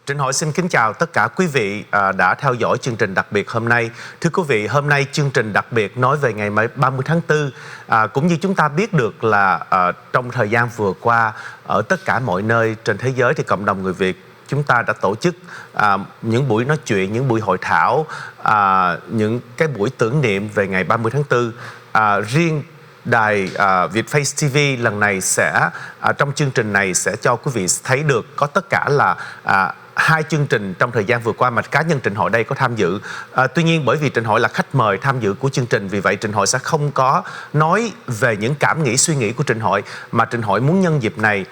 Trịnh Hội xin kính chào tất cả quý vị đã theo dõi chương trình đặc biệt hôm nay. Thưa quý vị, hôm nay chương trình đặc biệt nói về ngày 30 tháng 4. Cũng như chúng ta biết được là trong thời gian vừa qua, ở tất cả mọi nơi trên thế giới thì cộng đồng người Việt chúng ta đã tổ chức những buổi nói chuyện, những buổi hội thảo, những cái buổi tưởng niệm về ngày 30 tháng 4. Riêng đài Vietnamese TV lần này sẽ trong chương trình này sẽ cho quý vị thấy được có tất cả là 2 chương trình trong thời gian vừa qua mà cá nhân Trịnh Hội đây có tham dự. Tuy nhiên bởi vì Trịnh Hội là khách mời tham dự của chương trình, vì vậy Trịnh Hội sẽ không có nói về những cảm nghĩ suy nghĩ của Trịnh Hội, mà Trịnh Hội muốn nhân dịp này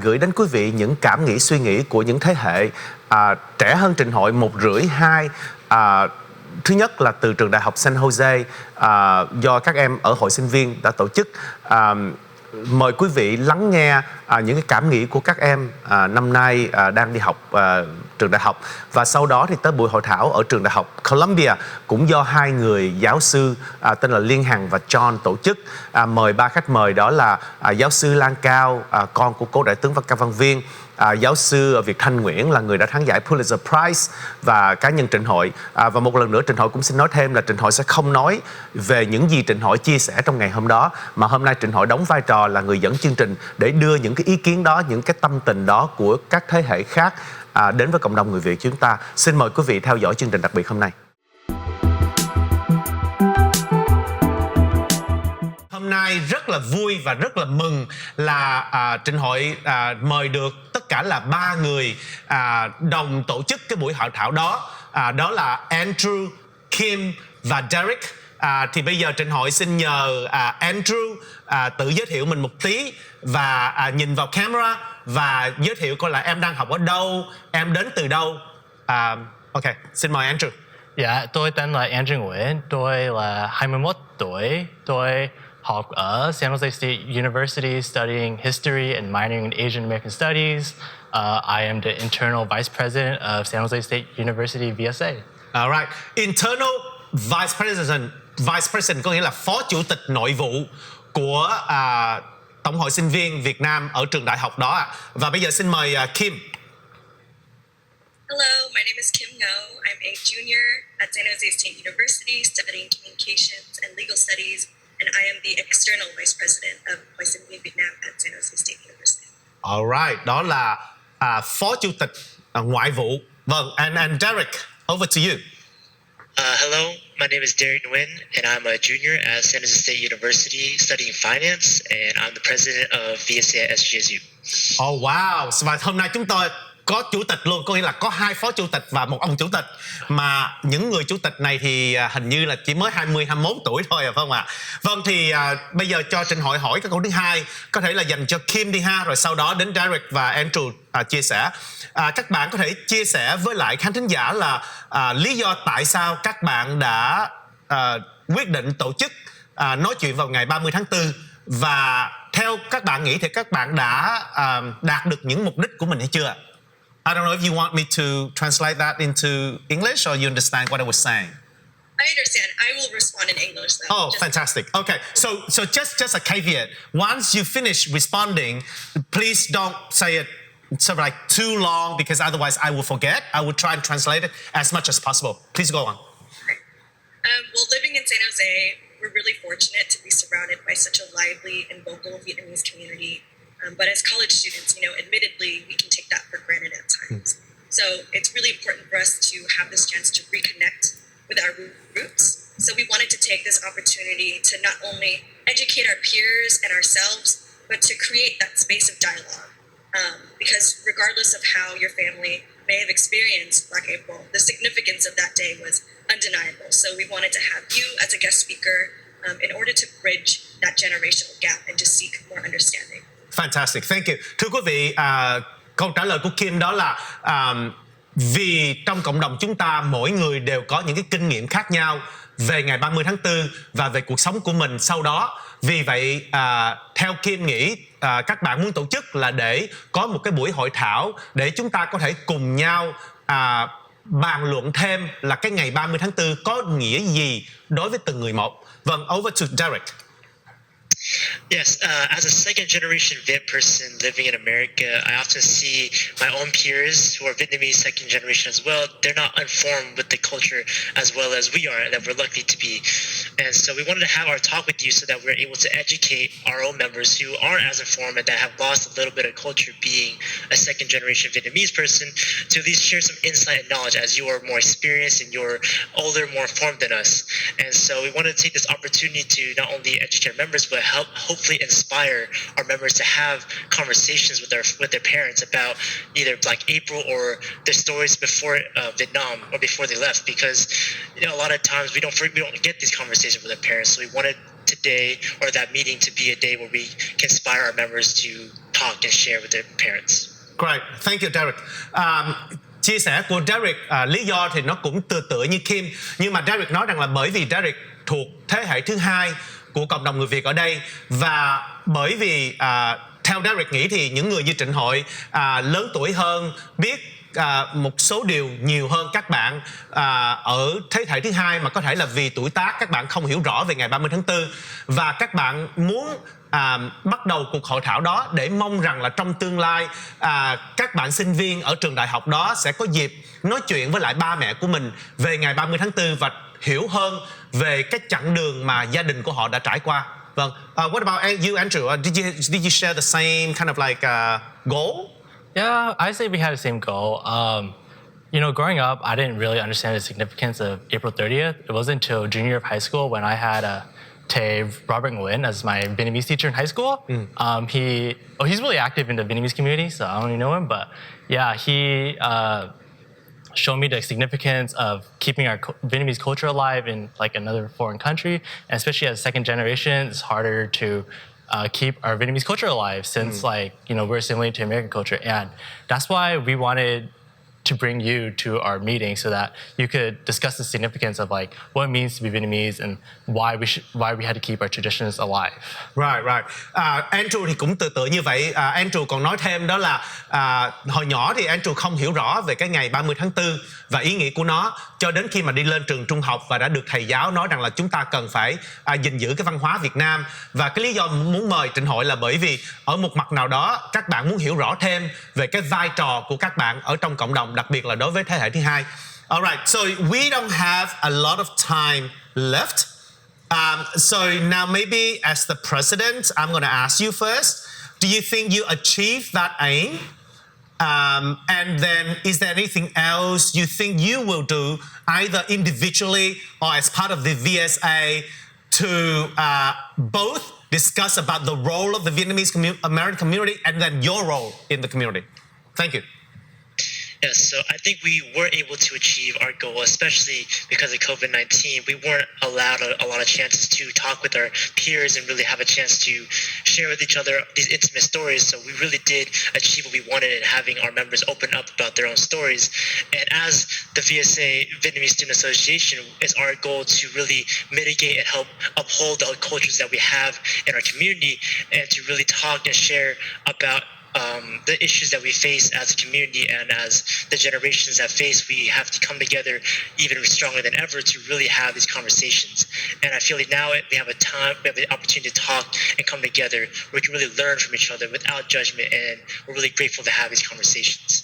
gửi đến quý vị những cảm nghĩ suy nghĩ của những thế hệ trẻ hơn Trịnh Hội 1 rưỡi 2. Thứ nhất là từ trường đại học San Jose, do các em ở hội sinh viên đã tổ chức. Mời quý vị lắng nghe những cái cảm nghĩ của các em năm nay đang đi học trường đại học. Và sau đó thì tới buổi hội thảo ở trường đại học Columbia, cũng do 2 người giáo sư tên là Liên Hằng và John tổ chức. Mời 3 khách mời, đó là giáo sư Lan Cao, con của cố đại tướng và cao văn viên, giáo sư Việt Thanh Nguyễn là người đã thắng giải Pulitzer Prize, và cá nhân Trịnh Hội. Và một lần nữa Trịnh Hội cũng xin nói thêm là Trịnh Hội sẽ không nói về những gì Trịnh Hội chia sẻ trong ngày hôm đó, mà hôm nay Trịnh Hội đóng vai trò là người dẫn chương trình để đưa những cái ý kiến đó, những cái tâm tình đó của các thế hệ khác đến với cộng đồng người Việt chúng ta. Xin mời quý vị theo dõi chương trình đặc biệt hôm nay. Hôm nay rất là vui và rất là mừng là Trịnh Hội mời được tất cả là 3 người đồng tổ chức cái buổi hội thảo đó. Đó là Andrew, Kim và Derek. Thì bây giờ Trịnh Hội xin nhờ Andrew tự giới thiệu mình một tí và nhìn vào camera và giới thiệu coi là em đang học ở đâu, em đến từ đâu. Ok, xin mời Andrew. Dạ, tôi tên là Andrew Nguyễn, tôi là 21 tuổi, tôi học ở San Jose State University studying history and minoring in Asian American Studies. I am the internal vice president of San Jose State University VSA. All right, internal vice president có nghĩa là phó chủ tịch nội vụ của Tổng hội sinh viên Việt Nam ở trường đại học đó. Và bây giờ xin mời Kim. Hello, my name is Kim Ngo. I'm a junior at San Jose State University studying communications and legal studies, and I am the external vice president of Hội sinh viên Việt Nam at San Jose State University. All right, đó là phó chủ tịch ngoại vụ. Vâng, and Derek, over to you. Hello, my name is Derek Nguyen, and I'm a junior at San Jose State University studying finance, and I'm the president of VSA at SGSU. Oh wow, và hôm nay chúng tôi có chủ tịch luôn, có nghĩa là có 2 phó chủ tịch và một ông chủ tịch. Mà những người chủ tịch này thì hình như là chỉ mới 20-21 tuổi thôi, phải không ạ? Vâng, thì bây giờ cho Trịnh Hội hỏi cái câu thứ 2, có thể là dành cho Kim đi ha, rồi sau đó đến Derek và Andrew chia sẻ. Các bạn có thể chia sẻ với lại khán thính giả là lý do tại sao các bạn đã quyết định tổ chức nói chuyện vào ngày 30 tháng 4, và theo các bạn nghĩ thì các bạn đã đạt được những mục đích của mình hay chưa? I don't know if you want me to translate that into English or you understand what I was saying. I understand. I will respond in English though. Oh, fantastic. Okay, so just a caveat. Once you finish responding, please don't say it sort of like too long, because otherwise I will forget. I will try and translate it as much as possible. Please go on. Okay. Well, living in San Jose, we're really fortunate to be surrounded by such a lively and vocal Vietnamese community. But as college students, admittedly, we can take that for granted at times. So it's really important for us to have this chance to reconnect with our roots. So we wanted to take this opportunity to not only educate our peers and ourselves, but to create that space of dialogue. Because regardless of how your family may have experienced Black April, the significance of that day was undeniable. So we wanted to have you as a guest speaker in order to bridge that generational gap and to seek more understanding. Fantastic, thank you. Thưa quý vị, câu trả lời của Kim đó là vì trong cộng đồng chúng ta mỗi người đều có những cái kinh nghiệm khác nhau về ngày 30 tháng 4 và về cuộc sống của mình sau đó. Vì vậy, theo Kim nghĩ các bạn muốn tổ chức là để có một cái buổi hội thảo để chúng ta có thể cùng nhau bàn luận thêm là cái ngày 30 tháng 4 có nghĩa gì đối với từng người một. Vâng, over to Derek. Yes, as a second generation Viet person living in America, I often see my own peers who are Vietnamese second generation as well. They're not informed with the culture as well as we are, that we're lucky to be. And so we wanted to have our talk with you so that we're able to educate our own members who aren't as informed and that have lost a little bit of culture being a second generation Vietnamese person, to at least share some insight and knowledge as you are more experienced and you're older, more informed than us. And so we wanted to take this opportunity to not only educate our members, but help hopefully inspire our members to have conversations with their parents about either Black April or their stories before Vietnam or before they left, because a lot of times we don't get these conversations with our parents. So we wanted today or that meeting to be a day where we can inspire our members to talk and share with their parents. Great, thank you Derek. Chia sẻ của Derek, lý do thì nó cũng tựa như Kim, nhưng mà Derek nói rằng là bởi vì Derek thuộc thế hệ thứ hai của cộng đồng người Việt ở đây, và bởi vì theo Derek nghĩ thì những người như Trịnh Hội lớn tuổi hơn, biết một số điều nhiều hơn các bạn ở thế hệ thứ hai, mà có thể là vì tuổi tác các bạn không hiểu rõ về ngày 30 tháng 4 và các bạn muốn bắt đầu cuộc hội thảo đó để mong rằng là trong tương lai các bạn sinh viên ở trường đại học đó sẽ có dịp nói chuyện với lại ba mẹ của mình về ngày 30 tháng 4 và hiểu hơn về cái chặng đường mà gia đình của họ đã trải qua. Vâng. What about you, Andrew? Did you share the same kind of like goal? Yeah, I say we had the same goal. Growing up, I didn't really understand the significance of April 30th. It wasn't until junior year of high school when I had Robert Nguyen as my Vietnamese teacher in high school. He's really active in the Vietnamese community, so I don't really know him, but yeah, he showed me the significance of keeping our Vietnamese culture alive in like another foreign country, and especially as second generation, it's harder to keep our Vietnamese culture alive since we're assimilated to American culture, and that's why we wanted to bring you to our meeting so that you could discuss the significance of like what it means to be Vietnamese and why we had to keep our traditions alive. Right. Andrew thì cũng tự như vậy. Andrew còn nói thêm đó là hồi nhỏ thì Andrew không hiểu rõ về cái ngày 30 tháng 4 và ý nghĩa của nó, cho đến khi mà đi lên trường trung học và đã được thầy giáo nói rằng là chúng ta cần phải gìn giữ cái văn hóa Việt Nam. Và cái lý do muốn mời Trịnh Hội là bởi vì ở một mặt nào đó các bạn muốn hiểu rõ thêm về cái vai trò của các bạn ở trong cộng đồng, đặc biệt là đối với thế hệ thứ hai. Alright, so we don't have a lot of time left. So now maybe as the president, I'm going to ask you first. Do you think you achieved that aim? And then is there anything else you think you will do either individually or as part of the VSA to both discuss about the role of the Vietnamese American community and then your role in the community? Thank you. Yes, so I think we were able to achieve our goal, especially because of COVID-19. We weren't allowed a lot of chances to talk with our peers and really have a chance to share with each other these intimate stories. So we really did achieve what we wanted in having our members open up about their own stories. And as the VSA, Vietnamese Student Association, it's our goal to really mitigate and help uphold the cultures that we have in our community and to really talk and share about the issues that we face as a community and as the generations have faced. We have to come together even stronger than ever to really have these conversations. And I feel like now we have the opportunity to talk and come together. We can really learn from each other without judgment, and we're really grateful to have these conversations.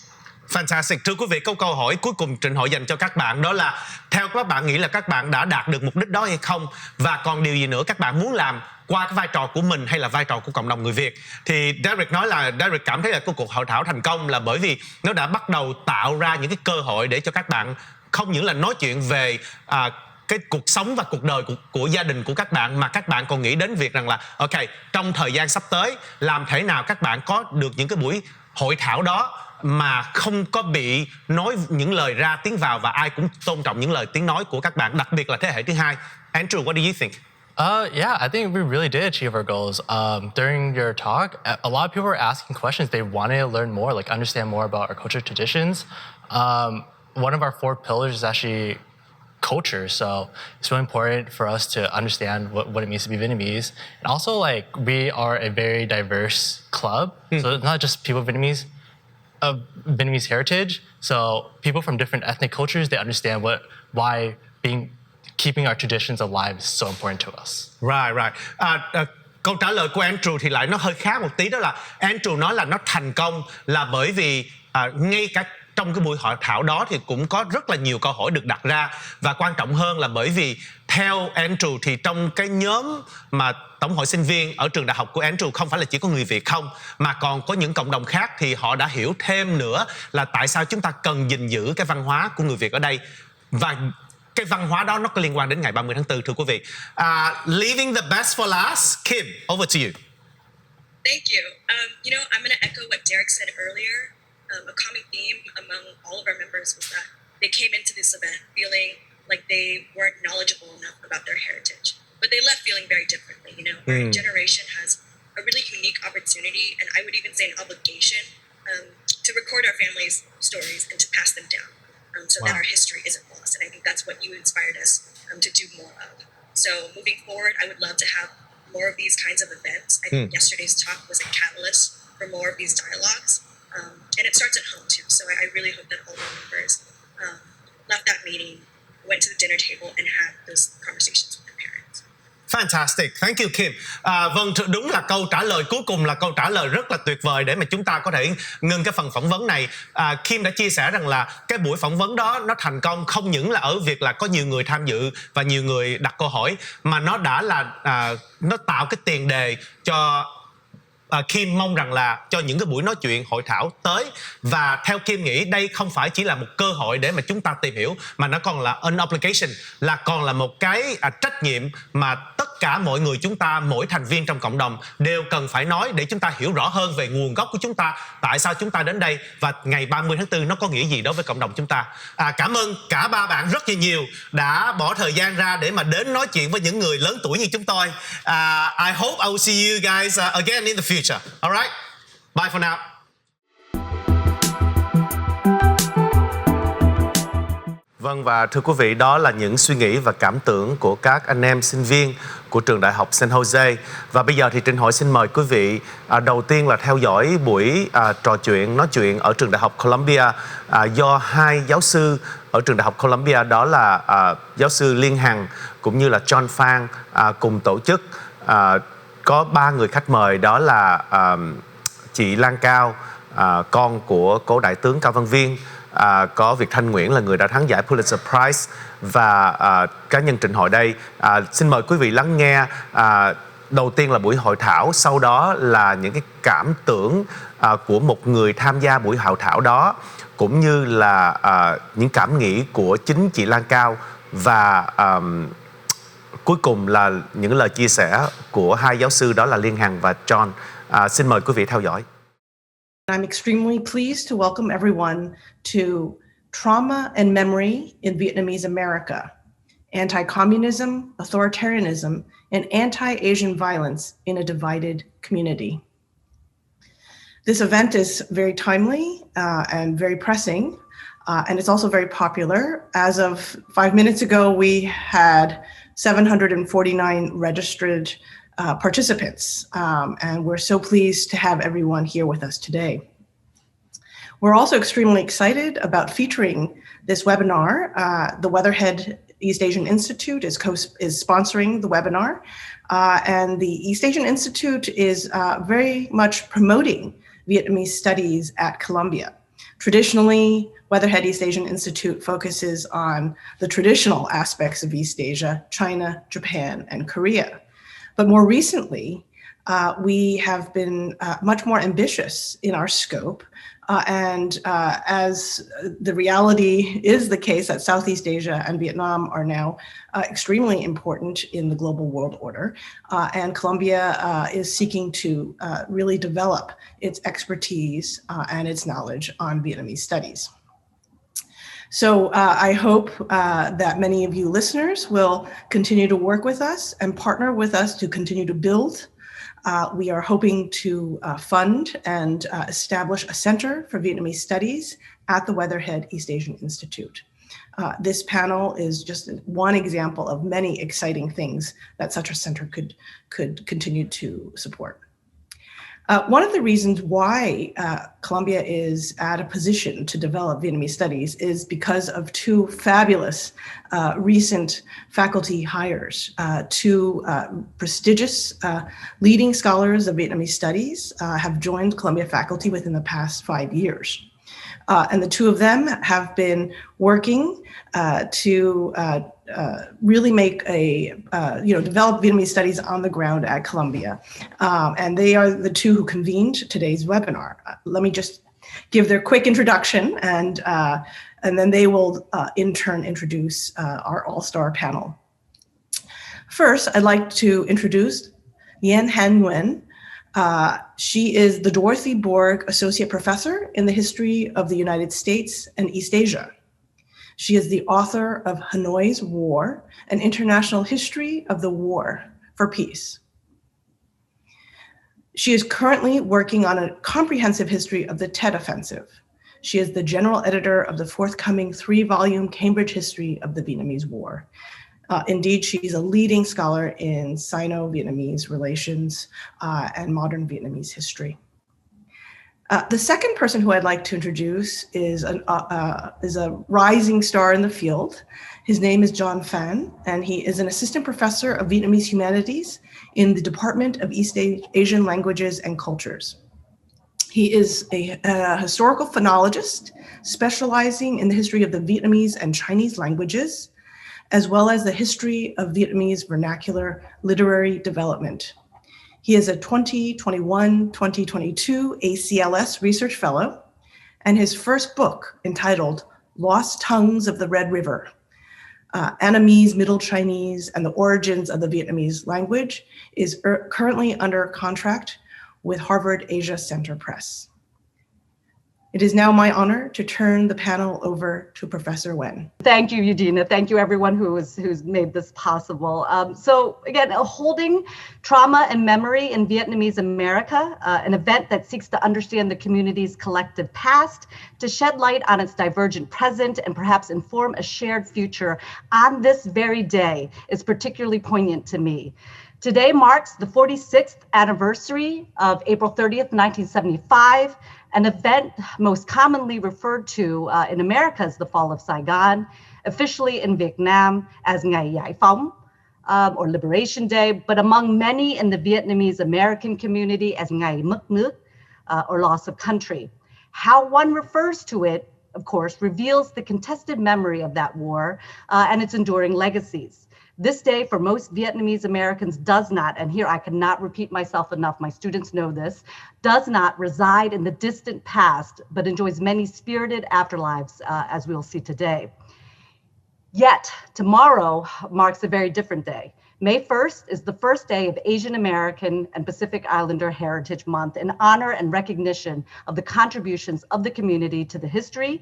Fantastic. Thưa quý vị, câu hỏi cuối cùng Trịnh Hội dành cho các bạn đó là theo các bạn nghĩ là các bạn đã đạt được mục đích đó hay không, và còn điều gì nữa các bạn muốn làm qua cái vai trò của mình hay là vai trò của cộng đồng người Việt. Thì Derek nói là Derek cảm thấy là cái cuộc hội thảo thành công là bởi vì nó đã bắt đầu tạo ra những cái cơ hội để cho các bạn không những là nói chuyện về cái cuộc sống và cuộc đời của gia đình của các bạn, mà các bạn còn nghĩ đến việc rằng là ok, trong thời gian sắp tới làm thế nào các bạn có được những cái buổi hội thảo đó mà không có bị nói những lời ra tiếng vào và ai cũng tôn trọng những lời tiếng nói của các bạn, đặc biệt là thế hệ thứ hai. Andrew, what do you think? Yeah, I think we really did achieve our goals. During your talk, a lot of people were asking questions. They wanted to learn more, like understand more about our culture traditions. One of our 4 pillars is actually culture, so it's really important for us to understand what it means to be Vietnamese. And also, like, we are a very diverse club, so it's not just people of Vietnamese heritage. So people from different ethnic cultures, they understand why keeping our traditions alive is so important to us. Right. câu trả lời của Andrew thì lại nó hơi khác một tí, đó là Andrew nói là nó thành công là bởi vì ngay cả trong cái buổi hội thảo đó thì cũng có rất là nhiều câu hỏi được đặt ra, và quan trọng hơn là bởi vì theo Andrew thì trong cái nhóm mà tổng hội sinh viên ở trường đại học của Andrew không phải là chỉ có người Việt không, mà còn có những cộng đồng khác, thì họ đã hiểu thêm nữa là tại sao chúng ta cần gìn giữ cái văn hóa của người Việt ở đây, và cái văn hóa đó nó có liên quan đến ngày 30 tháng 4 thưa quý vị. Leaving the best for last, Kim, over to you. Thank you. I'm going to echo what Derek said earlier. A common theme among all of our members was that they came into this event feeling like they weren't knowledgeable enough about their heritage, but they left feeling very differently. Our generation has a really unique opportunity, and I would even say an obligation, to record our families' stories and to pass them down, so that our history isn't lost. And I think that's what you inspired us to do more of. So moving forward, I would love to have more of these kinds of events. I think yesterday's talk was a catalyst for more of these dialogues. And it starts at home too. So I really hope that all our members left that meeting, went to the dinner table, and had those conversations with their parents. Fantastic, thank you Kim. Vâng, đúng là câu trả lời cuối cùng là câu trả lời rất là tuyệt vời để mà chúng ta có thể ngừng cái phần phỏng vấn này. Kim đã chia sẻ rằng là cái buổi phỏng vấn đó nó thành công không những là ở việc là có nhiều người tham dự và nhiều người đặt câu hỏi, mà nó đã là nó tạo cái tiền đề cho Kim mong rằng là cho những cái buổi nói chuyện hội thảo tới. Và theo Kim nghĩ đây không phải chỉ là một cơ hội để mà chúng ta tìm hiểu, mà nó còn là an obligation, là còn là một cái trách nhiệm mà tất cả mọi người chúng ta, mỗi thành viên trong cộng đồng đều cần phải nói để chúng ta hiểu rõ hơn về nguồn gốc của chúng ta, tại sao chúng ta đến đây và ngày 30 tháng 4 nó có nghĩa gì đối với cộng đồng chúng ta. Cảm ơn cả ba bạn rất nhiều đã bỏ thời gian ra để mà đến nói chuyện với những người lớn tuổi như chúng tôi. I hope I will see you guys again in the future. All right? Bye for now. Vâng, và thưa quý vị, đó là những suy nghĩ và cảm tưởng của các anh em sinh viên của trường đại học San Jose. Và bây giờ thì Trinh Hội xin mời quý vị đầu tiên là theo dõi buổi trò chuyện, nói chuyện ở trường đại học Columbia do hai giáo sư ở trường đại học Columbia, đó là giáo sư Liên Hằng cũng như là John Phan cùng tổ chức. Có ba người khách mời, đó là chị Lan Cao, con của cố đại tướng Cao Văn Viên, có Việt Thanh Nguyễn là người đã thắng giải Pulitzer Prize, và cá nhân Trịnh Hội đây. Xin mời quý vị lắng nghe đầu tiên là buổi hội thảo, sau đó là những cái cảm tưởng của một người tham gia buổi hội thảo đó, cũng như là những cảm nghĩ của chính chị Lan Cao, và cuối cùng là những lời chia sẻ của hai giáo sư, đó là Liên Hằng và John. Xin mời quý vị theo dõi. I'm extremely pleased to welcome everyone to Trauma and Memory in Vietnamese America, Anti-Communism, Authoritarianism, and Anti-Asian Violence in a Divided Community. This event is very timely and very pressing, and it's also very popular. As of 5 minutes ago, we had 749 registered participants, and we're so pleased to have everyone here with us today. We're also extremely excited about featuring this webinar. The Weatherhead East Asian Institute is sponsoring the webinar, and the East Asian Institute is very much promoting Vietnamese studies at Columbia. Traditionally, Weatherhead East Asian Institute focuses on the traditional aspects of East Asia, China, Japan, and Korea. But more recently, we have been much more ambitious in our scope. And as the reality is the case that Southeast Asia and Vietnam are now extremely important in the global world order. And Columbia is seeking to really develop its expertise and its knowledge on Vietnamese studies. So I hope that many of you listeners will continue to work with us and partner with us to continue to build. We are hoping to fund and establish a Center for Vietnamese Studies at the Weatherhead East Asian Institute. This panel is just one example of many exciting things that such a center could continue to support. One of the reasons why Columbia is at a position to develop Vietnamese studies is because of two fabulous recent faculty hires. Two prestigious leading scholars of Vietnamese studies have joined Columbia faculty within the past 5 years. And the two of them have been working to really make develop Vietnamese studies on the ground at Columbia. And they are the two who convened today's webinar. Let me just give their quick introduction, and then they will in turn introduce our all-star panel. First, I'd like to introduce Yen Han Nguyen. She is the Dorothy Borg Associate Professor in the History of the United States and East Asia. She is the author of Hanoi's War, an international history of the war for peace. She is currently working on a comprehensive history of the Tet Offensive. She is the general editor of the forthcoming 3-volume Cambridge History of the Vietnamese War. Indeed, she's a leading scholar in Sino-Vietnamese relations and modern Vietnamese history. The second person who I'd like to introduce is a rising star in the field. His name is John Phan, and he is an assistant professor of Vietnamese humanities in the Department of East Asian Languages and Cultures. He is a historical phonologist specializing in the history of the Vietnamese and Chinese languages, as well as the history of Vietnamese vernacular literary development. He is a 2021-2022 ACLS Research Fellow, and his first book, entitled Lost Tongues of the Red River, Annamese Middle Chinese and the Origins of the Vietnamese Language, is currently under contract with Harvard Asia Center Press. It is now my honor to turn the panel over to Professor Nguyen. Thank you, Eugenia. Thank you, everyone who's made this possible. So again, Holding Trauma and Memory in Vietnamese America, an event that seeks to understand the community's collective past, to shed light on its divergent present, and perhaps inform a shared future on this very day, is particularly poignant to me. Today marks the 46th anniversary of April 30th, 1975, an event most commonly referred to in America as the Fall of Saigon, officially in Vietnam as Ngày Giải Phóng, or Liberation Day, but among many in the Vietnamese American community as Ngày Mất Nước, or loss of country. How one refers to it, of course, reveals the contested memory of that war and its enduring legacies. This day for most Vietnamese Americans does not, and here I cannot repeat myself enough, my students know this, does not reside in the distant past, but enjoys many spirited afterlives, as we'll see today. Yet, tomorrow marks a very different day. May 1st is the first day of Asian American and Pacific Islander Heritage Month in honor and recognition of the contributions of the community to the history,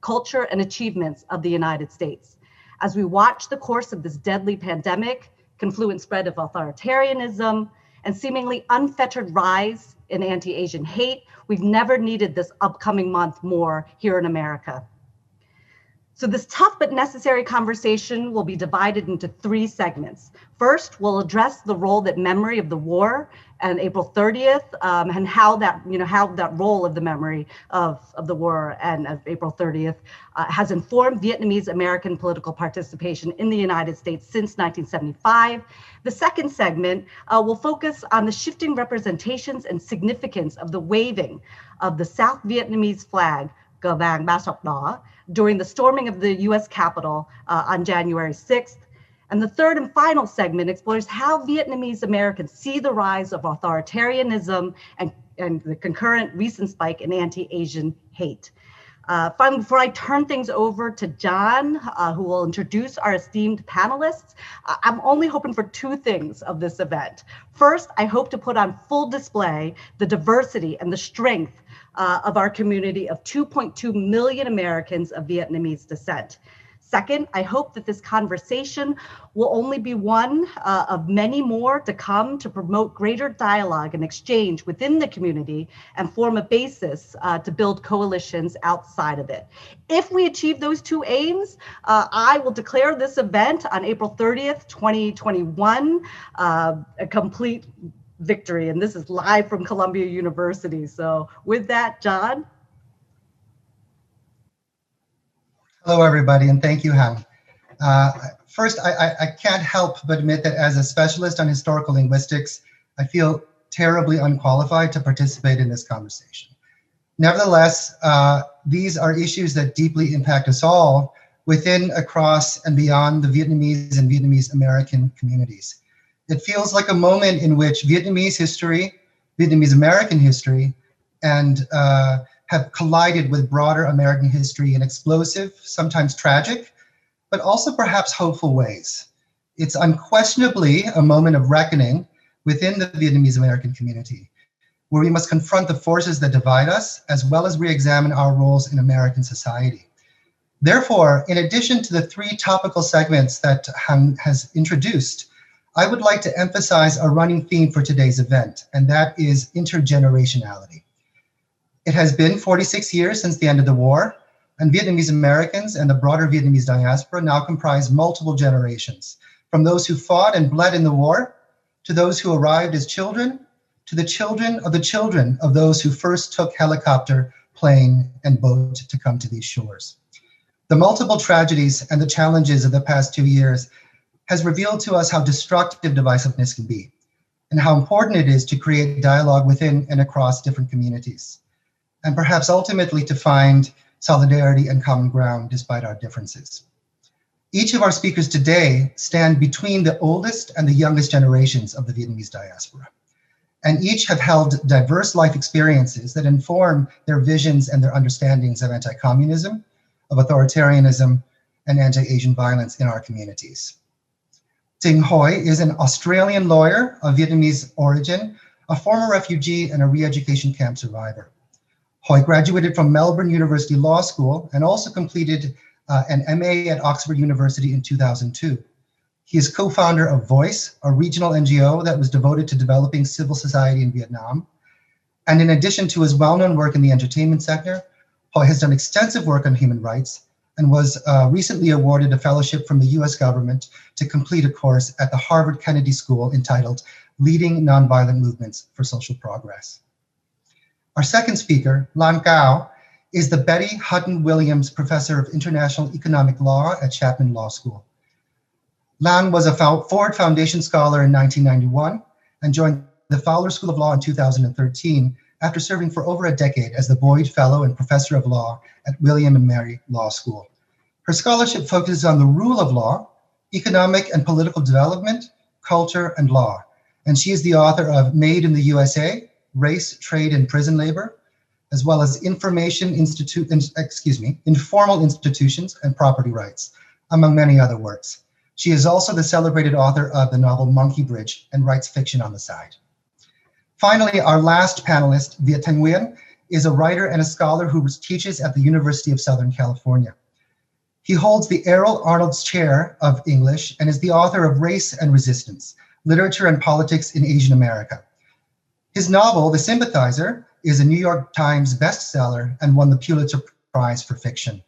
culture, and achievements of the United States. As we watch the course of this deadly pandemic, confluent spread of authoritarianism, and seemingly unfettered rise in anti-Asian hate, we've never needed this upcoming month more here in America. So this tough but necessary conversation will be divided into 3 segments. First, we'll address the role that memory of the war and April 30th and how that role of the memory of the war and of April 30th has informed Vietnamese American political participation in the United States since 1975. The second segment will focus on the shifting representations and significance of the waving of the South Vietnamese flag, Cờ vàng ba sọc đỏ, during the storming of the US Capitol on January 6th. And the third and final segment explores how Vietnamese Americans see the rise of authoritarianism and the concurrent recent spike in anti-Asian hate. Finally, before I turn things over to John, who will introduce our esteemed panelists, I'm only hoping for 2 things of this event. First, I hope to put on full display the diversity and the strength of our community of 2.2 million Americans of Vietnamese descent. Second, I hope that this conversation will only be one of many more to come to promote greater dialogue and exchange within the community and form a basis to build coalitions outside of it. If we achieve those 2 aims, I will declare this event on April 30th, 2021, a complete victory. And this is live from Columbia University. So with that, John. Hello, everybody, and thank you, Han. First, I can't help but admit that as a specialist on historical linguistics, I feel terribly unqualified to participate in this conversation. Nevertheless, these are issues that deeply impact us all within, across, and beyond the Vietnamese and Vietnamese American communities. It feels like a moment in which Vietnamese history, Vietnamese American history, and have collided with broader American history in explosive, sometimes tragic, but also perhaps hopeful ways. It's unquestionably a moment of reckoning within the Vietnamese American community, where we must confront the forces that divide us, as well as re-examine our roles in American society. Therefore, in addition to the three topical segments that Han has introduced, I would like to emphasize a running theme for today's event, and that is intergenerationality. It has been 46 years since the end of the war, and Vietnamese Americans and the broader Vietnamese diaspora now comprise multiple generations, from those who fought and bled in the war, to those who arrived as children, to the children of those who first took helicopter, plane, and boat to come to these shores. The multiple tragedies and the challenges of the past 2 years has revealed to us how destructive divisiveness can be, and how important it is to create dialogue within and across different communities, and perhaps ultimately to find solidarity and common ground despite our differences. Each of our speakers today stand between the oldest and the youngest generations of the Vietnamese diaspora, and each have held diverse life experiences that inform their visions and their understandings of anti-communism, of authoritarianism, and anti-Asian violence in our communities. Ting Hoi is an Australian lawyer of Vietnamese origin, a former refugee and a re-education camp survivor. Hoi graduated from Melbourne University Law School and also completed an MA at Oxford University in 2002. He is co-founder of Voice, a regional NGO that was devoted to developing civil society in Vietnam. And in addition to his well-known work in the entertainment sector, Hoi has done extensive work on human rights and was recently awarded a fellowship from the US government to complete a course at the Harvard Kennedy School entitled Leading Nonviolent Movements for Social Progress. Our second speaker, Lan Cao, is the Betty Hutton Williams Professor of International Economic Law at Chapman Law School. Lan was a Ford Foundation Scholar in 1991 and joined the Fowler School of Law in 2013 after serving for over a decade as the Boyd Fellow and Professor of Law at William and Mary Law School. Her scholarship focuses on the rule of law, economic and political development, culture, and law. And she is the author of Made in the USA, Race, Trade, and Prison Labor, as well as Informal Institutions and Property Rights, among many other works. She is also the celebrated author of the novel Monkey Bridge and writes fiction on the side. Finally, our last panelist, Viet Thanh Nguyen, is a writer and a scholar who teaches at the University of Southern California. He holds the Errol Arnold's Chair of English and is the author of Race and Resistance, Literature and Politics in Asian America. His novel, The Sympathizer, is a New York Times bestseller and won the Pulitzer Prize for fiction.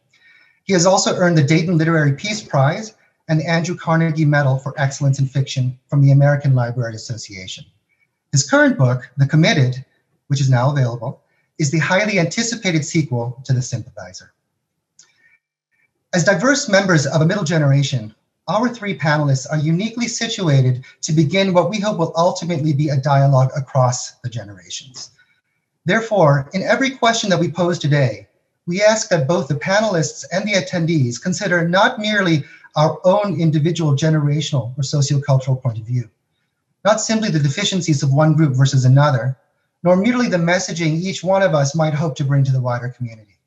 He has also earned the Dayton Literary Peace Prize and the Andrew Carnegie Medal for Excellence in Fiction from the American Library Association. His current book, The Committed, which is now available, is the highly anticipated sequel to The Sympathizer. As diverse members of a middle generation, our three panelists are uniquely situated to begin what we hope will ultimately be a dialogue across the generations. Therefore, in every question that we pose today, we ask that both the panelists and the attendees consider not merely our own individual generational or sociocultural point of view, not simply the deficiencies of one group versus another, nor merely the messaging each one of us might hope to bring to the wider community,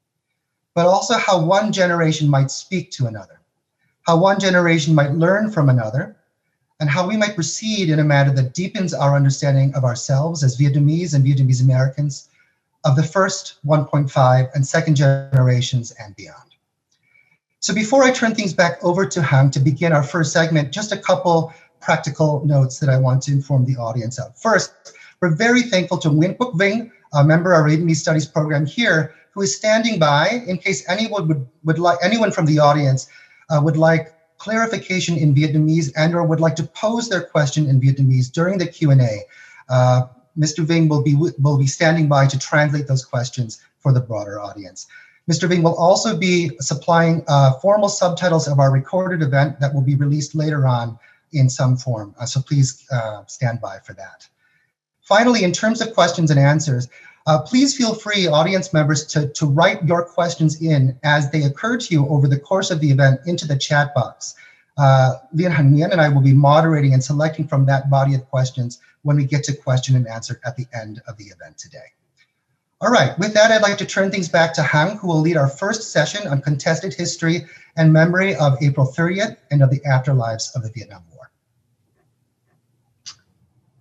but also how one generation might speak to another, how one generation might learn from another, and how we might proceed in a manner that deepens our understanding of ourselves as Vietnamese and Vietnamese Americans of the first 1.5 and second generations and beyond. So before I turn things back over to Han to begin our first segment, just a couple practical notes that I want to inform the audience of. First, we're very thankful to Nguyen Quoc Vinh, a member of our Vietnamese Studies program here, who is standing by in case anyone from the audience would like clarification in Vietnamese and or would like to pose their question in Vietnamese during the Q&A. Mr. Ving will be standing by to translate those questions for the broader audience. Mr. Ving will also be supplying formal subtitles of our recorded event that will be released later on in some form. So please stand by for that. Finally, in terms of questions and answers, please feel free, audience members, to write your questions in as they occur to you over the course of the event into the chat box. Lian Han and I will be moderating and selecting from that body of questions when we get to question and answer at the end of the event today. All right, with that, I'd like to turn things back to Hang, who will lead our first session on contested history and memory of April 30th and of the afterlives of the Vietnam War.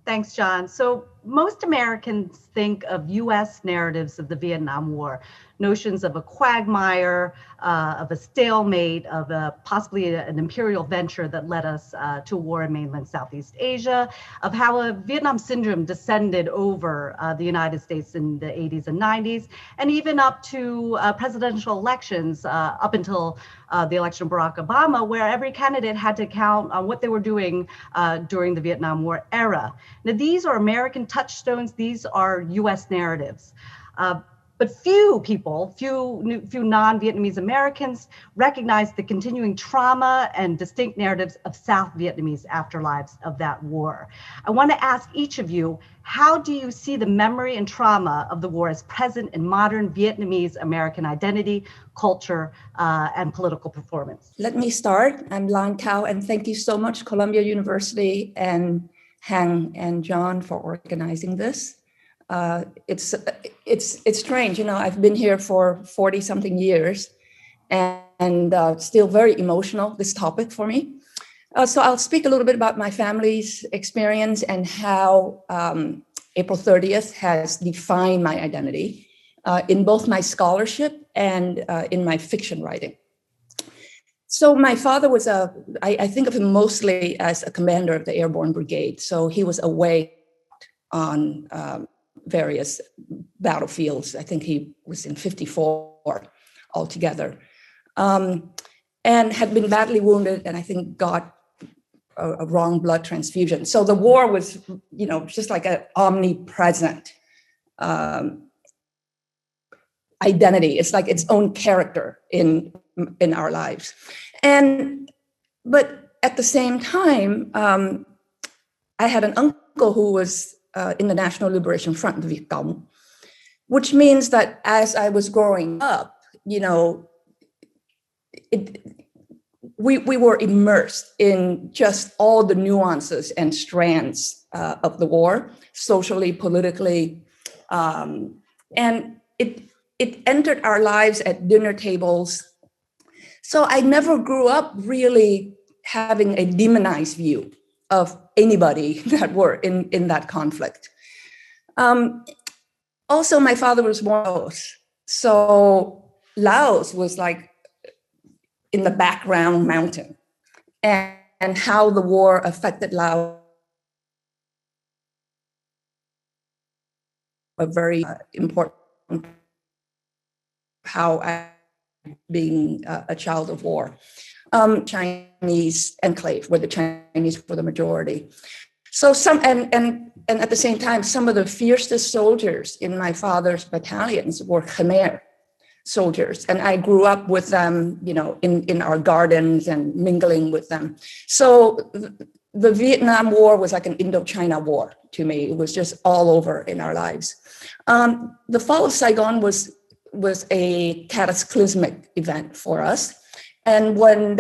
Thanks, John. So most Americans think of U.S. narratives of the Vietnam War, notions of a quagmire, of a stalemate, of possibly an imperial venture that led us to war in mainland Southeast Asia, of how a Vietnam syndrome descended over the United States in the 80s and 90s, and even up to presidential elections, up until the election of Barack Obama, where every candidate had to count on what they were doing during the Vietnam War era. Now, these are American touchstones. These are U.S. narratives. But few people, few non-Vietnamese Americans recognize the continuing trauma and distinct narratives of South Vietnamese afterlives of that war. I want to ask each of you, how do you see the memory and trauma of the war as present in modern Vietnamese American identity, culture, and political performance? Let me start. I'm Lan Cao, and thank you so much, Columbia University and Hang and John, for organizing this. It's strange, you know, I've been here for 40 something years and still very emotional, this topic for me. So I'll speak a little bit about my family's experience and how April 30th has defined my identity in both my scholarship and in my fiction writing. So my father was I think of him mostly as a commander of the Airborne Brigade. So he was away on various battlefields. I think he was in 54 altogether, and had been badly wounded, and I think got a wrong blood transfusion. So the war was, you know, just like an omnipresent identity. It's like its own character in our lives. But at the same time, I had an uncle who was in the National Liberation Front, the Viet Cong, which means that as I was growing up, you know, we were immersed in just all the nuances and strands of the war, socially, politically, and it entered our lives at dinner tables. So I never grew up really having a demonized view of anybody that were in that conflict. Also, my father was born in Laos. So Laos was like in the background mountain, and how the war affected Laos, a very important, how I, being a child of war. Chinese enclave where the Chinese were the majority. So and at the same time, some of the fiercest soldiers in my father's battalions were Khmer soldiers. And I grew up with them, you know, in our gardens and mingling with them. So the Vietnam War was like an Indochina war to me. It was just all over in our lives. The Fall of Saigon was a cataclysmic event for us. And when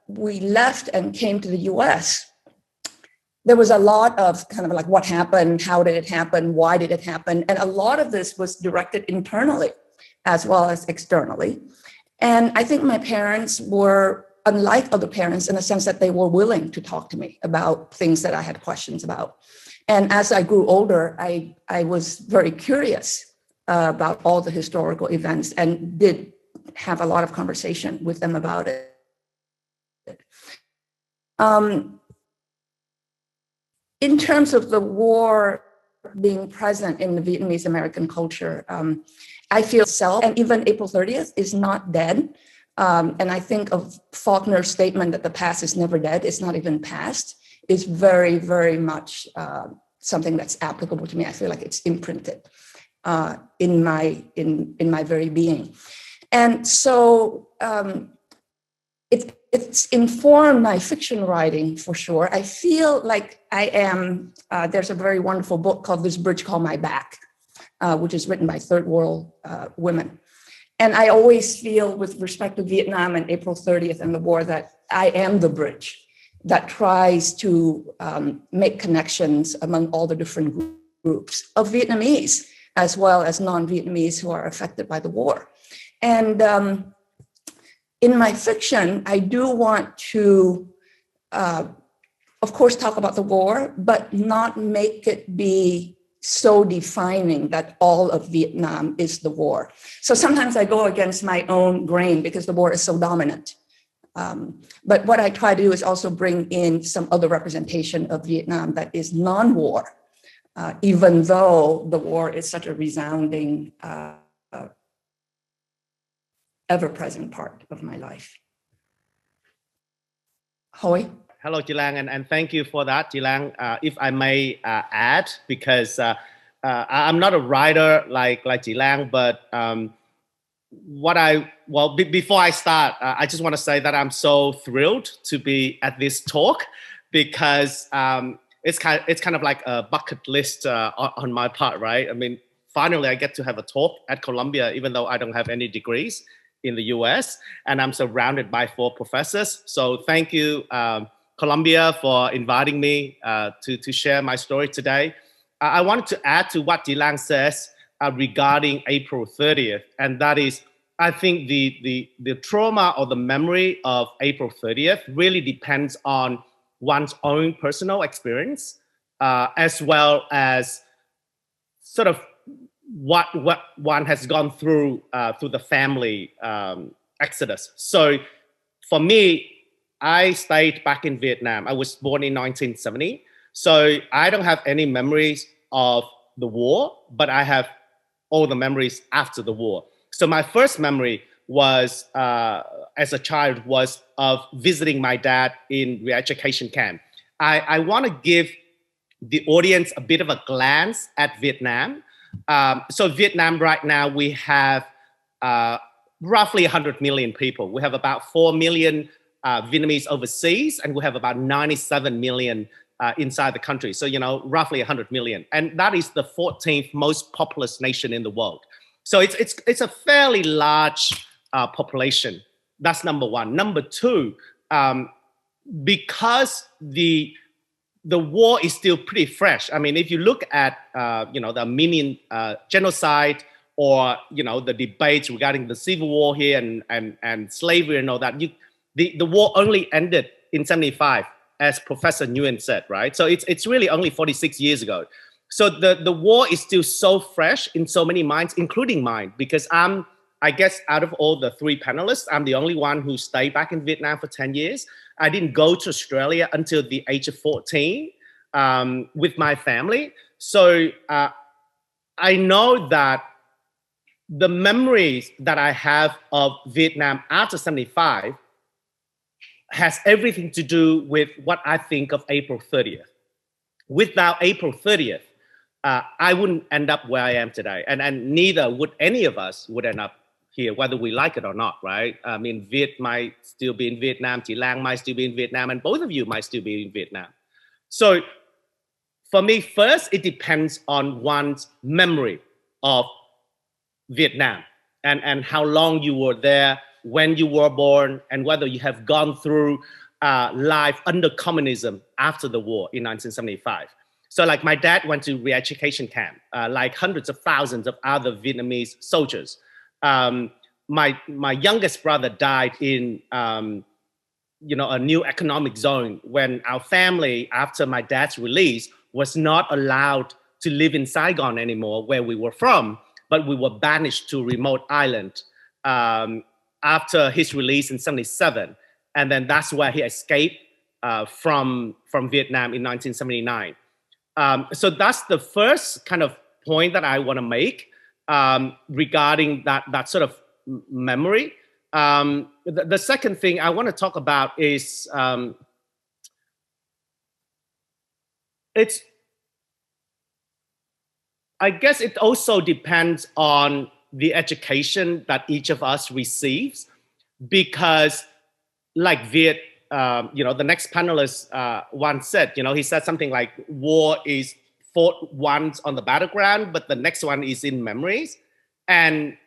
we left and came to the US, there was a lot of kind of like what happened, how did it happen, why did it happen? And a lot of this was directed internally as well as externally. And I think my parents were unlike other parents in the sense that they were willing to talk to me about things that I had questions about. And as I grew older, I was very curious about all the historical events and did have a lot of conversation with them about it. In terms of the war being present in the Vietnamese American culture, I feel self, and even April 30th is not dead. And I think of Faulkner's statement that the past is never dead, it's not even past, is very, very much something that's applicable to me. I feel like it's imprinted in my very being. And so it's informed my fiction writing for sure. I feel like I am, there's a very wonderful book called This Bridge Called My Back, which is written by third world women. And I always feel with respect to Vietnam and April 30th and the war that I am the bridge that tries to make connections among all the different groups of Vietnamese as well as non-Vietnamese who are affected by the war. And in my fiction, I do want to, of course, talk about the war, but not make it be so defining that all of Vietnam is the war. So sometimes I go against my own grain because the war is so dominant. But what I try to do is also bring in some other representation of Vietnam that is non-war, even though the war is such a resounding, ever-present part of my life. Hoi? Hello, Jilang, and thank you for that, Jilang. If I may add, because I'm not a writer like Jilang, but before I start, I just want to say that I'm so thrilled to be at this talk because it's kind of like a bucket list on my part, right? I mean, finally, I get to have a talk at Columbia, even though I don't have any degrees in the US, and I'm surrounded by 4 professors. So thank you, Columbia, for inviting me to share my story today. I wanted to add to what Jilang says regarding April 30th, and that is, I think the trauma or the memory of April 30th really depends on one's own personal experience, as well as sort of what one has gone through the family exodus. So for me, I stayed back in Vietnam. I was born in 1970. So I don't have any memories of the war, but I have all the memories after the war. So my first memory was, as a child, was of visiting my dad in re-education camp. I want to give the audience a bit of a glance at Vietnam. So Vietnam right now, we have roughly 100 million people. We have about 4 million Vietnamese overseas, and we have about 97 million inside the country. So, roughly 100 million. And that is the 14th most populous nation in the world. So it's a fairly large population. That's number one. Number two, because the war is still pretty fresh. I mean, if you look at the Armenian genocide, or the debates regarding the civil war here and slavery and all that, the war only ended in 75, as Professor Nguyen said, right? So it's really only 46 years ago. So the war is still so fresh in so many minds, including mine, because I guess out of all the 3 panelists, I'm the only one who stayed back in Vietnam for 10 years. I didn't go to Australia until the age of 14 with my family. So I know that the memories that I have of Vietnam after 75 has everything to do with what I think of April 30th. Without April 30th, I wouldn't end up where I am today. And neither would any of us would end up here, whether we like it or not, right? I mean, Viet might still be in Vietnam, Thi Lang might still be in Vietnam, and both of you might still be in Vietnam. So for me, first, it depends on one's memory of Vietnam and how long you were there, when you were born, and whether you have gone through life under communism after the war in 1975. So like my dad went to re-education camp, like hundreds of thousands of other Vietnamese soldiers. My youngest brother died in a new economic zone when our family, after my dad's release, was not allowed to live in Saigon anymore, where we were from, but we were banished to a remote island after his release in 77. And then that's where he escaped from Vietnam in 1979. So that's the first kind of point that I want to make regarding that sort of memory. The second thing I want to talk about is I guess it also depends on the education that each of us receives, because like Viet, the next panelist once said, he said something like, war is fought once on the battleground, but the next one is in memories. And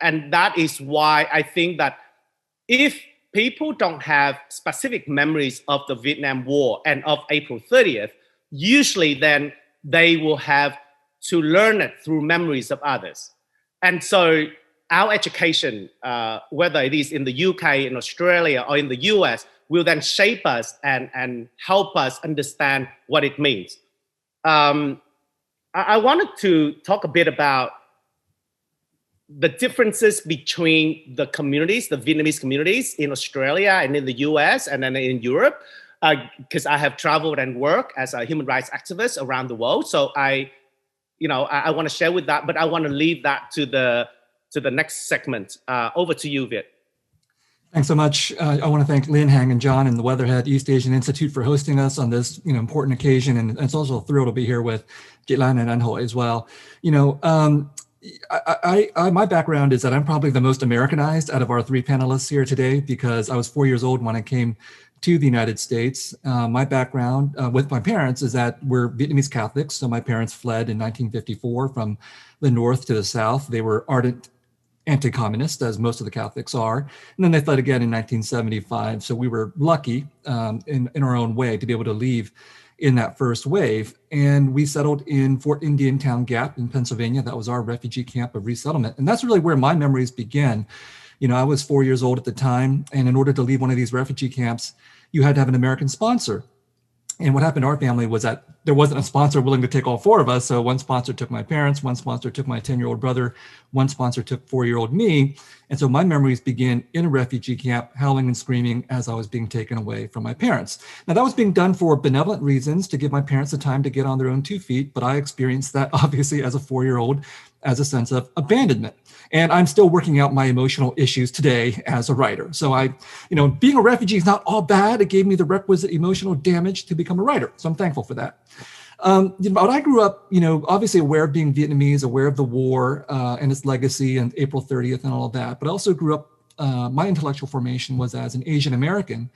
that is why I think that if people don't have specific memories of the Vietnam War and of April 30th, usually then they will have to learn it through memories of others. And so our education, whether it is in the UK, in Australia, or in the US, will then shape us and help us understand what it means. I wanted to talk a bit about the differences between the communities, the Vietnamese communities in Australia and in the US and then in Europe, because I have traveled and worked as a human rights activist around the world. So I want to share with that, but I want to leave that to the next segment. Over to you, Viet. Thanks so much. I want to thank Lin, Hang, and John and the Weatherhead East Asian Institute for hosting us on this important occasion. And it's also a thrill to be here with Jitlan and An Ho as well. My background is that I'm probably the most Americanized out of our three panelists here today, because I was 4 years old when I came to the United States. My background with my parents is that we're Vietnamese Catholics. So my parents fled in 1954 from the north to the south. They were ardent anti-communist, as most of the Catholics are. And then they fled again in 1975. So we were lucky in our own way to be able to leave in that first wave. And we settled in Fort Indian Town Gap in Pennsylvania. That was our refugee camp of resettlement. And that's really where my memories begin. I was 4 years old at the time. And in order to leave one of these refugee camps, you had to have an American sponsor. And what happened to our family was that there wasn't a sponsor willing to take all four of us. So one sponsor took my parents, one sponsor took my 10-year-old brother, one sponsor took 4-year-old me. And so my memories begin in a refugee camp, howling and screaming as I was being taken away from my parents. Now that was being done for benevolent reasons, to give my parents the time to get on their own 2 feet. But I experienced that obviously as a 4-year-old as a sense of abandonment. And I'm still working out my emotional issues today as a writer. So being a refugee is not all bad. It gave me the requisite emotional damage to become a writer. So I'm thankful for that. But I grew up, obviously aware of being Vietnamese, aware of the war and its legacy and April 30th and all of that. But I also grew up, my intellectual formation was as an Asian American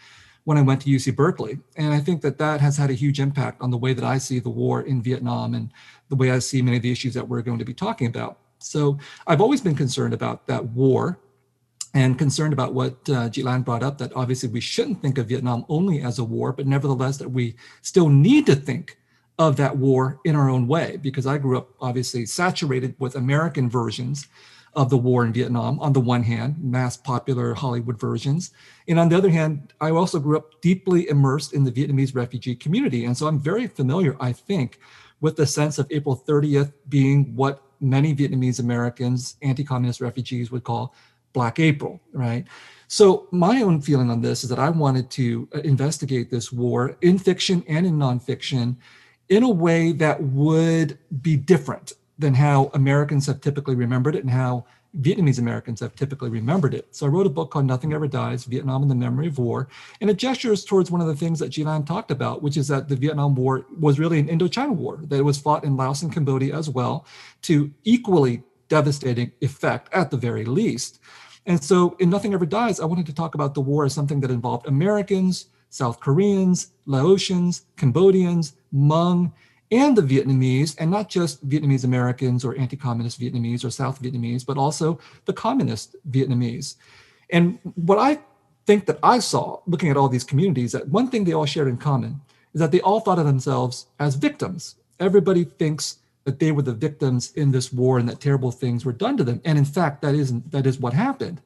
when I went to UC Berkeley. And I think that has had a huge impact on the way that I see the war in Vietnam and the way I see many of the issues that we're going to be talking about. So I've always been concerned about that war and concerned about what Jitlan brought up, that obviously we shouldn't think of Vietnam only as a war, but nevertheless that we still need to think of that war in our own way, because I grew up obviously saturated with American versions of the war in Vietnam, on the one hand, mass popular Hollywood versions. And on the other hand, I also grew up deeply immersed in the Vietnamese refugee community. And so I'm very familiar, I think, with the sense of April 30th being what many Vietnamese Americans, anti-communist refugees would call Black April, right? So my own feeling on this is that I wanted to investigate this war in fiction and in nonfiction in a way that would be different than how Americans have typically remembered it and how Vietnamese Americans have typically remembered it. So I wrote a book called Nothing Ever Dies, Vietnam and the Memory of War. And it gestures towards one of the things that Jitlan talked about, which is that the Vietnam War was really an Indochina war, that it was fought in Laos and Cambodia as well, to equally devastating effect at the very least. And so in Nothing Ever Dies, I wanted to talk about the war as something that involved Americans, South Koreans, Laotians, Cambodians, Hmong, and the Vietnamese, and not just Vietnamese Americans or anti-communist Vietnamese or South Vietnamese, but also the communist Vietnamese. And what I think that I saw looking at all these communities, that one thing they all shared in common is that they all thought of themselves as victims. Everybody thinks that they were the victims in this war and that terrible things were done to them. And in fact, that is what happened.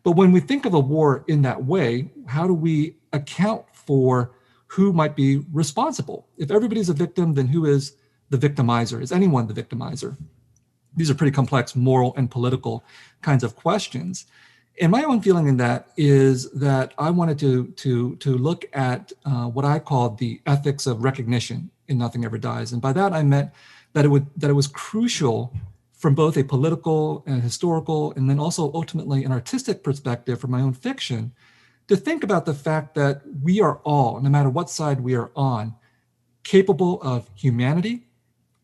But when we think of a war in that way, how do we account for who might be responsible? If everybody's a victim, then who is the victimizer? Is anyone the victimizer? These are pretty complex moral and political kinds of questions. And my own feeling in that is that I wanted to look at what I called the ethics of recognition in Nothing Ever Dies. And by that I meant that it was crucial from both a political and historical, and then also ultimately an artistic perspective from my own fiction, to think about the fact that we are all, no matter what side we are on, capable of humanity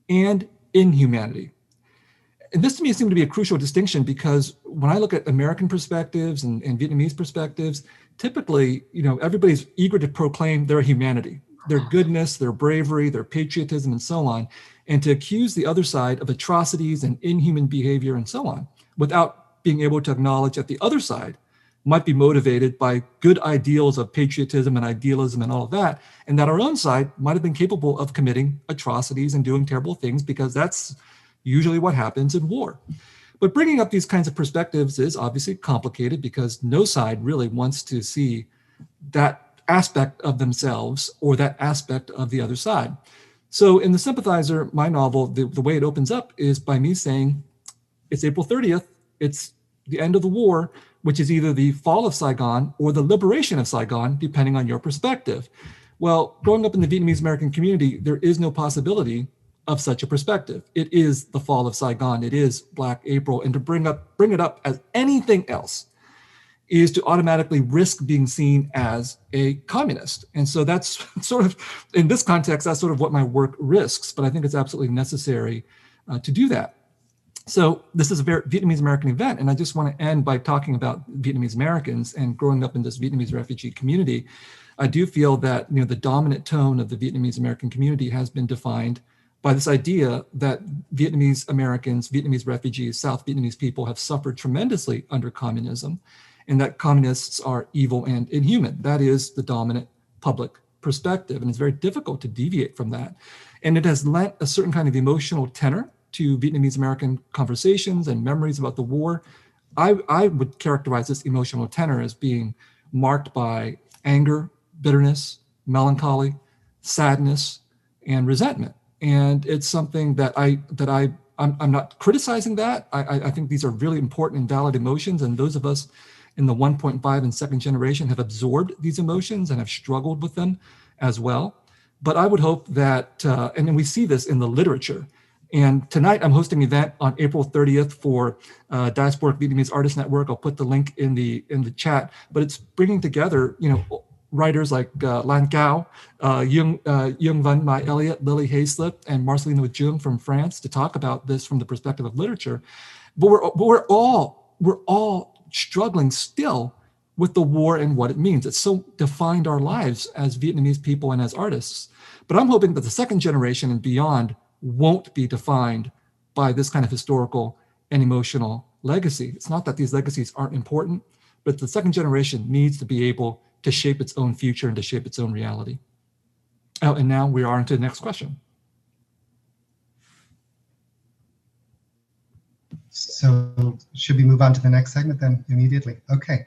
and inhumanity. And this to me seemed to be a crucial distinction, because when I look at American perspectives and Vietnamese perspectives, typically, everybody's eager to proclaim their humanity, their goodness, their bravery, their patriotism, and so on, and to accuse the other side of atrocities and inhuman behavior and so on, without being able to acknowledge that the other side might be motivated by good ideals of patriotism and idealism and all of that, and that our own side might have been capable of committing atrocities and doing terrible things, because that's usually what happens in war. But bringing up these kinds of perspectives is obviously complicated, because no side really wants to see that aspect of themselves or that aspect of the other side. So in The Sympathizer, my novel, the way it opens up is by me saying, it's April 30th, it's the end of the war, which is either the fall of Saigon or the liberation of Saigon, depending on your perspective. Well, growing up in the Vietnamese American community, there is no possibility of such a perspective. It is the fall of Saigon, it is Black April, and to bring it up as anything else is to automatically risk being seen as a communist. And so that's sort of, in this context, that's sort of what my work risks, but I think it's absolutely necessary to do that. So this is a very Vietnamese American event, and I just want to end by talking about Vietnamese Americans and growing up in this Vietnamese refugee community. I do feel that the dominant tone of the Vietnamese American community has been defined by this idea that Vietnamese Americans, Vietnamese refugees, South Vietnamese people have suffered tremendously under communism, and that communists are evil and inhuman. That is the dominant public perspective, and it's very difficult to deviate from that. And it has lent a certain kind of emotional tenor to Vietnamese American conversations and memories about the war. I would characterize this emotional tenor as being marked by anger, bitterness, melancholy, sadness, and resentment. And it's something that I'm not criticizing that. I think these are really important and valid emotions, and those of us in the 1.5 and second generation have absorbed these emotions and have struggled with them as well. But I would hope that, and then we see this in the literature. And tonight I'm hosting an event on April 30th for Diasporic Vietnamese Artists Network. I'll put the link in the chat, but it's bringing together, writers like Lan Cao, Yung Van Mai Elliott, Lily Hayslip, and Marcelino Jung from France to talk about this from the perspective of literature. But we're all struggling still with the war and what it means. It's so defined our lives as Vietnamese people and as artists. But I'm hoping that the second generation and beyond won't be defined by this kind of historical and emotional legacy. It's not that these legacies aren't important, but the second generation needs to be able to shape its own future and to shape its own reality. Oh, and now we are into the next question. So should we move on to the next segment then immediately? Okay.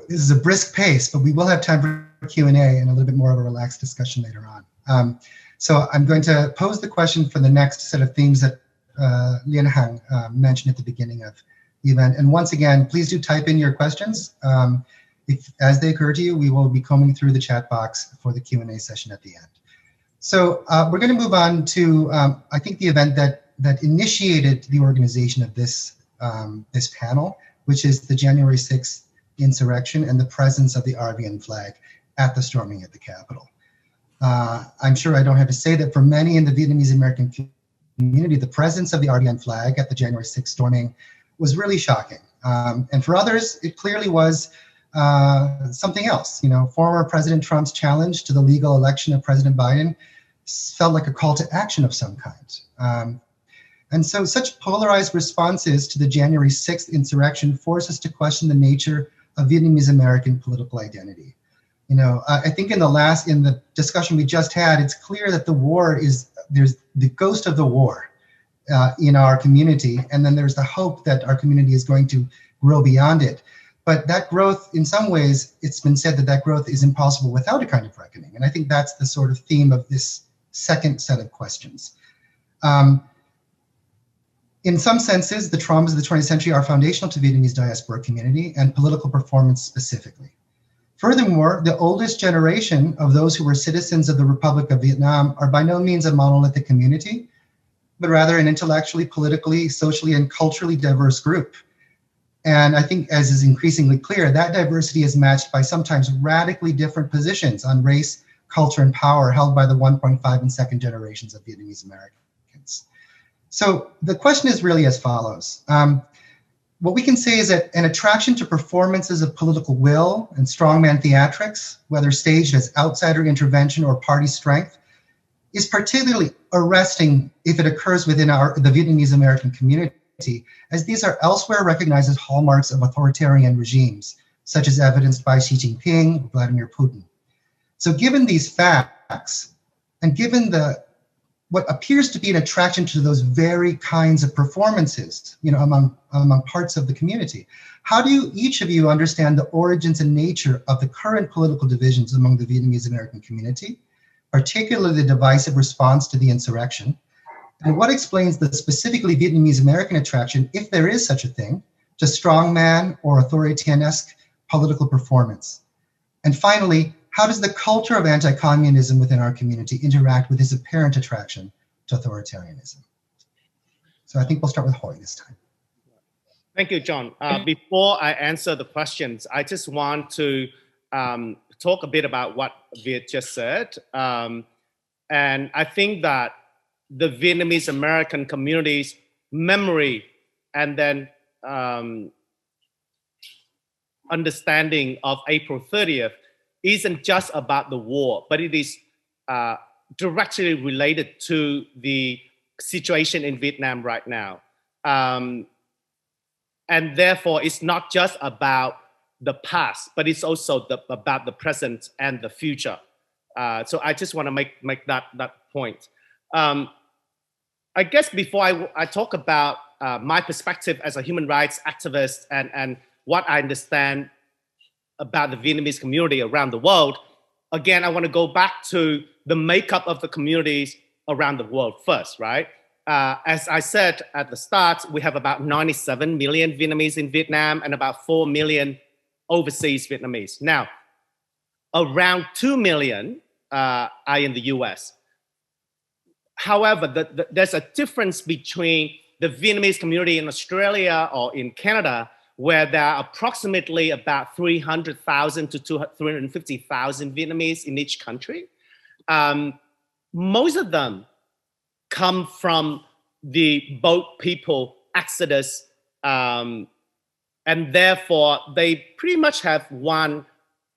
This is a brisk pace, but we will have time for Q&A and a little bit more of a relaxed discussion later on. So I'm going to pose the question for the next set of themes that Lien Hang mentioned at the beginning of the event. And once again, please do type in your questions. If, as they occur to you, we will be combing through the chat box for the Q&A session at the end. So we're going to move on to, I think, the event that initiated the organization of this panel, which is the January 6th insurrection and the presence of the RVN flag at the storming at the Capitol. I'm sure I don't have to say that for many in the Vietnamese American community, the presence of the RVN flag at the January 6th storming was really shocking. And for others, it clearly was something else. Former President Trump's challenge to the legal election of President Biden felt like a call to action of some kind. And so such polarized responses to the January 6th insurrection force us to question the nature of Vietnamese American political identity. I think in the discussion we just had, it's clear that there's the ghost of the war in our community, and then there's the hope that our community is going to grow beyond it. But that growth, in some ways, it's been said that growth is impossible without a kind of reckoning. And I think that's the sort of theme of this second set of questions. In some senses, the traumas of the 20th century are foundational to Vietnamese diaspora community and political performance specifically. Furthermore, the oldest generation of those who were citizens of the Republic of Vietnam are by no means a monolithic community, but rather an intellectually, politically, socially, and culturally diverse group. And I think, as is increasingly clear, that diversity is matched by sometimes radically different positions on race, culture, and power held by the 1.5 and second generations of Vietnamese Americans. So the question is really as follows. What we can say is that an attraction to performances of political will and strongman theatrics, whether staged as outsider intervention or party strength, is particularly arresting if it occurs within the Vietnamese American community, as these are elsewhere recognized as hallmarks of authoritarian regimes, such as evidenced by Xi Jinping or Vladimir Putin. So given these facts, and given what appears to be an attraction to those very kinds of performances, among parts of the community, how do each of you understand the origins and nature of the current political divisions among the Vietnamese American community, particularly the divisive response to the insurrection? And what explains the specifically Vietnamese American attraction, if there is such a thing, to strongman or authoritarian-esque political performance? And finally, how does the culture of anti-communism within our community interact with this apparent attraction to authoritarianism? So I think we'll start with Hoy this time. Thank you, John. Before I answer the questions, I just want to talk a bit about what Viet just said. And I think that the Vietnamese American community's memory and then understanding of April 30th isn't just about the war, but it is directly related to the situation in Vietnam right now. And therefore, it's not just about the past, but it's also about the present and the future. So I just want to make that point. I guess before I talk about my perspective as a human rights activist and what I understand about the Vietnamese community around the world, again, I want to go back to the makeup of the communities around the world first, right? As I said at the start, we have about 97 million Vietnamese in Vietnam and about 4 million overseas Vietnamese. Now, around 2 million are in the US. However, there's a difference between the Vietnamese community in Australia or in Canada, where there are approximately about 300,000 to 350,000 Vietnamese in each country. Most of them come from the boat people exodus, and therefore they pretty much have one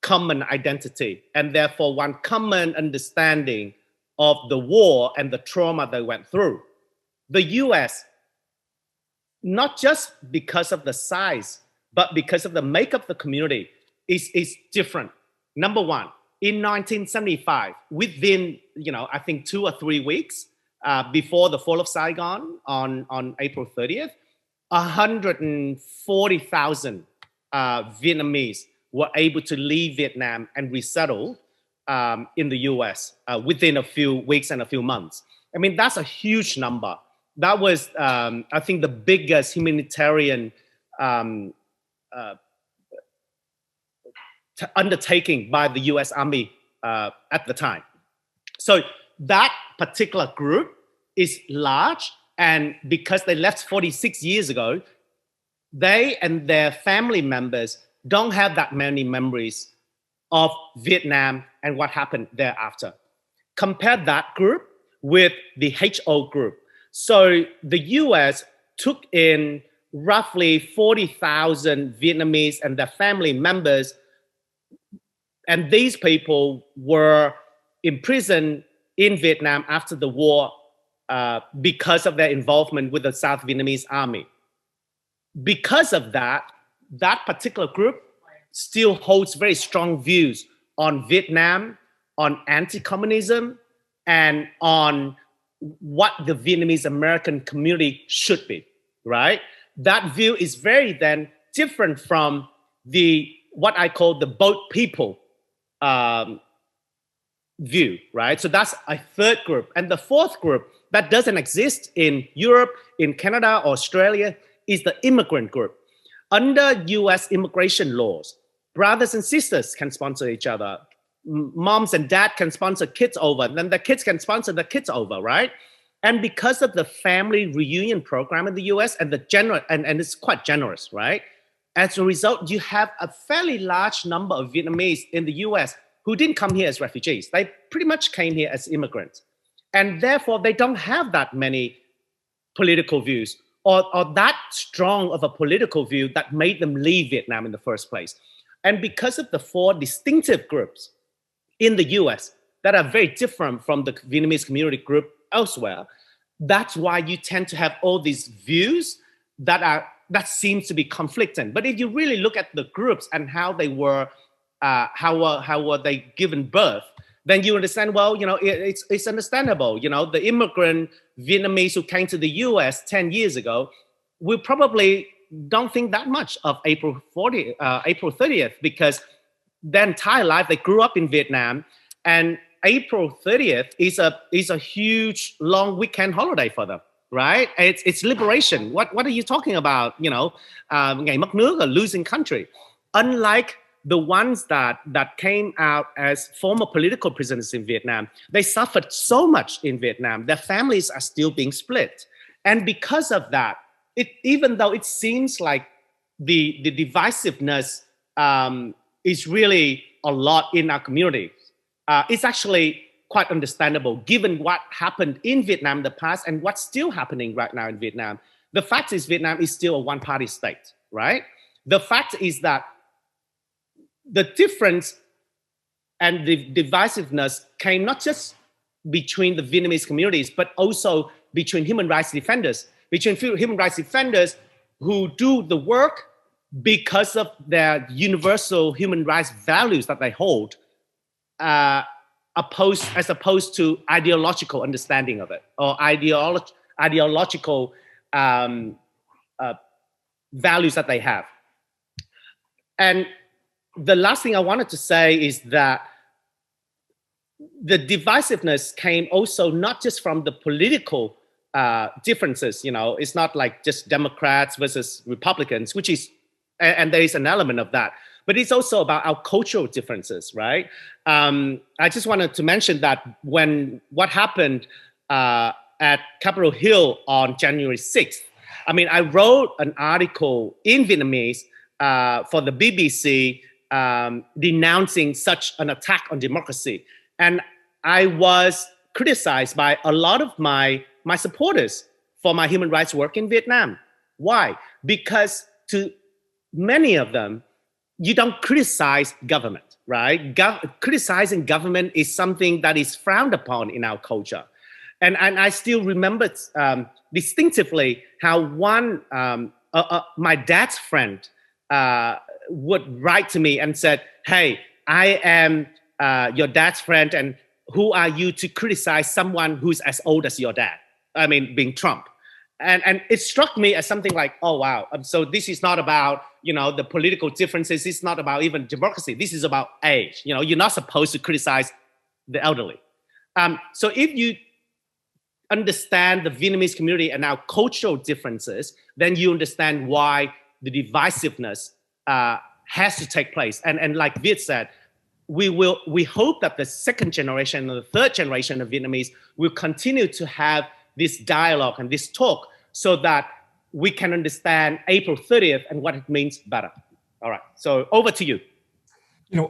common identity and therefore one common understanding of the war and the trauma they went through. The US, not just because of the size, but because of the makeup of the community, is different. Number one, in 1975, within, I think 2 or 3 weeks before the Fall of Saigon on April 30th, 140,000 Vietnamese were able to leave Vietnam and resettle in the US within a few weeks and a few months. I mean, that's a huge number. That was, I think, the biggest humanitarian undertaking by the US Army at the time. So that particular group is large, and because they left 46 years ago, they and their family members don't have that many memories of Vietnam and what happened thereafter. Compare that group with the HO group. So the US took in roughly 40,000 Vietnamese and their family members, and these people were imprisoned in Vietnam after the war because of their involvement with the South Vietnamese Army. Because of that, that particular group still holds very strong views on Vietnam, on anti-communism, and on what the Vietnamese American community should be, right? That view is very then different from what I call the boat people view, right? So that's a third group. And the fourth group that doesn't exist in Europe, in Canada, or Australia is the immigrant group. Under US immigration laws, brothers and sisters can sponsor each other. Moms and dad can sponsor kids over, then the kids can sponsor the kids over, right? And because of the family reunion program in the US and and it's quite generous, right? As a result, you have a fairly large number of Vietnamese in the US who didn't come here as refugees. They pretty much came here as immigrants. And therefore, they don't have that many political views, or that strong of a political view that made them leave Vietnam in the first place. And because of the 4 distinctive groups in the US that are very different from the Vietnamese community group elsewhere, that's why you tend to have all these views that seems to be conflicting. But if you really look at the groups and how they were, how were they given birth, then you understand, well, it's understandable. The immigrant Vietnamese who came to the US 10 years ago, we probably don't think that much of April 30th, because their entire life they grew up in Vietnam, and April 30th is a huge long weekend holiday for them, right? It's liberation. What are you talking about? Ngày mất nước, or losing country. Unlike the ones that came out as former political prisoners in Vietnam, they suffered so much in Vietnam. Their families are still being split. And because of that, even though it seems like the divisiveness is really a lot in our community, it's actually quite understandable given what happened in Vietnam in the past and what's still happening right now in Vietnam. The fact is Vietnam is still a one-party state, right? The fact is that the difference and the divisiveness came not just between the Vietnamese communities, but also between human rights defenders, who do the work because of their universal human rights values that they hold, as opposed to ideological understanding of it, or ideological values that they have. And the last thing I wanted to say is that the divisiveness came also not just from the political differences. It's not like just Democrats versus Republicans, which is, and there is an element of that, but it's also about our cultural differences, right? I just wanted to mention that what happened at Capitol Hill on January 6th, I wrote an article in Vietnamese for the BBC denouncing such an attack on democracy. And I was criticized by a lot of my supporters for my human rights work in Vietnam. Why? Because to many of them, you don't criticize government, right? Criticizing government is something that is frowned upon in our culture. And I still remember distinctively how my dad's friend would write to me and said, "Hey, I am your dad's friend, and who are you to criticize someone who's as old as your dad?" Being Trump. And it struck me as something like, oh, wow. So this is not about, the political differences. It's not about even democracy. This is about age. You're not supposed to criticize the elderly. So if you understand the Vietnamese community and our cultural differences, then you understand why the divisiveness has to take place. And like Viet said, we hope that the second generation and the third generation of Vietnamese will continue to have this dialogue and this talk so that we can understand April 30th and what it means better. All right, so over to you.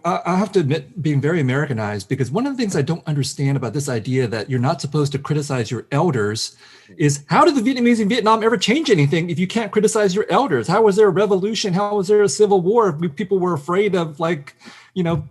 I have to admit being very Americanized, because one of the things I don't understand about this idea that you're not supposed to criticize your elders is, how did the Vietnamese in Vietnam ever change anything if you can't criticize your elders? How was there a revolution? How was there a civil war if people were afraid of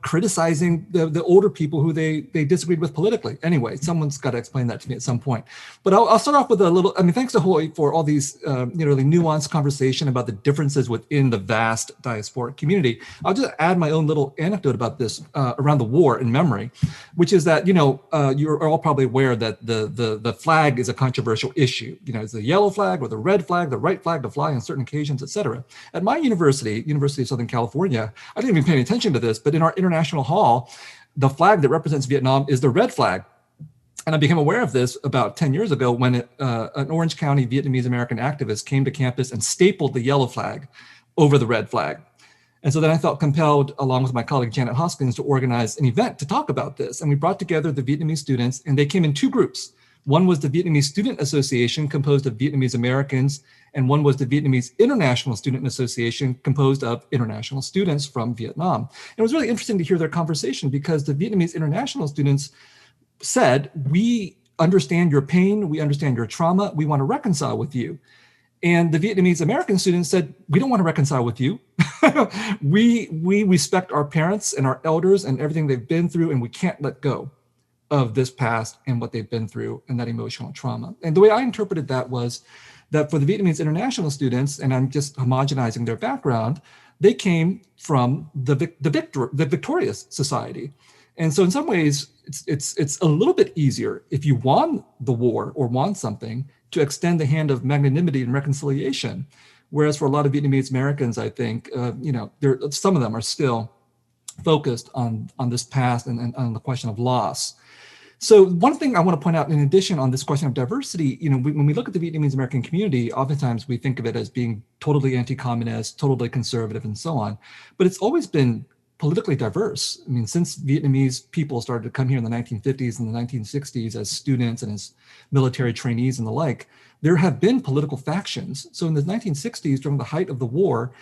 criticizing the older people who they disagreed with politically? Anyway, someone's got to explain that to me at some point. But I'll start off with a little, thanks to Hoy for all these really nuanced conversation about the differences within the vast diasporic community. I'll just add my own little anecdote about this around the war in memory, which is that, you're all probably aware that the flag is a controversial issue. It's the yellow flag or the red flag, the right flag to fly on certain occasions, et cetera. At my University of Southern California, I didn't even pay any attention to this, but in our international hall, the flag that represents Vietnam is the red flag. And I became aware of this about 10 years ago when an Orange County Vietnamese American activist came to campus and stapled the yellow flag over the red flag. And so then I felt compelled, along with my colleague Janet Hoskins, to organize an event to talk about this. And we brought together the Vietnamese students, and they came in two groups. One was the Vietnamese Student Association, composed of Vietnamese Americans, and one was the Vietnamese International Student Association, composed of international students from Vietnam. And it was really interesting to hear their conversation, because the Vietnamese international students said, we understand your pain, we understand your trauma, we want to reconcile with you. And the Vietnamese American students said, we don't want to reconcile with you. we respect our parents and our elders and everything they've been through, and we can't let go of this past and what they've been through and that emotional trauma. And the way I interpreted that was that for the Vietnamese international students, and I'm just homogenizing their background, they came from the victorious society. And so in some ways, it's a little bit easier if you won the war or won something to extend the hand of magnanimity and reconciliation. Whereas for a lot of Vietnamese Americans, I think, some of them are still focused on this past and on the question of loss. So one thing I want to point out in addition on this question of diversity, when we look at the Vietnamese American community, oftentimes we think of it as being totally anti-communist, totally conservative, and so on. But it's always been politically diverse. I mean, since Vietnamese people started to come here in the 1950s and the 1960s as students and as military trainees and the like, there have been political factions. So in the 1960s, during the height of the war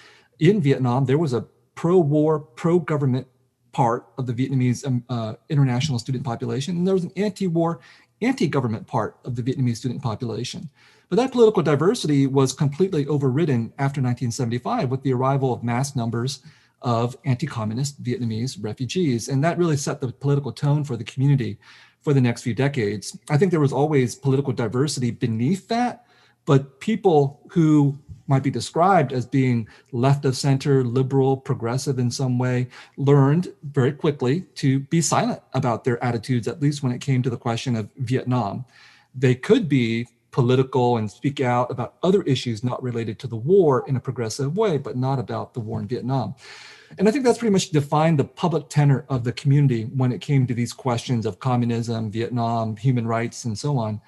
in Vietnam, there was a pro-war, pro-government part of the Vietnamese international student population, and there was an anti-war, anti-government part of the Vietnamese student population. But that political diversity was completely overridden after 1975 with the arrival of mass numbers of anti-communist Vietnamese refugees. And that really set the political tone for the community for the next few decades. I think there was always political diversity beneath that, but people who might be described as being left of center, liberal, progressive in some way, learned very quickly to be silent about their attitudes, at least when it came to the question of Vietnam. They could be political and speak out about other issues not related to the war in a progressive way, but not about the war in Vietnam. And I think that's pretty much defined the public tenor of the community when it came to these questions of communism, Vietnam, human rights, and so on.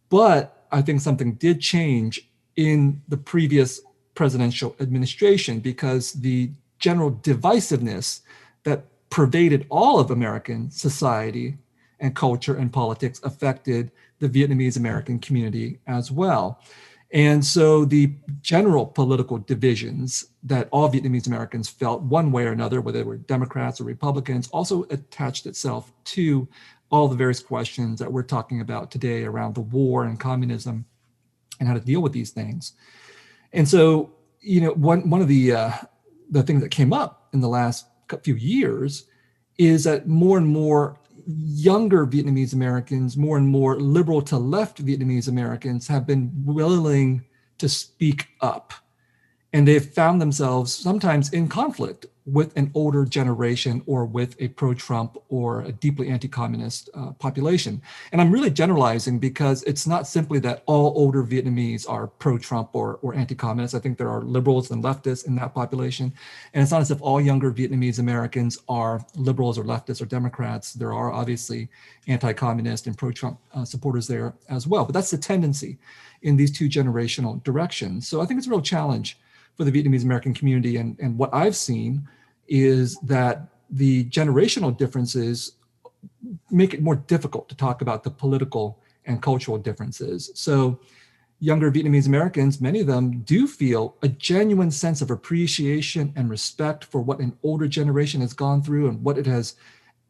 But I think something did change in the previous presidential administration because the general divisiveness that pervaded all of American society and culture and politics affected the Vietnamese American community as well. And so the general political divisions that all Vietnamese Americans felt one way or another, whether they were Democrats or Republicans, also attached itself to all the various questions that we're talking about today around the war and communism and how to deal with these things. And so, one of the things that came up in the last few years is that more and more younger Vietnamese Americans, more and more liberal to left Vietnamese Americans have been willing to speak up. And they've found themselves sometimes in conflict with an older generation or with a pro-Trump or a deeply anti-communist population. And I'm really generalizing because it's not simply that all older Vietnamese are pro-Trump or anti-communist. I think there are liberals and leftists in that population. And it's not as if all younger Vietnamese Americans are liberals or leftists or Democrats. There are obviously anti-communist and pro-Trump supporters there as well. But that's the tendency in these two generational directions. So I think it's a real challenge for the Vietnamese American community. And what I've seen is that the generational differences make it more difficult to talk about the political and cultural differences. So younger Vietnamese Americans, many of them do feel a genuine sense of appreciation and respect for what an older generation has gone through and what it has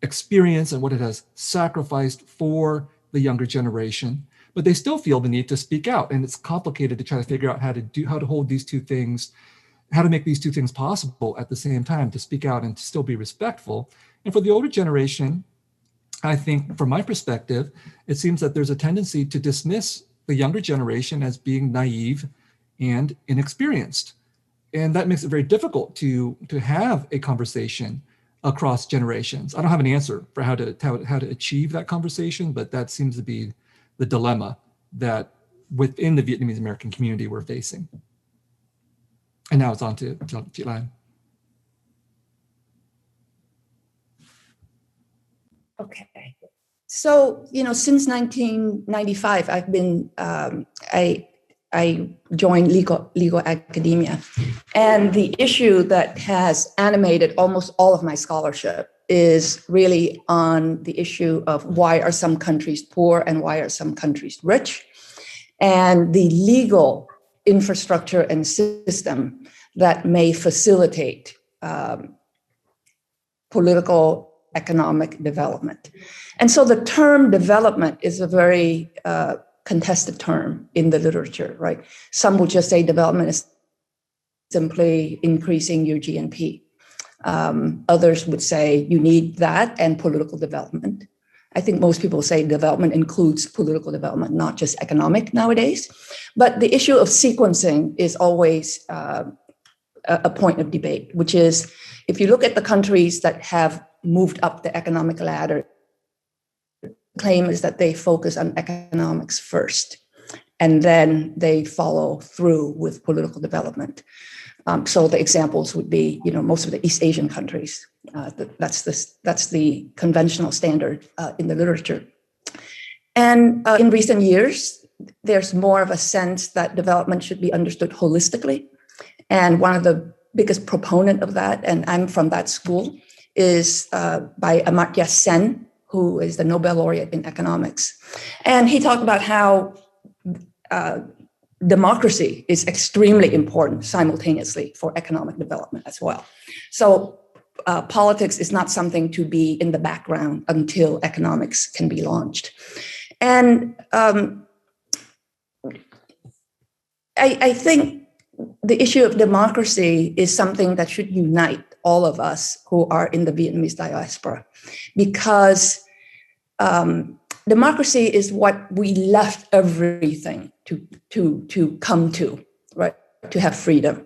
experienced and what it has sacrificed for the younger generation. But they still feel the need to speak out. And it's complicated to try to figure out how to hold these two things, how to make these two things possible at the same time, to speak out and to still be respectful. And for the older generation, I think from my perspective, it seems that there's a tendency to dismiss the younger generation as being naive and inexperienced. And that makes it very difficult to have a conversation across generations. I don't have an answer for how to achieve that conversation, but that seems to be the dilemma that within the Vietnamese American community we're facing. And now it's on to Chị Lan. Okay. So, since 1995, I've been, I joined legal academia. And the issue that has animated almost all of my scholarship is really on the issue of why are some countries poor and why are some countries rich, and the legal infrastructure and system that may facilitate political economic development. And so the term development is a very contested term in the literature, right? Some will just say development is simply increasing your GNP. Others would say you need that and political development. I think most people say development includes political development, not just economic nowadays. But the issue of sequencing is always a point of debate, which is if you look at the countries that have moved up the economic ladder, the claim is that they focus on economics first, and then they follow through with political development. So the examples would be, most of the East Asian countries. That's the conventional standard in the literature. And in recent years, there's more of a sense that development should be understood holistically. And one of the biggest proponent of that, and I'm from that school, is by Amartya Sen, who is the Nobel laureate in economics. And he talked about how democracy is extremely important simultaneously for economic development as well. So politics is not something to be in the background until economics can be launched. And I think the issue of democracy is something that should unite all of us who are in the Vietnamese diaspora, because democracy is what we left everything to come to, right? To have freedom.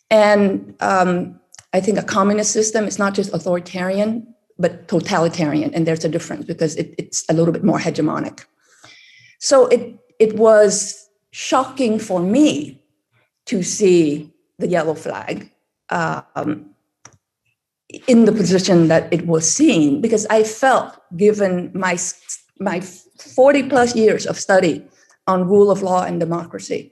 And I think a communist system is not just authoritarian, but totalitarian. And there's a difference because it's a little bit more hegemonic. So it was shocking for me to see the yellow flag in the position that it was seen, because I felt, given my 40 plus years of study on rule of law and democracy,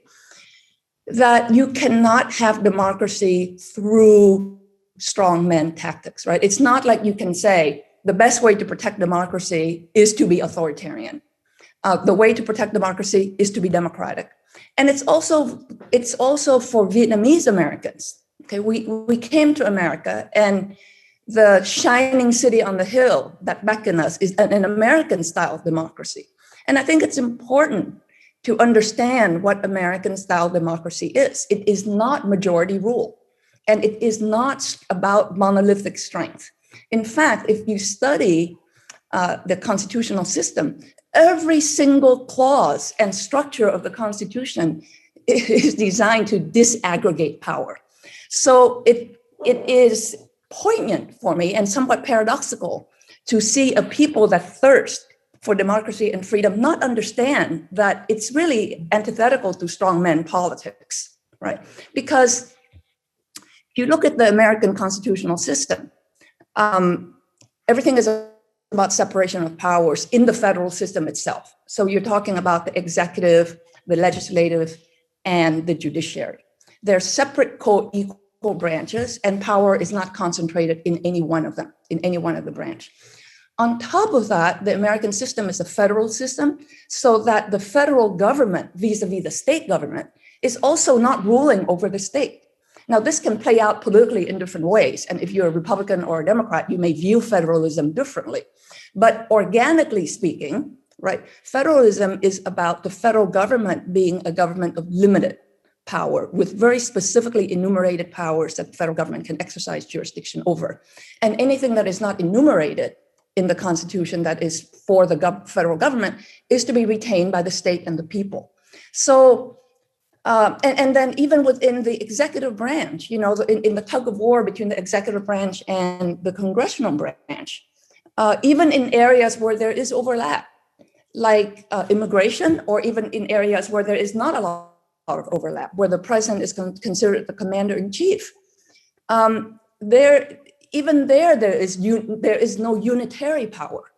that you cannot have democracy through strongman tactics, right? It's not like you can say the best way to protect democracy is to be authoritarian. The way to protect democracy is to be democratic. And it's also for Vietnamese Americans. Okay, we came to America, and the shining city on the hill that beckons us is an American style of democracy. And I think it's important to understand what American style democracy is. It is not majority rule, and it is not about monolithic strength. In fact, if you study the constitutional system, every single clause and structure of the Constitution is designed to disaggregate power. So it is poignant for me and somewhat paradoxical to see a people that thirst for democracy and freedom not understand that it's really antithetical to strongman politics, right? Because if you look at the American constitutional system, everything is about separation of powers in the federal system itself. So you're talking about the executive, the legislative, and the judiciary. They're separate co-equal branches, and power is not concentrated in any one of them, in any one of the branch. On top of that, the American system is a federal system, so that the federal government, vis-a-vis the state government, is also not ruling over the state. Now, this can play out politically in different ways. And if you're a Republican or a Democrat, you may view federalism differently. But organically speaking, right, federalism is about the federal government being a government of limited power with very specifically enumerated powers that the federal government can exercise jurisdiction over. And anything that is not enumerated in the Constitution that is for the federal government is to be retained by the state and the people. So, and then even within the executive branch, in the tug of war between the executive branch and the congressional branch, even in areas where there is overlap, like immigration, or even in areas where there is not a lot of overlap, where the president is considered the commander-in-chief, there is no unitary power.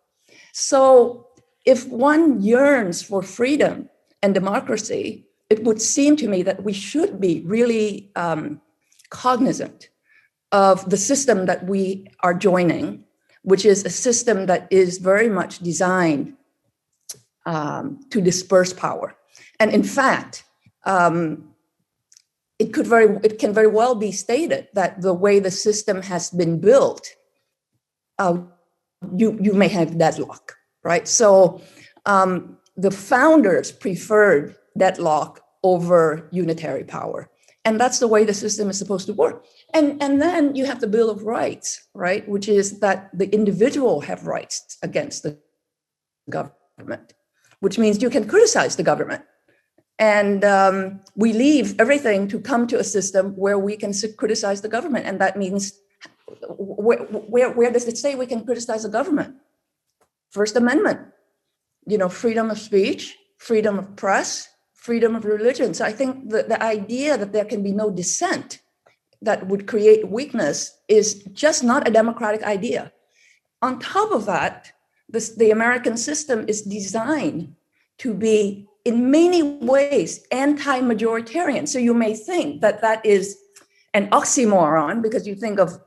So if one yearns for freedom and democracy, it would seem to me that we should be really cognizant of the system that we are joining, which is a system that is very much designed to disperse power. And in fact, it can very well be stated that the way the system has been built you may have deadlock, right? So the founders preferred deadlock over unitary power. And that's the way the system is supposed to work. And then you have the Bill of Rights, right? Which is that the individual have rights against the government, which means you can criticize the government. And we leave everything to come to a system where we can criticize the government. And that means, where does it say we can criticize the government? First Amendment, freedom of speech, freedom of press, freedom of religion. So I think the idea that there can be no dissent that would create weakness is just not a democratic idea. On top of that, the American system is designed to be in many ways anti-majoritarian. So you may think that that is an oxymoron because you think of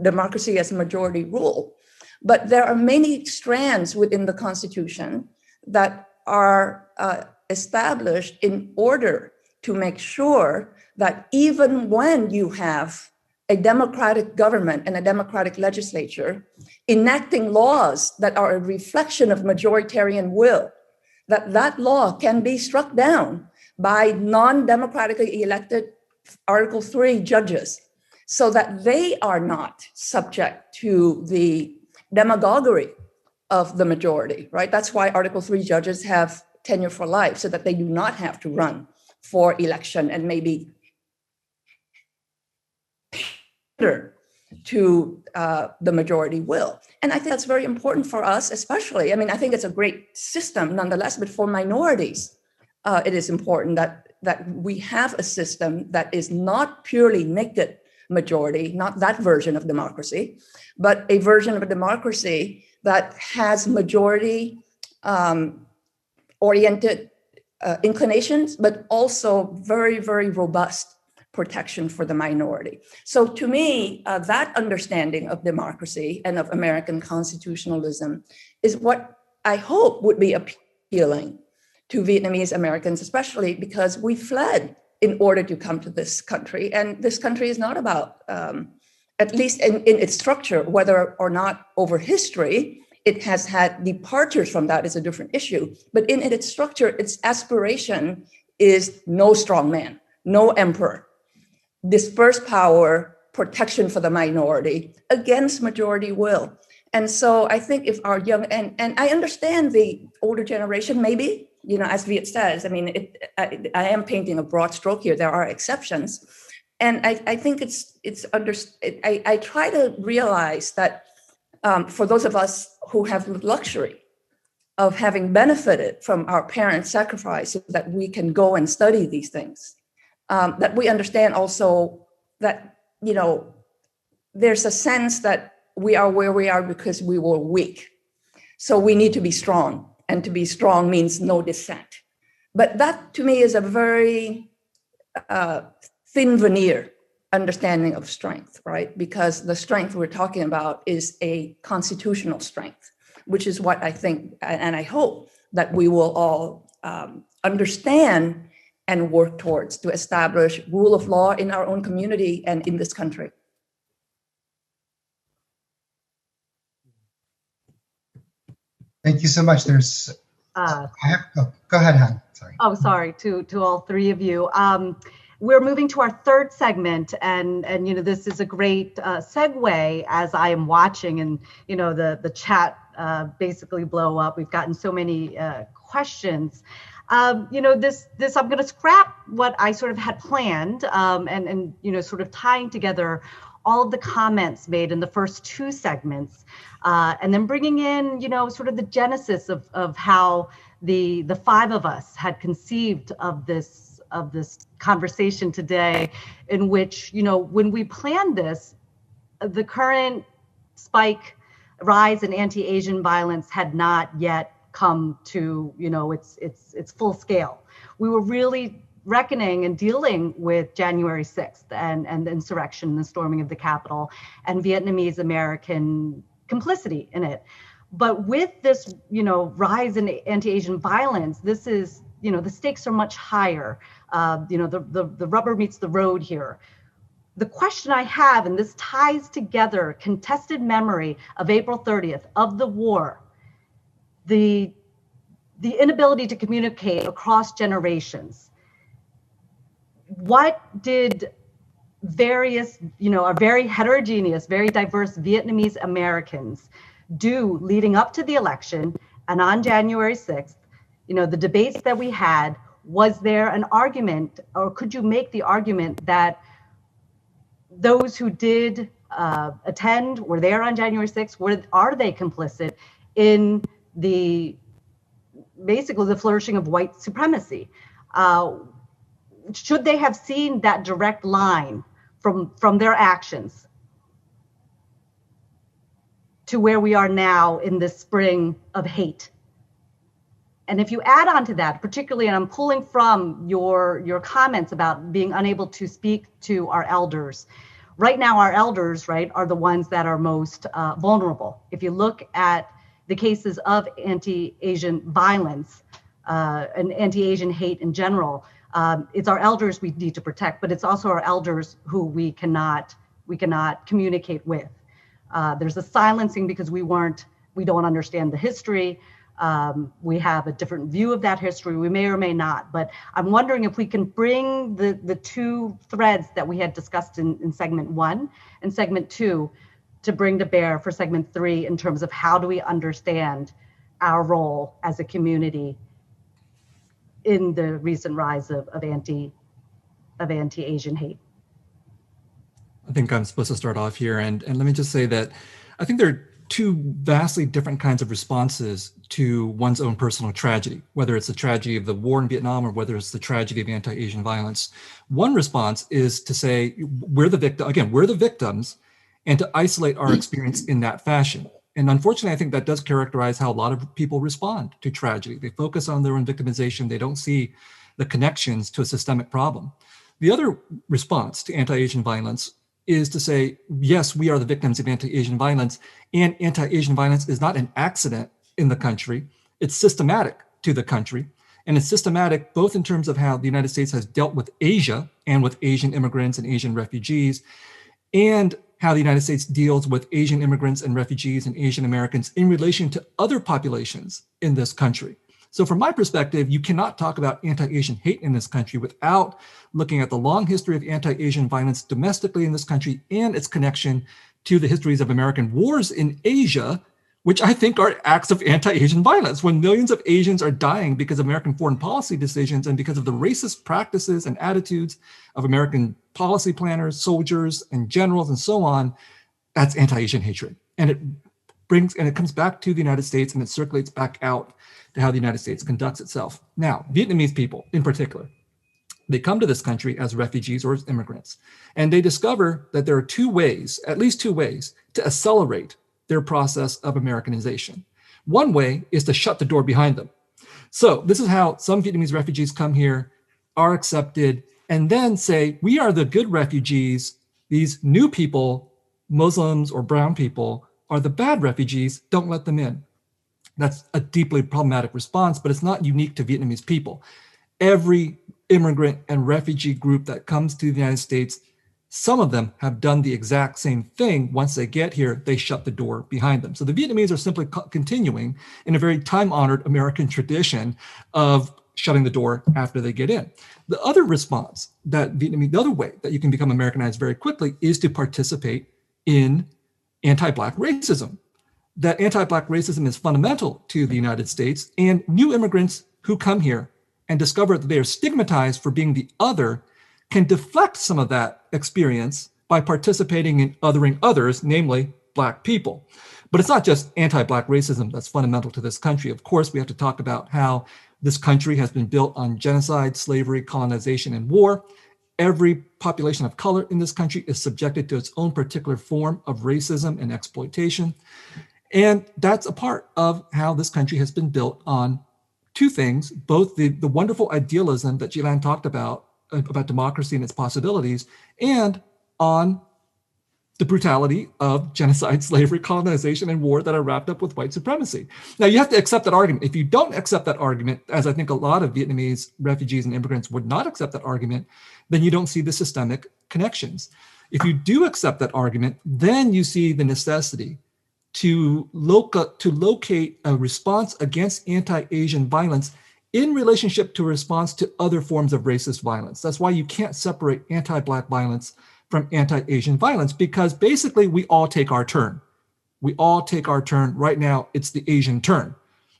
democracy as majority rule. But there are many strands within the Constitution that are established in order to make sure that even when you have a democratic government and a democratic legislature enacting laws that are a reflection of majoritarian will, that law can be struck down by non-democratically elected Article 3 judges so that they are not subject to the demagoguery of the majority, right? That's why Article 3 judges have tenure for life, so that they do not have to run for election and maybe to the majority will. And I think that's very important for us, especially. I mean, I think it's a great system nonetheless, but for minorities, it is important that we have a system that is not purely naked majority, not that version of democracy, but a version of a democracy that has majority oriented inclinations, but also very, very robust protection for the minority. So to me, that understanding of democracy and of American constitutionalism is what I hope would be appealing to Vietnamese Americans, especially because we fled in order to come to this country. And this country is not about, at least in its structure, whether or not over history, it has had departures from that is a different issue. But in its structure, its aspiration is no strong man, no emperor, dispersed power, protection for the minority against majority will. And so I think if our young, and I understand the older generation, maybe, as Viet says, I mean, I am painting a broad stroke here. There are exceptions. And I think I try to realize that for those of us who have the luxury of having benefited from our parents' sacrifice so that we can go and study these things, that we understand also that, there's a sense that we are where we are because we were weak. So we need to be strong, and to be strong means no dissent. But that to me is a very thin veneer understanding of strength, right? Because the strength we're talking about is a constitutional strength, which is what I think, and I hope that we will all understand and work towards to establish rule of law in our own community and in this country. Thank you so much. Go ahead, Han. Sorry. Oh, sorry to all three of you. We're moving to our third segment, and this is a great segue as I am watching, and the chat basically blow up. We've gotten so many questions. This I'm going to scrap what I sort of had planned, and sort of tying together all of the comments made in the first two segments, and then bringing in sort of the genesis of how the five of us had conceived of this conversation today, in which when we planned this, the current rise in anti-Asian violence had not yet come to its full scale. We were really reckoning and dealing with January 6th and the insurrection, the storming of the Capitol, and Vietnamese American complicity in it. But with this rise in anti-Asian violence, this is the stakes are much higher. The rubber meets the road here. the question I have, and this ties together contested memory of April 30th, of the war, the inability to communicate across generations. What did various, are very heterogeneous, very diverse Vietnamese Americans do leading up to the election and on January 6th? The debates that we had, was there an argument, or could you make the argument that those who did attend, were there on January 6th, are they complicit in basically the flourishing of white supremacy? Should they have seen that direct line from their actions to where we are now in this spring of hate? And if you add on to that, particularly, and I'm pulling from your comments about being unable to speak to our elders. Right now, our elders, right, are the ones that are most vulnerable. If you look at the cases of anti-Asian violence and anti-Asian hate in general, it's our elders we need to protect, but it's also our elders who we cannot communicate with. There's a silencing because we don't understand the history. We have a different view of that history. We may or may not, but I'm wondering if we can bring the two threads that we had discussed in segment 1 and segment 2 to bring to bear for segment 3 in terms of how do we understand our role as a community in the recent rise of anti-Asian hate. I think I'm supposed to start off here, and let me just say that I think there are two vastly different kinds of responses to one's own personal tragedy, whether it's the tragedy of the war in Vietnam or whether it's the tragedy of anti-Asian violence. One response is to say, we're the victims, and to isolate our experience in that fashion. And unfortunately, I think that does characterize how a lot of people respond to tragedy. They focus on their own victimization. They don't see the connections to a systemic problem. The other response to anti-Asian violence is to say, yes, we are the victims of anti-Asian violence, and anti-Asian violence is not an accident in the country. It's systematic to the country, and it's systematic both in terms of how the United States has dealt with Asia and with Asian immigrants and Asian refugees, and how the United States deals with Asian immigrants and refugees and Asian Americans in relation to other populations in this country. So from my perspective, you cannot talk about anti-Asian hate in this country without looking at the long history of anti-Asian violence domestically in this country and its connection to the histories of American wars in Asia, which I think are acts of anti-Asian violence, when millions of Asians are dying because of American foreign policy decisions and because of the racist practices and attitudes of American policy planners, soldiers, and generals, and so on. That's anti-Asian hatred. And it comes back to the United States, and it circulates back out to how the United States conducts itself. Now, Vietnamese people in particular, they come to this country as refugees or as immigrants, and they discover that there are at least two ways to accelerate their process of Americanization. One way is to shut the door behind them. So this is how some Vietnamese refugees come here, are accepted, and then say, we are the good refugees. These new people, Muslims or brown people, are the bad refugees. Don't let them in. That's a deeply problematic response, but it's not unique to Vietnamese people. Every immigrant and refugee group that comes to the United States, some of them have done the exact same thing. Once they get here, they shut the door behind them. So the Vietnamese are simply continuing in a very time-honored American tradition of shutting the door after they get in. The other response the other way that you can become Americanized very quickly is to participate in anti-Black racism. That anti-Black racism is fundamental to the United States, and new immigrants who come here and discover that they are stigmatized for being the other can deflect some of that experience by participating in othering others, namely Black people. But it's not just anti-Black racism that's fundamental to this country. Of course, we have to talk about how this country has been built on genocide, slavery, colonization, and war. Every population of color in this country is subjected to its own particular form of racism and exploitation. And that's a part of how this country has been built on two things, both the wonderful idealism that Jilan talked about democracy and its possibilities, and on the brutality of genocide, slavery, colonization, and war that are wrapped up with white supremacy. Now, you have to accept that argument. If you don't accept that argument, as I think a lot of Vietnamese refugees and immigrants would not accept that argument, then you don't see the systemic connections. If you do accept that argument, then you see the necessity to locate a response against anti-Asian violence in relationship to a response to other forms of racist violence. That's why you can't separate anti-Black violence from anti-Asian violence, because basically we all take our turn. We all take our turn. Right now, it's the Asian turn.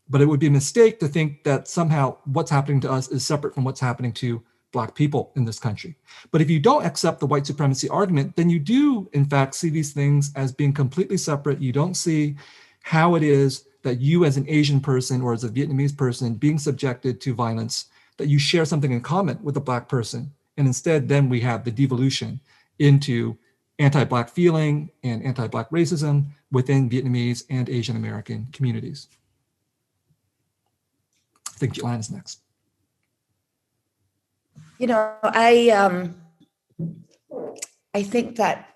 But it would be a mistake to think that somehow what's happening to us is separate from what's happening to Black people in this country. But if you don't accept the white supremacy argument, then you do, in fact, see these things as being completely separate. You don't see how it is that you as an Asian person or as a Vietnamese person being subjected to violence, that you share something in common with a Black person. And instead, then we have the devolution into anti-Black feeling and anti-Black racism within Vietnamese and Asian American communities. I think Joanne is next. I think that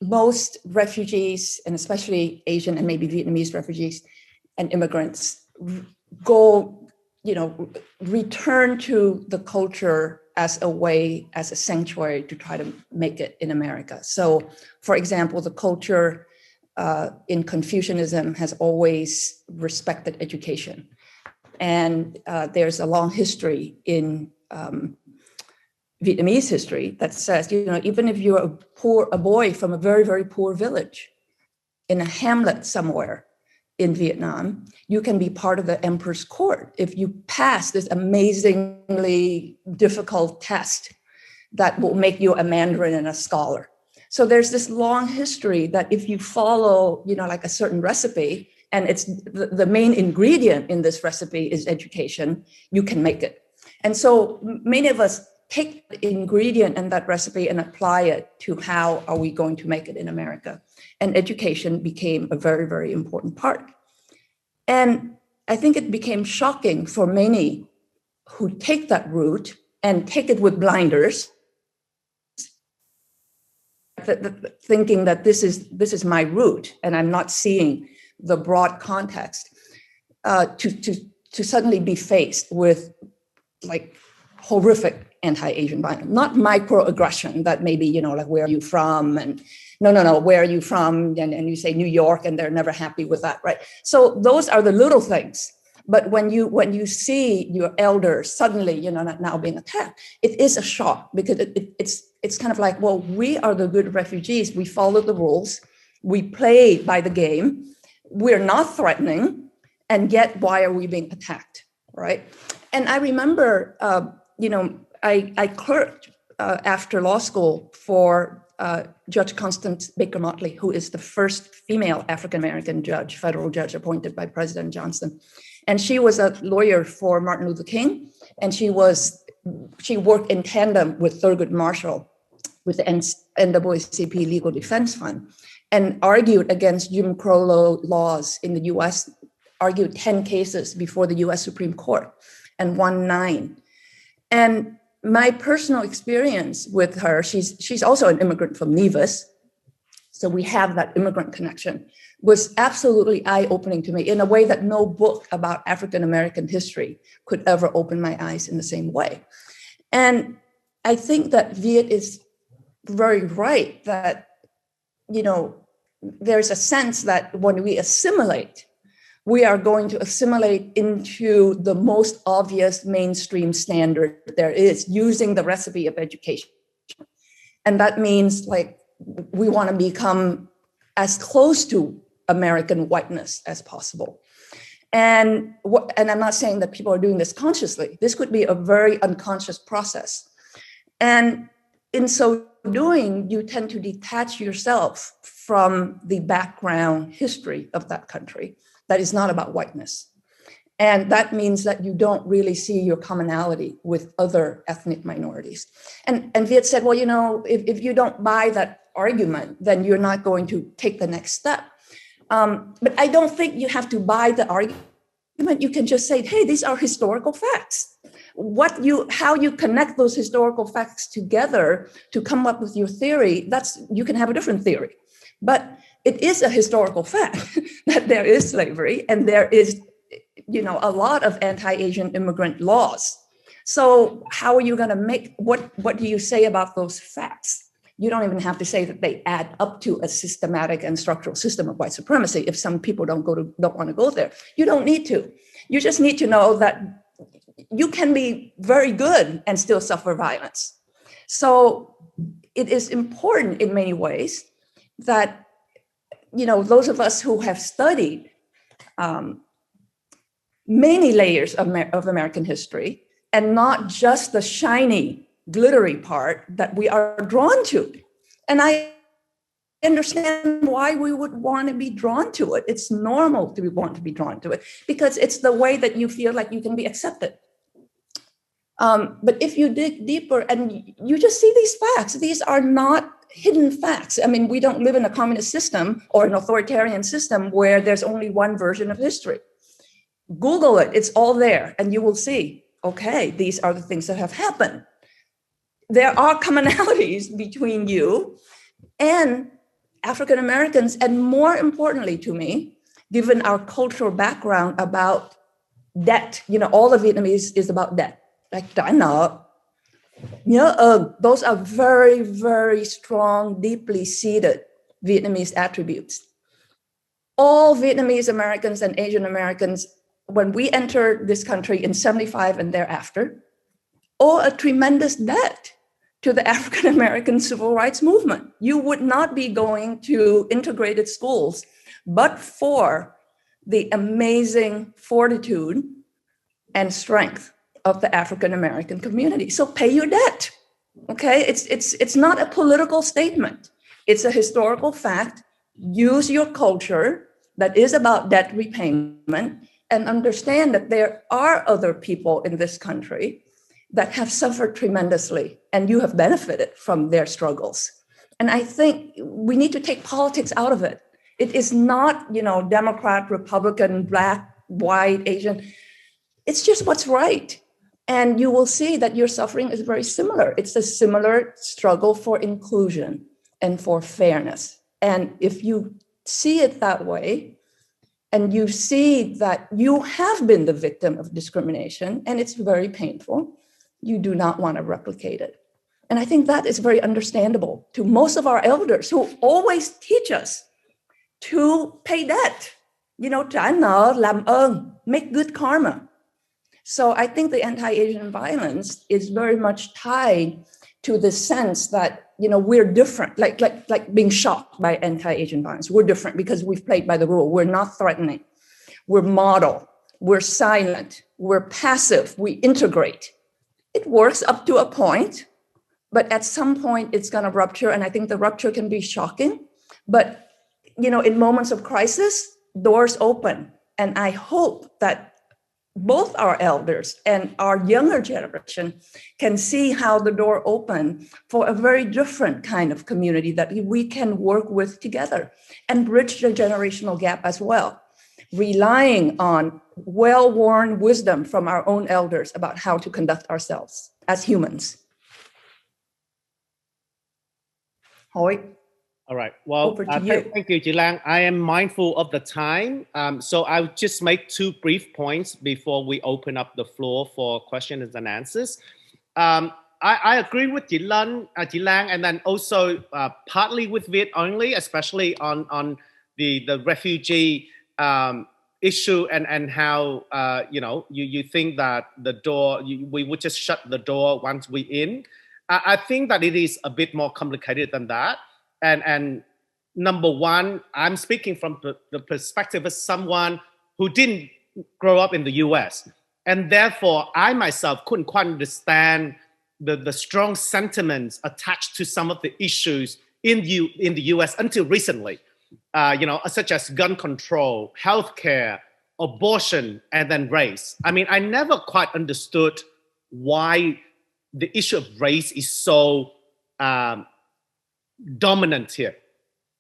most refugees, and especially Asian and maybe Vietnamese refugees and immigrants, return to the culture as a way, as a sanctuary to try to make it in America. So, for example, the culture in Confucianism has always respected education. And there's a long history in Vietnamese history that says, even if you're a boy from a very, very poor village in a hamlet somewhere in Vietnam, you can be part of the emperor's court if you pass this amazingly difficult test that will make you a Mandarin and a scholar. So there's this long history that if you follow, like a certain recipe, and it's the main ingredient in this recipe is education, you can make it. And so many of us take the ingredient in that recipe and apply it to how are we going to make it in America. And education became a very, very important part. And I think it became shocking for many who take that route and take it with blinders, thinking that this is my route and I'm not seeing the broad context, to suddenly be faced with like horrific anti-Asian violence, not microaggression that maybe, like, where are you from? And no, where are you from? And you say New York, and they're never happy with that, right? So those are the little things. But when you see your elders suddenly, now being attacked, it is a shock, because it's kind of like, well, we are the good refugees. We follow the rules. We play by the game. We're not threatening. And yet, why are we being attacked, right? And I remember, I clerked after law school for Judge Constance Baker Motley, who is the first female African-American judge, federal judge appointed by President Johnson. And she was a lawyer for Martin Luther King. And she worked in tandem with Thurgood Marshall with the NAACP Legal Defense Fund, and argued against Jim Crow laws in the US, argued 10 cases before the US Supreme Court and won 9. And my personal experience with her, she's also an immigrant from Nevis, so we have that immigrant connection, was absolutely eye-opening to me in a way that no book about African-American history could ever open my eyes in the same way. And I think that Viet is very right that, there's a sense that when we assimilate, we are going to assimilate into the most obvious mainstream standard there is, using the recipe of education. And that means, like, we want to become as close to American whiteness as possible. And I'm not saying that people are doing this consciously. This could be a very unconscious process. And in so doing, you tend to detach yourself from the background history of that country that is not about whiteness. And that means that you don't really see your commonality with other ethnic minorities. And Viet said, well, if you don't buy that argument, then you're not going to take the next step. But I don't think you have to buy the argument. You can just say, hey, these are historical facts. How you connect those historical facts together to come up with your theory, you can have a different theory. But it is a historical fact that there is slavery and there is, a lot of anti-Asian immigrant laws. So how are you going to what do you say about those facts? You don't even have to say that they add up to a systematic and structural system of white supremacy if some people don't want to go there. You don't need to. You just need to know that you can be very good and still suffer violence. So it is important in many ways that, those of us who have studied many layers of American history, and not just the shiny, glittery part, that we are drawn to. And I understand why we would want to be drawn to it. It's normal to want to be drawn to it because it's the way that you feel like you can be accepted. But if you dig deeper and you just see these facts, these are not hidden facts. I mean, we don't live in a communist system or an authoritarian system where there's only one version of history. Google it, it's all there, and you will see, okay, these are the things that have happened. There are commonalities between you and African Americans, and more importantly to me, given our cultural background about debt, all of Vietnamese is about debt, like trả nợ, nhớ ơn. Those are very, very strong, deeply seated Vietnamese attributes. All Vietnamese Americans and Asian Americans, when we entered this country in 75 and thereafter, owe a tremendous debt to the African American civil rights movement. You would not be going to integrated schools but for the amazing fortitude and strength of the African American community. So pay your debt. Okay, it's not a political statement. It's a historical fact. Use your culture that is about debt repayment and understand that there are other people in this country that have suffered tremendously, and you have benefited from their struggles. And I think we need to take politics out of it. It is not, Democrat, Republican, Black, white, Asian. It's just what's right. And you will see that your suffering is very similar. It's a similar struggle for inclusion and for fairness. And if you see it that way, and you see that you have been the victim of discrimination, and it's very painful, you do not want to replicate it. And I think that is very understandable to most of our elders who always teach us to pay debt, trả nợ, làm ơn, make good karma. So I think the anti-Asian violence is very much tied to the sense that, we're different, like being shocked by anti-Asian violence. We're different because we've played by the rule. We're not threatening. We're model. We're silent. We're passive. We integrate. It works up to a point, but at some point it's going to rupture. And I think the rupture can be shocking. But, in moments of crisis, doors open. And I hope that both our elders and our younger generation can see how the door opened for a very different kind of community that we can work with together and bridge the generational gap as well, relying on well-worn wisdom from our own elders about how to conduct ourselves as humans. Hoi. All right. Well, Over to you. Thank you, Chị Lan. I am mindful of the time. So I'll just make two brief points before we open up the floor for questions and answers. I agree with Chị Lan, and then also partly with Viet only, especially on the refugee issue and how, you think that the door, we would just shut the door once we in. I think that it is a bit more complicated than that. And number one, I'm speaking from the perspective of someone who didn't grow up in the US. And therefore, I myself couldn't quite understand the strong sentiments attached to some of the issues in the US until recently, such as gun control, healthcare, abortion, and then race. I mean, I never quite understood why the issue of race is so dominant here.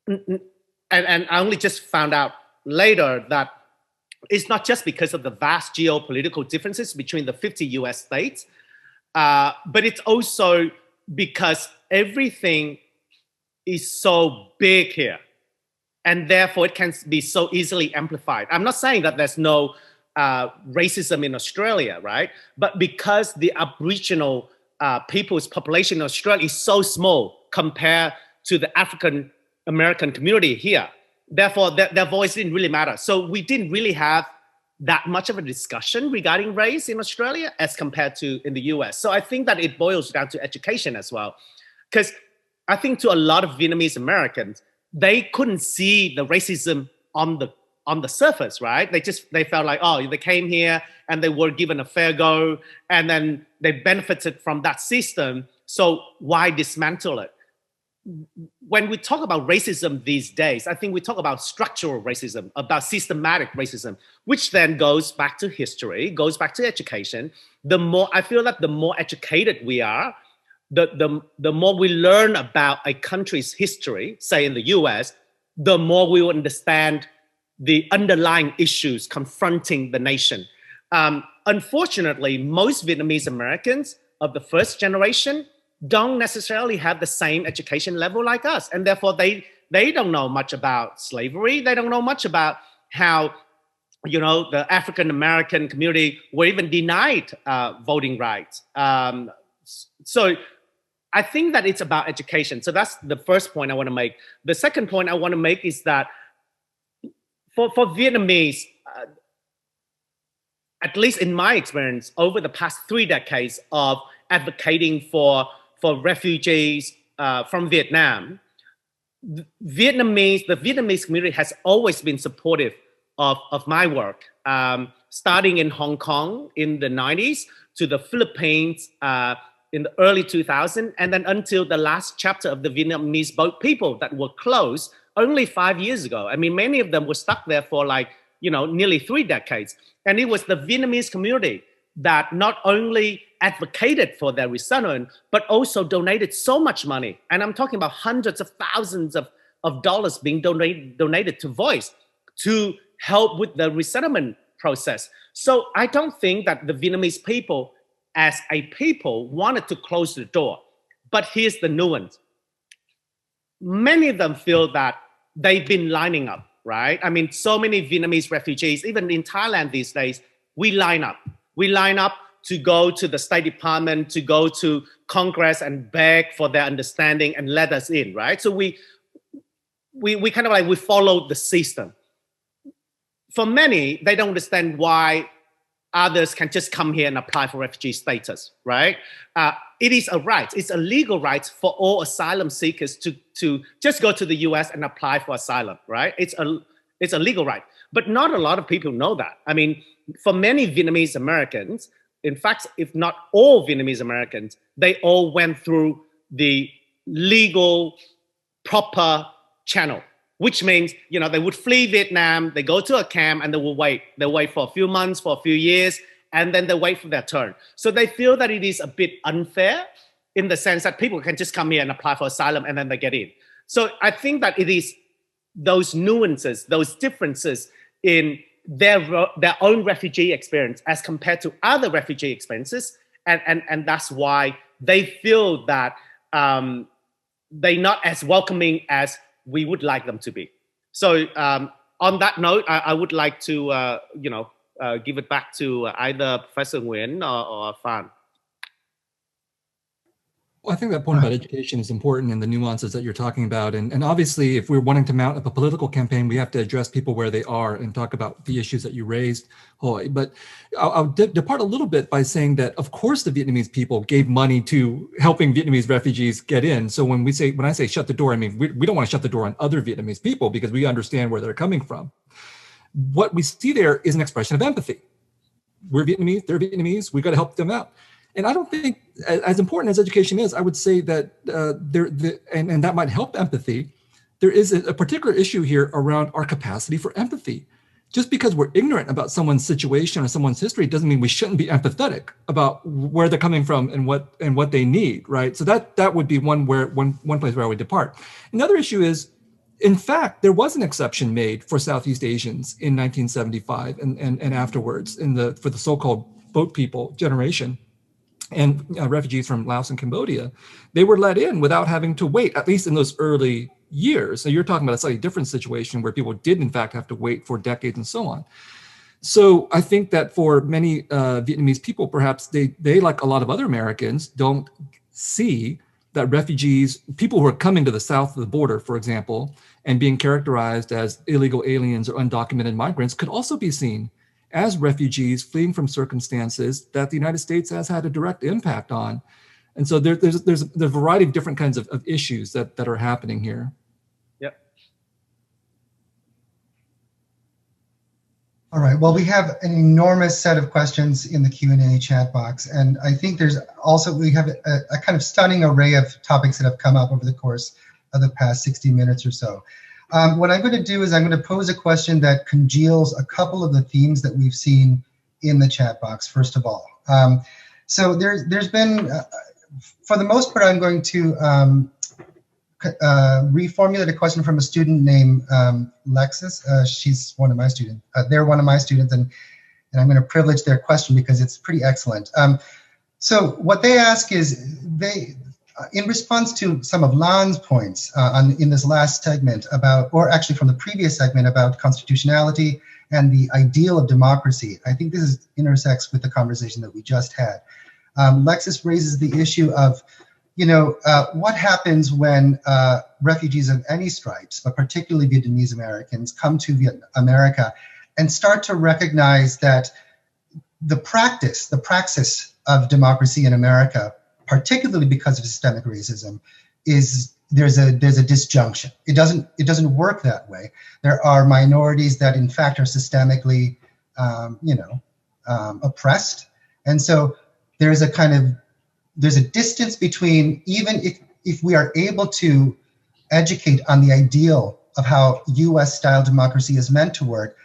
And I only just found out later that it's not just because of the vast geopolitical differences between the 50 US states, but it's also because everything is so big here. And therefore, it can be so easily amplified. I'm not saying that there's no racism in Australia, right? But because the Aboriginal people's population in Australia is so small, compared to the African American community here. Therefore, their voice didn't really matter. So we didn't really have that much of a discussion regarding race in Australia as compared to in the US. So I think that it boils down to education as well. Because I think to a lot of Vietnamese Americans, they couldn't see the racism on the surface, right? They felt like, oh, they came here and they were given a fair go and then they benefited from that system. So why dismantle it? When we talk about racism these days, I think we talk about structural racism, about systematic racism, which then goes back to history, goes back to education. I feel that the more educated we are, the more we learn about a country's history, say in the US, the more we will understand the underlying issues confronting the nation. Unfortunately, most Vietnamese Americans of the first generation don't necessarily have the same education level like us. And therefore, they don't know much about slavery. They don't know much about how, the African-American community were even denied voting rights. So I think that it's about education. So that's the first point I want to make. The second point I want to make is that for Vietnamese, at least in my experience, over the past 3 decades of advocating for refugees from Vietnam, the Vietnamese community has always been supportive of my work, starting in Hong Kong in the 90s to the Philippines in the early 2000s, and then until the last chapter of the Vietnamese boat people that were closed only 5 years ago. I mean, many of them were stuck there for nearly 3 decades. And it was the Vietnamese community that not only advocated for their resettlement, but also donated so much money. And I'm talking about hundreds of thousands of dollars being donated to Voice to help with the resettlement process. So I don't think that the Vietnamese people as a people wanted to close the door. But here's the nuance. Many of them feel that they've been lining up, right? I mean, so many Vietnamese refugees, even in Thailand these days, we line up. We line up to go to the State Department, to go to Congress and beg for their understanding and let us in, right? So we kind of we follow the system. For many, they don't understand why others can just come here and apply for refugee status, right? It is a right. It's a legal right for all asylum seekers to just go to the US and apply for asylum, right? It's a legal right. But not a lot of people know that. I mean, for many Vietnamese Americans, in fact, if not all Vietnamese Americans, they all went through the legal, proper channel, which means, they would flee Vietnam, they go to a camp and they will wait. They'll wait for a few months, for a few years, and then they wait for their turn. So they feel that it is a bit unfair in the sense that people can just come here and apply for asylum and then they get in. So I think that it is those nuances, those differences in their own refugee experience as compared to other refugee experiences. And that's why they feel that they're not as welcoming as we would like them to be. So on that note, I would like to, give it back to either Professor Nguyen or Phan. Well, I think that point about education is important and the nuances that you're talking about. And obviously, if we're wanting to mount up a political campaign, we have to address people where they are and talk about the issues that you raised, Hoy. But I'll depart a little bit by saying that, of course, the Vietnamese people gave money to helping Vietnamese refugees get in. So when I say shut the door, I mean, we don't want to shut the door on other Vietnamese people because we understand where they're coming from. What we see there is an expression of empathy. We're Vietnamese, they're Vietnamese, we've got to help them out. And I don't think, as important as education is, I would say that and that might help empathy. There is a particular issue here around our capacity for empathy. Just because we're ignorant about someone's situation or someone's history doesn't mean we shouldn't be empathetic about where they're coming from and what they need, right? So that would be one place where I would depart. Another issue is, in fact, there was an exception made for Southeast Asians in 1975 and afterwards for the so-called boat people generation. And refugees from Laos and Cambodia, they were let in without having to wait, at least in those early years. So you're talking about a slightly different situation where people did, in fact, have to wait for decades and so on. So I think that for many Vietnamese people, perhaps they, like a lot of other Americans, don't see that refugees, people who are coming to the south of the border, for example, and being characterized as illegal aliens or undocumented migrants could also be seen as refugees fleeing from circumstances that the United States has had a direct impact on. And so there's a variety of different kinds of issues that are happening here. Yep. All right, well, we have an enormous set of questions in the Q&A chat box. And I think we have a kind of stunning array of topics that have come up over the course of the past 60 minutes or so. What I'm going to do is I'm going to pose a question that congeals a couple of the themes that we've seen in the chat box, first of all. So there's been, for the most part, I'm going to reformulate a question from a student named Lexus. She's one of my students. They're one of my students, and I'm going to privilege their question because it's pretty excellent. So what they ask is, in response to some of Lan's points in this last segment about, or actually from the previous segment about constitutionality and the ideal of democracy, I think this intersects with the conversation that we just had. Lexus raises the issue of, what happens when refugees of any stripes, but particularly Vietnamese Americans, come to America and start to recognize that the praxis of democracy in America, particularly because of systemic racism, there's a disjunction. It doesn't work that way. There are minorities that in fact are systemically, oppressed, and so there's a distance between, even if we are able to educate on the ideal of how US-style democracy is meant to work,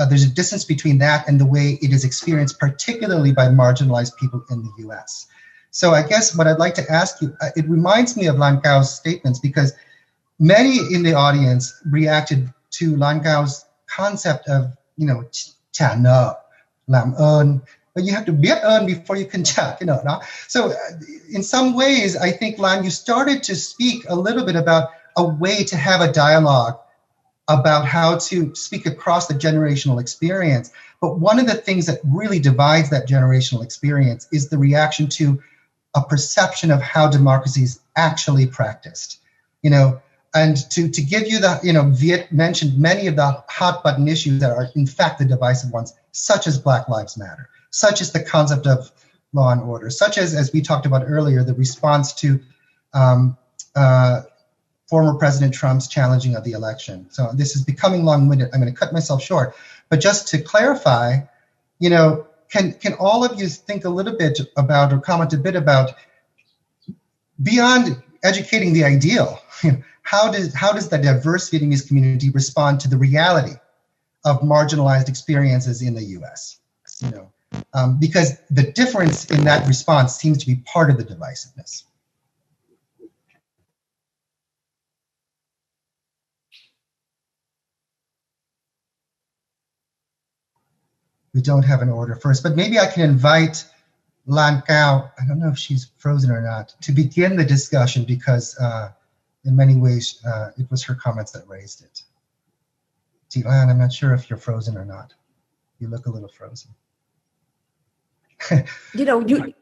there's a distance between that and the way it is experienced, particularly by marginalized people in the US. So I guess what I'd like to ask you, it reminds me of Lan Cao's statements, because many in the audience reacted to Lan Cao's concept of, trả nợ, làm ơn, but you have to biết ơn before you can trả, no? So in some ways, I think, Lan, you started to speak a little bit about a way to have a dialogue about how to speak across the generational experience. But one of the things that really divides that generational experience is the reaction to a perception of how democracy is actually practiced, and to give you Viet mentioned many of the hot button issues that are in fact the divisive ones, such as Black Lives Matter, such as the concept of law and order, such as we talked about earlier, the response to former President Trump's challenging of the election. So this is becoming long-winded. I'm going to cut myself short. But just to clarify, can all of you think a little bit about, or comment a bit about, beyond educating the ideal, how does the diverse Vietnamese community respond to the reality of marginalized experiences in the US? Because the difference in that response seems to be part of the divisiveness. We don't have an order first, but maybe I can invite Lan Cao, I don't know if she's frozen or not, to begin the discussion, because in many ways it was her comments that raised it. Lan, I'm not sure if you're frozen or not. You look a little frozen. John, you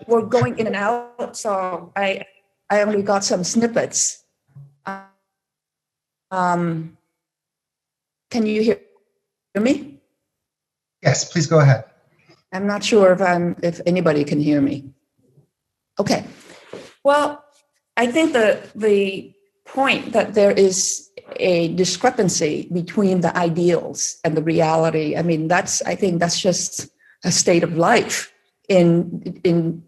were going in and out, so I only got some snippets. Can you hear me? Yes, please go ahead. I'm not sure if anybody can hear me. Okay. Well, I think the point that there is a discrepancy between the ideals and the reality, I think that's just a state of life in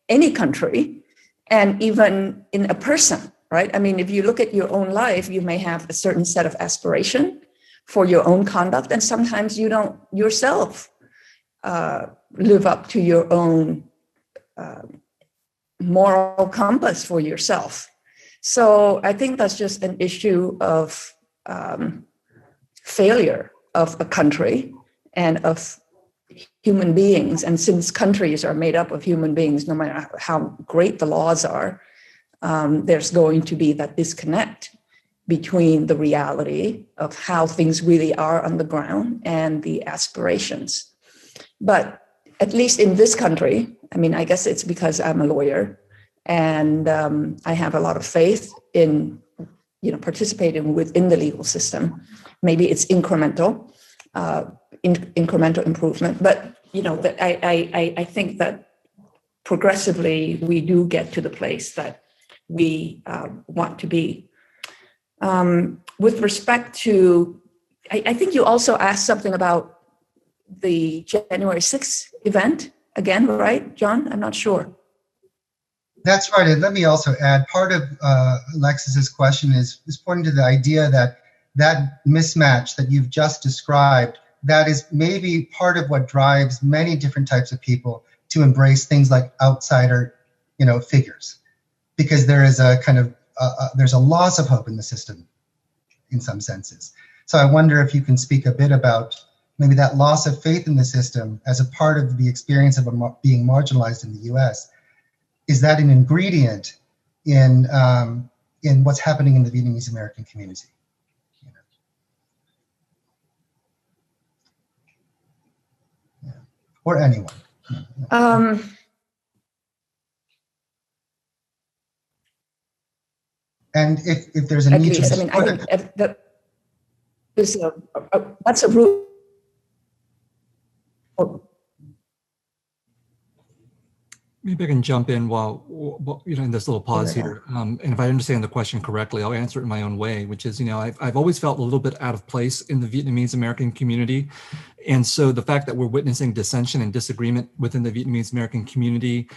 any country, and even in a person, right? If you look at your own life, you may have a certain set of aspiration for your own conduct, and sometimes you don't yourself live up to your own moral compass for yourself. So I think that's just an issue of failure of a country and of human beings. And since countries are made up of human beings, no matter how great the laws are, there's going to be that disconnect between the reality of how things really are on the ground and the aspirations. But at least in this country, I guess it's because I'm a lawyer, And I have a lot of faith in, participating within the legal system. Maybe it's incremental, incremental improvement, but that I think that progressively we do get to the place that we want to be. With respect to, I think you also asked something about the January 6th event again, right, John? I'm not sure. That's right. And let me also add, part of Alexis's question is pointing to the idea that mismatch that you've just described, that is maybe part of what drives many different types of people to embrace things like outsider, figures, because there is a kind of there's a loss of hope in the system, in some senses. So I wonder if you can speak a bit about maybe that loss of faith in the system as a part of the experience of being marginalized in the U.S. Is that an ingredient in what's happening in the Vietnamese American community? Yeah. Or anyone. And if there's a At need least, to, I think that is that's a root. Maybe I can jump in while in this little pause here. And if I understand the question correctly, I'll answer it in my own way, which is, I've always felt a little bit out of place in the Vietnamese American community. And so the fact that we're witnessing dissension and disagreement within the Vietnamese American community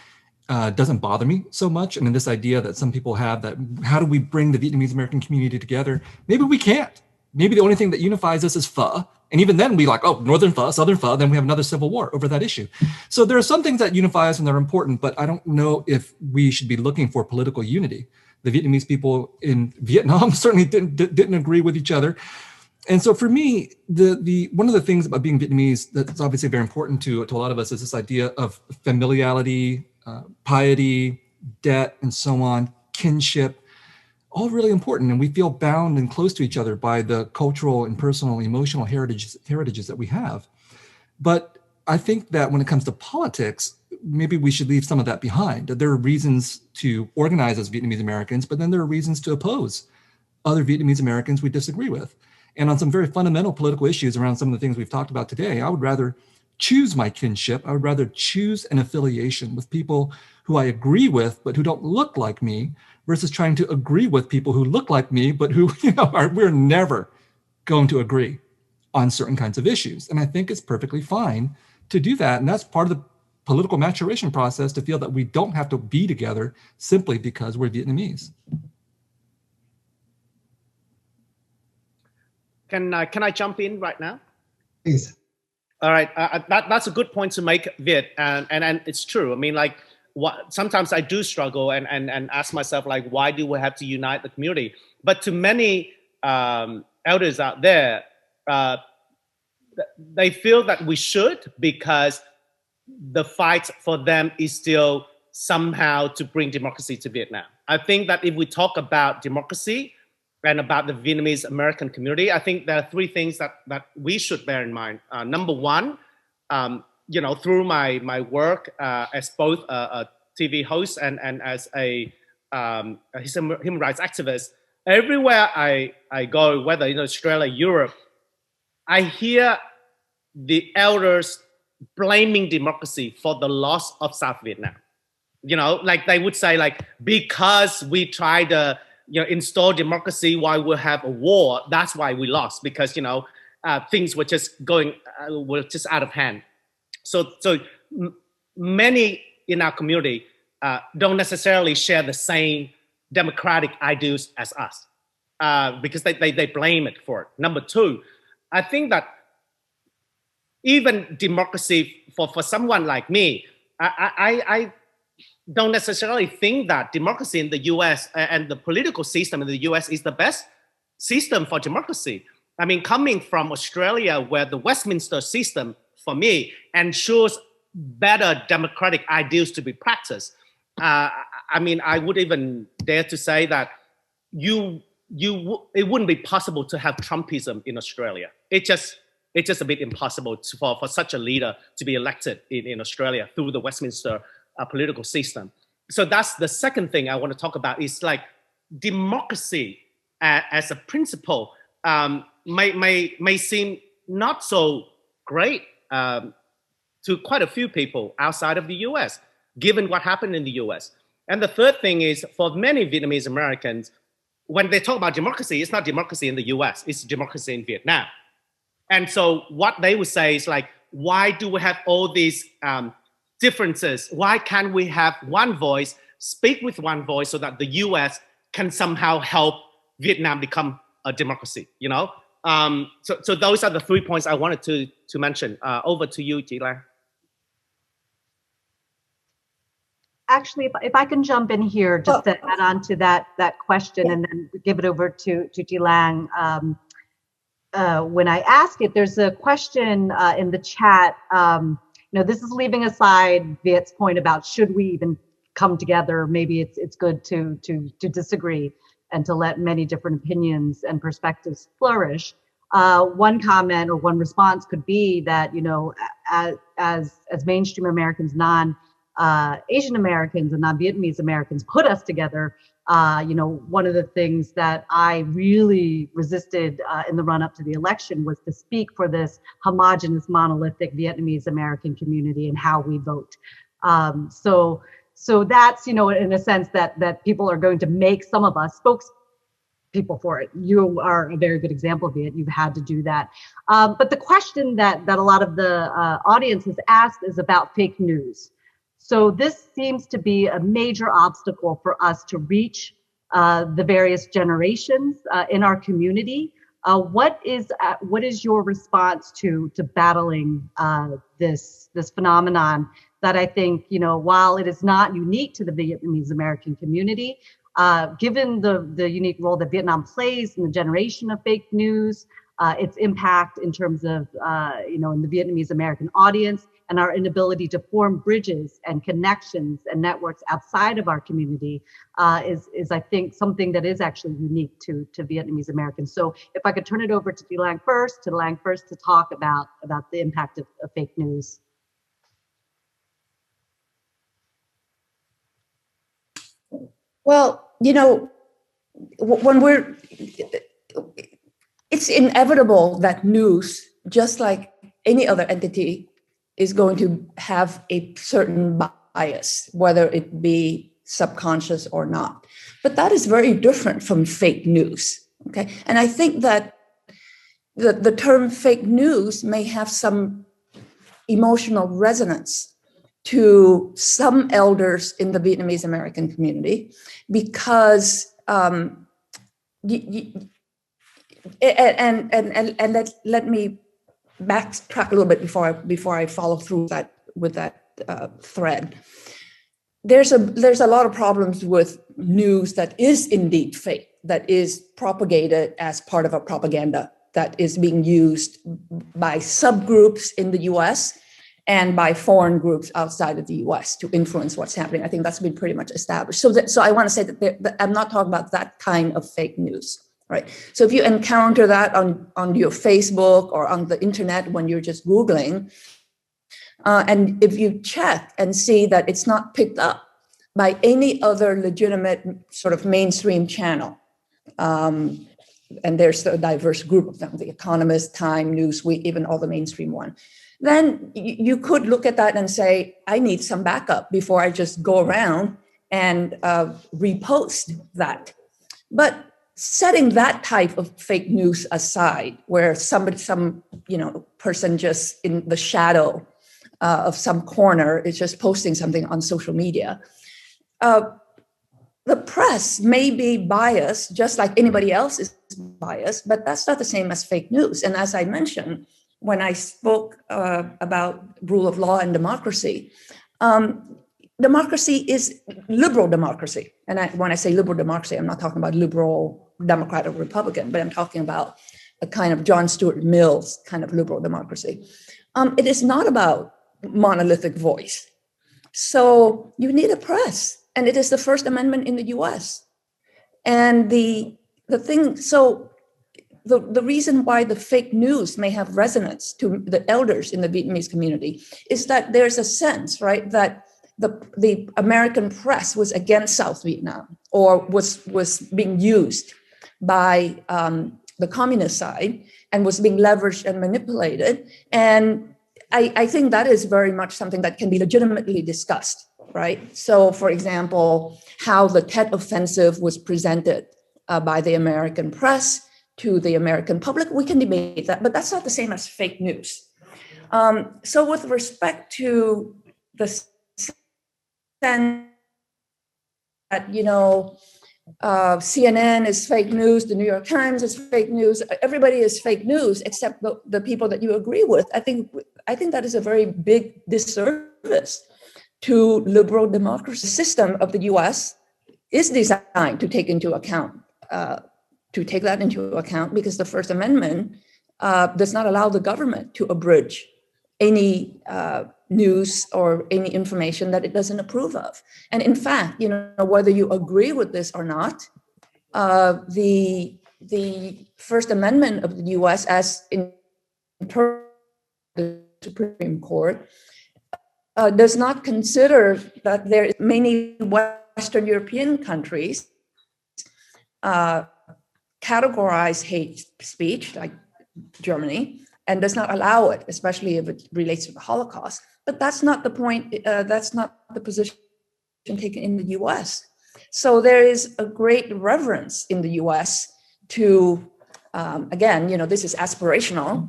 doesn't bother me so much. And then this idea that some people have that, how do we bring the Vietnamese American community together? Maybe we can't. Maybe the only thing that unifies us is pho. And even then we like, oh, Northern pho, Southern pho, then we have another civil war over that issue. So there are some things that unify us and they're important, but I don't know if we should be looking for political unity. The Vietnamese people in Vietnam certainly didn't agree with each other. And so for me, the one of the things about being Vietnamese that's obviously very important to a lot of us is this idea of familiality, piety, debt, and so on, kinship, all really important. And we feel bound and close to each other by the cultural and personal, emotional heritages that we have. But I think that when it comes to politics, maybe we should leave some of that behind. There are reasons to organize as Vietnamese Americans, but then there are reasons to oppose other Vietnamese Americans we disagree with. And on some very fundamental political issues around some of the things we've talked about today, I would rather choose my kinship. I would rather choose an affiliation with people who I agree with, but who don't look like me, versus trying to agree with people who look like me, but who, we're never going to agree on certain kinds of issues. And I think it's perfectly fine to do that. And that's part of the political maturation process, to feel that we don't have to be together simply because we're Vietnamese. Can I jump in right now? Please. All right, that's a good point to make, Viet, and it's true. I mean, sometimes I do struggle and ask myself, why do we have to unite the community? But to many elders out there, they feel that we should, because the fight for them is still somehow to bring democracy to Vietnam. I think that if we talk about democracy and about the Vietnamese American community, I think there are three things that we should bear in mind. Number one, through my work as both a TV host and as a human rights activist, everywhere I go, whether in Australia, Europe, I hear the elders blaming democracy for the loss of South Vietnam. They would say, because we tried to install democracy while we have a war, that's why we lost, because things were just out of hand. So many in our community don't necessarily share the same democratic ideals as us, because they blame it for it. Number two, I think that even democracy for someone like me, I don't necessarily think that democracy in the US and the political system in the US is the best system for democracy. I mean, coming from Australia, where the Westminster system, for me, ensures better democratic ideals to be practiced. I mean, I would even dare to say that it wouldn't be possible to have Trumpism in Australia. It's just a bit impossible for such a leader to be elected in Australia through the Westminster political system. so that's the second thing I want to talk about is like democracy as a principle may seem not so great to quite a few people outside of the US, given what happened in the US. And the third thing is, for many Vietnamese Americans, when they talk about democracy, it's not democracy in the US, it's democracy in Vietnam. And so what they would say is like, why do we have all these differences? Why can't we have one voice, speak with one voice, so that the US can somehow help Vietnam become a democracy, you know? So those are the 3 points I wanted to mention. Over to you, Ji Lan. Actually, if I can jump in here, just to add on to that question, and then give it over to Ji Lang. When I ask it, there's a question in the chat. This is leaving aside Viet's point about should we even come together. Maybe it's good to disagree and to let many different opinions and perspectives flourish. One comment or one response could be that, as mainstream Americans, Asian Americans and non-Vietnamese Americans put us together. One of the things that I really resisted in the run-up to the election was to speak for this homogenous, monolithic Vietnamese American community and how we vote. So that's, in a sense that people are going to make some of us spokespeople for it. You are a very good example of it. You've had to do that. But the question that a lot of the audience has asked is about fake news. So this seems to be a major obstacle for us to reach the various generations in our community. What is your response to battling this phenomenon that I think, while it is not unique to the Vietnamese American community, given the unique role that Vietnam plays in the generation of fake news, its impact in terms of, in the Vietnamese American audience, and our inability to form bridges and connections and networks outside of our community is I think, something that is actually unique to Vietnamese Americans. So if I could turn it over to Lang first to talk about the impact of fake news. Well, when it's inevitable that news, just like any other entity, is going to have a certain bias, whether it be subconscious or not. But that is very different from fake news, okay? And I think that the term fake news may have some emotional resonance to some elders in the Vietnamese American community, because let me backtrack a little bit before I follow through with that thread. There's a lot of problems with news that is indeed fake, that is propagated as part of a propaganda that is being used by subgroups in the US and by foreign groups outside of the US to influence what's happening. I think that's been pretty much established. So I want to say that I'm not talking about that kind of fake news. Right. So if you encounter that on your Facebook or on the internet when you're just Googling, and if you check and see that it's not picked up by any other legitimate sort of mainstream channel, and there's a diverse group of them, The Economist, Time, Newsweek, even all the mainstream one, then you could look at that and say, I need some backup before I just go around and repost that. But setting that type of fake news aside, where some person just in the shadow of some corner is just posting something on social media, the press may be biased, just like anybody else is biased, but that's not the same as fake news. And as I mentioned, when I spoke about rule of law and democracy, democracy is liberal democracy. And when I say liberal democracy, I'm not talking about liberal Democrat or Republican, but I'm talking about a kind of John Stuart Mill's kind of liberal democracy. It is not about monolithic voice. So you need a press, and it is the First Amendment in the US. And the reason why the fake news may have resonance to the elders in the Vietnamese community is that there's a sense, right, that the American press was against South Vietnam, or was being used by the communist side and was being leveraged and manipulated. And I think that is very much something that can be legitimately discussed, right? So, for example, how the Tet Offensive was presented by the American press to the American public, we can debate that, but that's not the same as fake news. So with respect to the sense that, CNN is fake news, the New York Times is fake news, everybody is fake news except the people that you agree with. I think that is a very big disservice to liberal democracy. The system of the US is designed to take that into account, because the First Amendment does not allow the government to abridge any news or any information that it doesn't approve of. And in fact, whether you agree with this or not, the First Amendment of the US, as interpreted by the Supreme Court, does not consider that there are many Western European countries categorize hate speech, like Germany, and does not allow it, especially if it relates to the Holocaust. But that's not the point. That's not the position taken in the US. So there is a great reverence in the US to, again, this is aspirational.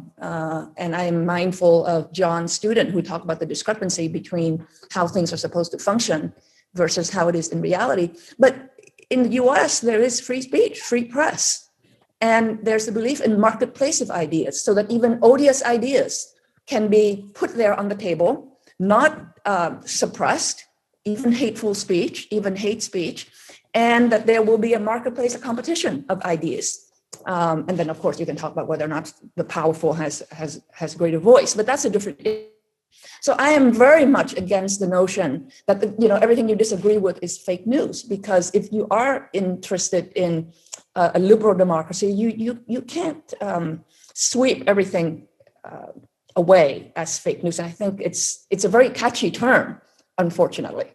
And I am mindful of John's student who talked about the discrepancy between how things are supposed to function versus how it is in reality. But in the US, there is free speech, free press. And there's a belief in marketplace of ideas, so that even odious ideas can be put there on the table, not suppressed, even hateful speech, even hate speech, and that there will be a marketplace, a competition of ideas. And then, of course, you can talk about whether or not the powerful has greater voice, but that's a different issue. So I am very much against the notion that everything you disagree with is fake news, because if you are interested in a liberal democracy, you can't sweep everything away as fake news. And I think it's a very catchy term, unfortunately.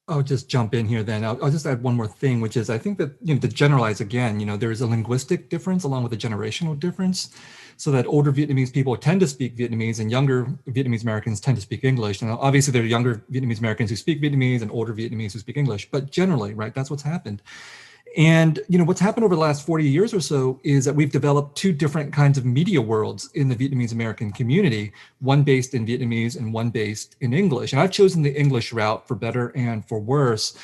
I'll just jump in here then. I'll just add one more thing, which is I think that, to generalize again, there is a linguistic difference along with a generational difference, so that older Vietnamese people tend to speak Vietnamese and younger Vietnamese Americans tend to speak English. And obviously there are younger Vietnamese Americans who speak Vietnamese and older Vietnamese who speak English, but generally, right, that's what's happened. And what's happened over the last 40 years or so is that we've developed two different kinds of media worlds in the Vietnamese American community, one based in Vietnamese and one based in English. And I've chosen the English route for better and for worse.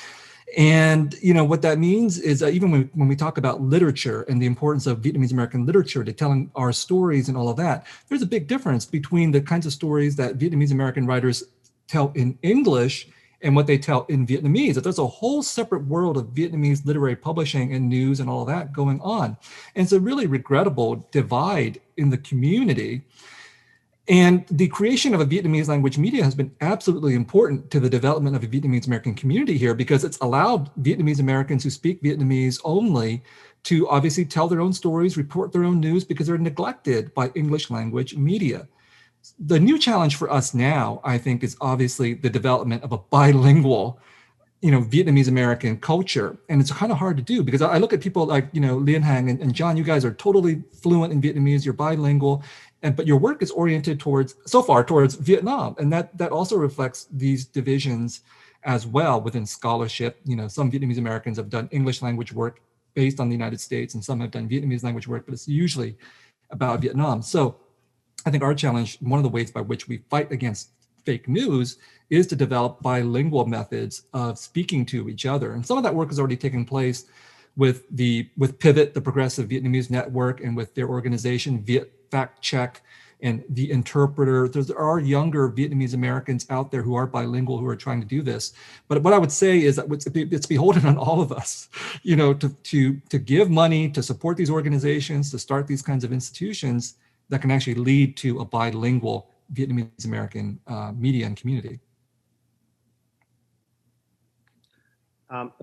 And what that means is that even when we talk about literature and the importance of Vietnamese American literature to telling our stories and all of that, there's a big difference between the kinds of stories that Vietnamese American writers tell in English and what they tell in Vietnamese. That there's a whole separate world of Vietnamese literary publishing and news and all of that going on. And it's a really regrettable divide in the community. And the creation of a Vietnamese language media has been absolutely important to the development of a Vietnamese American community here, because it's allowed Vietnamese Americans who speak Vietnamese only to obviously tell their own stories, report their own news, because they're neglected by English language media. The new challenge for us now, I think, is obviously the development of a bilingual, Vietnamese American culture. And it's kind of hard to do, because I look at people like, Lien Hang and John, you guys are totally fluent in Vietnamese, you're bilingual, but your work is oriented towards Vietnam. And that also reflects these divisions as well within scholarship. Some Vietnamese Americans have done English language work based on the United States, and some have done Vietnamese language work, but it's usually about Vietnam. So I think our challenge, one of the ways by which we fight against fake news, is to develop bilingual methods of speaking to each other. And some of that work is already taking place with Pivot, the Progressive Vietnamese Network, and with their organization, Viet Fact Check and The Interpreter. There are younger Vietnamese Americans out there who are bilingual, who are trying to do this. But what I would say is that it's beholden on all of us, to give money, to support these organizations, to start these kinds of institutions that can actually lead to a bilingual Vietnamese American media and community.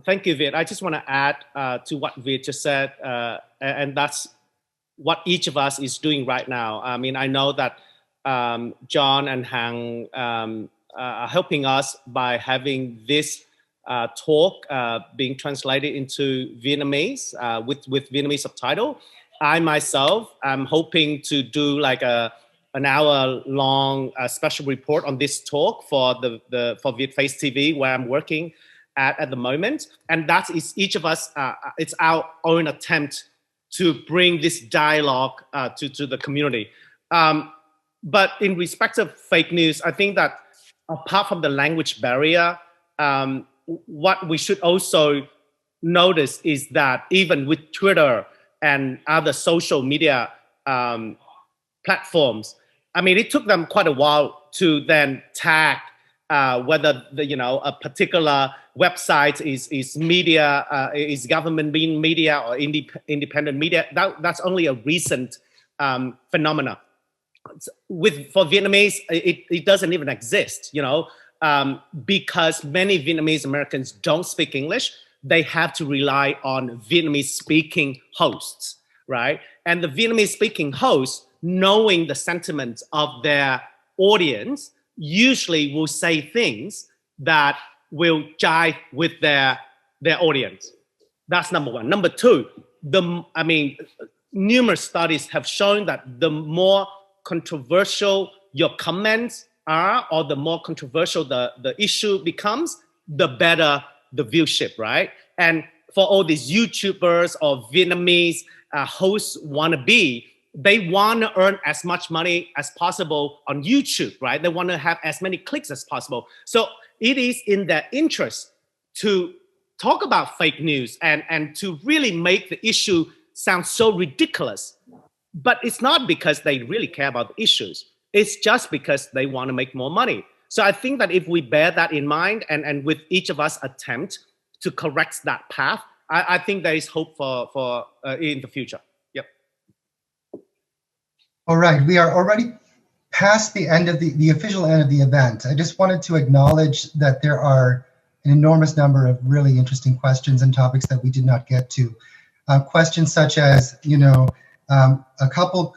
Thank you, Viet. I just want to add to what Viet just said, and that's what each of us is doing right now. I mean, I know that John and Hang helping us by having this talk being translated into Vietnamese with Vietnamese subtitle. I myself am hoping to do like an hour-long special report on this talk for for VietFace TV, where I'm working at the moment, and that is each of us. It's our own attempt to bring this dialogue to the community. But in respect of fake news, I think that apart from the language barrier, what we should also notice is that even with Twitter and other social media platforms, I mean, it took them quite a while to then tag whether a particular website is media, is government being media or independent media. That's only a recent phenomena. For Vietnamese, it doesn't even exist, because many Vietnamese Americans don't speak English. They have to rely on Vietnamese speaking hosts, right? And the Vietnamese speaking hosts, knowing the sentiments of their audience, usually will say things that will jive with their audience. That's number one. Number two, numerous studies have shown that the more controversial your comments are, or the more controversial the issue becomes, the better the viewership, right? And for all these YouTubers or Vietnamese hosts want to be, they want to earn as much money as possible on YouTube, right? They want to have as many clicks as possible. So it is in their interest to talk about fake news and to really make the issue sound so ridiculous. But it's not because they really care about the issues. It's just because they want to make more money. So I think that if we bear that in mind and with each of us attempt to correct that path, I think there is hope for in the future. Yep. All right, we are already past the end of the official end of the event. I just wanted to acknowledge that there are an enormous number of really interesting questions and topics that we did not get to. Questions such as, a couple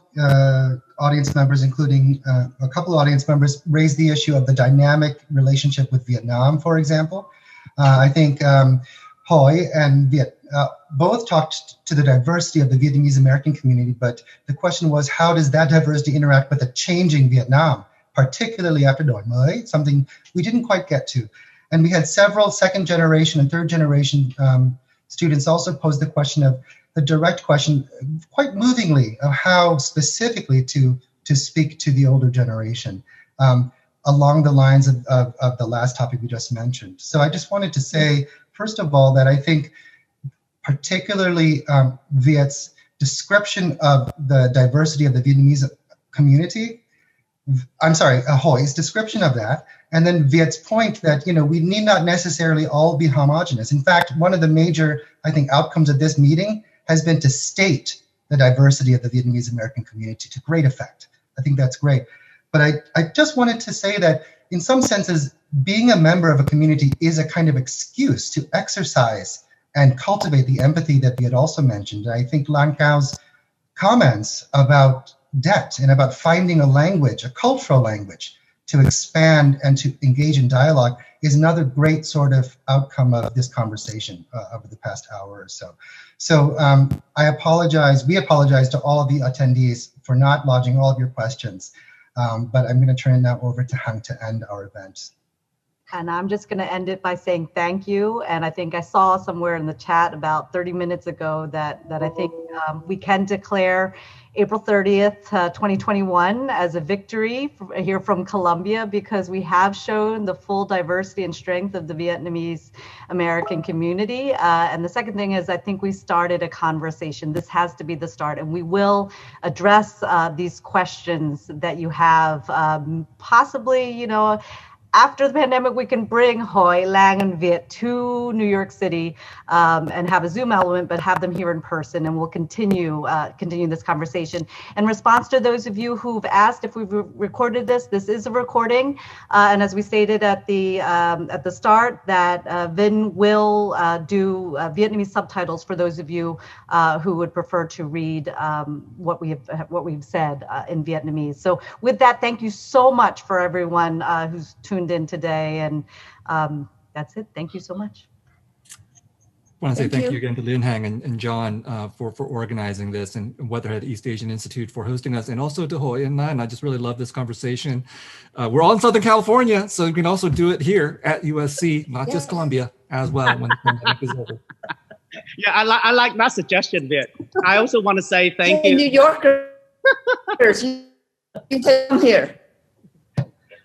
audience members, including a couple of audience members, raised the issue of the dynamic relationship with Vietnam, for example. I think Hoi and Viet both talked to the diversity of the Vietnamese American community, but the question was, how does that diversity interact with a changing Vietnam, particularly after Đổi Mới, something we didn't quite get to. And we had several second generation and third generation students also posed the direct question, quite movingly, of how specifically to speak to the older generation, along the lines of the last topic we just mentioned. So I just wanted to say, first of all, that I think particularly Viet's description of the diversity of the Vietnamese community, Hoi's description of that, and then Viet's point that, we need not necessarily all be homogenous. In fact, one of the major, I think, outcomes of this meeting has been to state the diversity of the Vietnamese American community to great effect. I think that's great. But I just wanted to say that in some senses, being a member of a community is a kind of excuse to exercise and cultivate the empathy that Viet also mentioned. And I think Lan Cao's comments about debt and about finding a language, a cultural language, to expand and to engage in dialogue is another great sort of outcome of this conversation over the past hour or so. So we apologize to all of the attendees for not lodging all of your questions, but I'm going to turn it now over to Hang to end our event. And I'm just going to end it by saying thank you. And I think I saw somewhere in the chat about 30 minutes ago that I think we can declare April 30th, 2021 as a victory here from Colombia, because we have shown the full diversity and strength of the Vietnamese American community. And the second thing is, I think we started a conversation. This has to be the start, and we will address these questions that you have, possibly, after the pandemic, we can bring Hoi, Lang, and Viet to New York City and have a Zoom element, but have them here in person, and we'll continue this conversation. In response to those of you who've asked if we've recorded this is a recording, and as we stated at the start, that Vin will do Vietnamese subtitles for those of you who would prefer to read what we've said in Vietnamese. So with that, thank you so much for everyone who's tuned in today, and that's it. Thank you so much. I want to say thank you again to Lin Hang and John for organizing this, and Weatherhead East Asian Institute for hosting us, and also to Hoi and Lan. I just really love this conversation. We're all in Southern California, so you can also do it here at USC, not just Columbia, as well when the pandemic is over. Yeah, I like that suggestion, Viet. I also want to say thank you. New Yorkers, you can come here.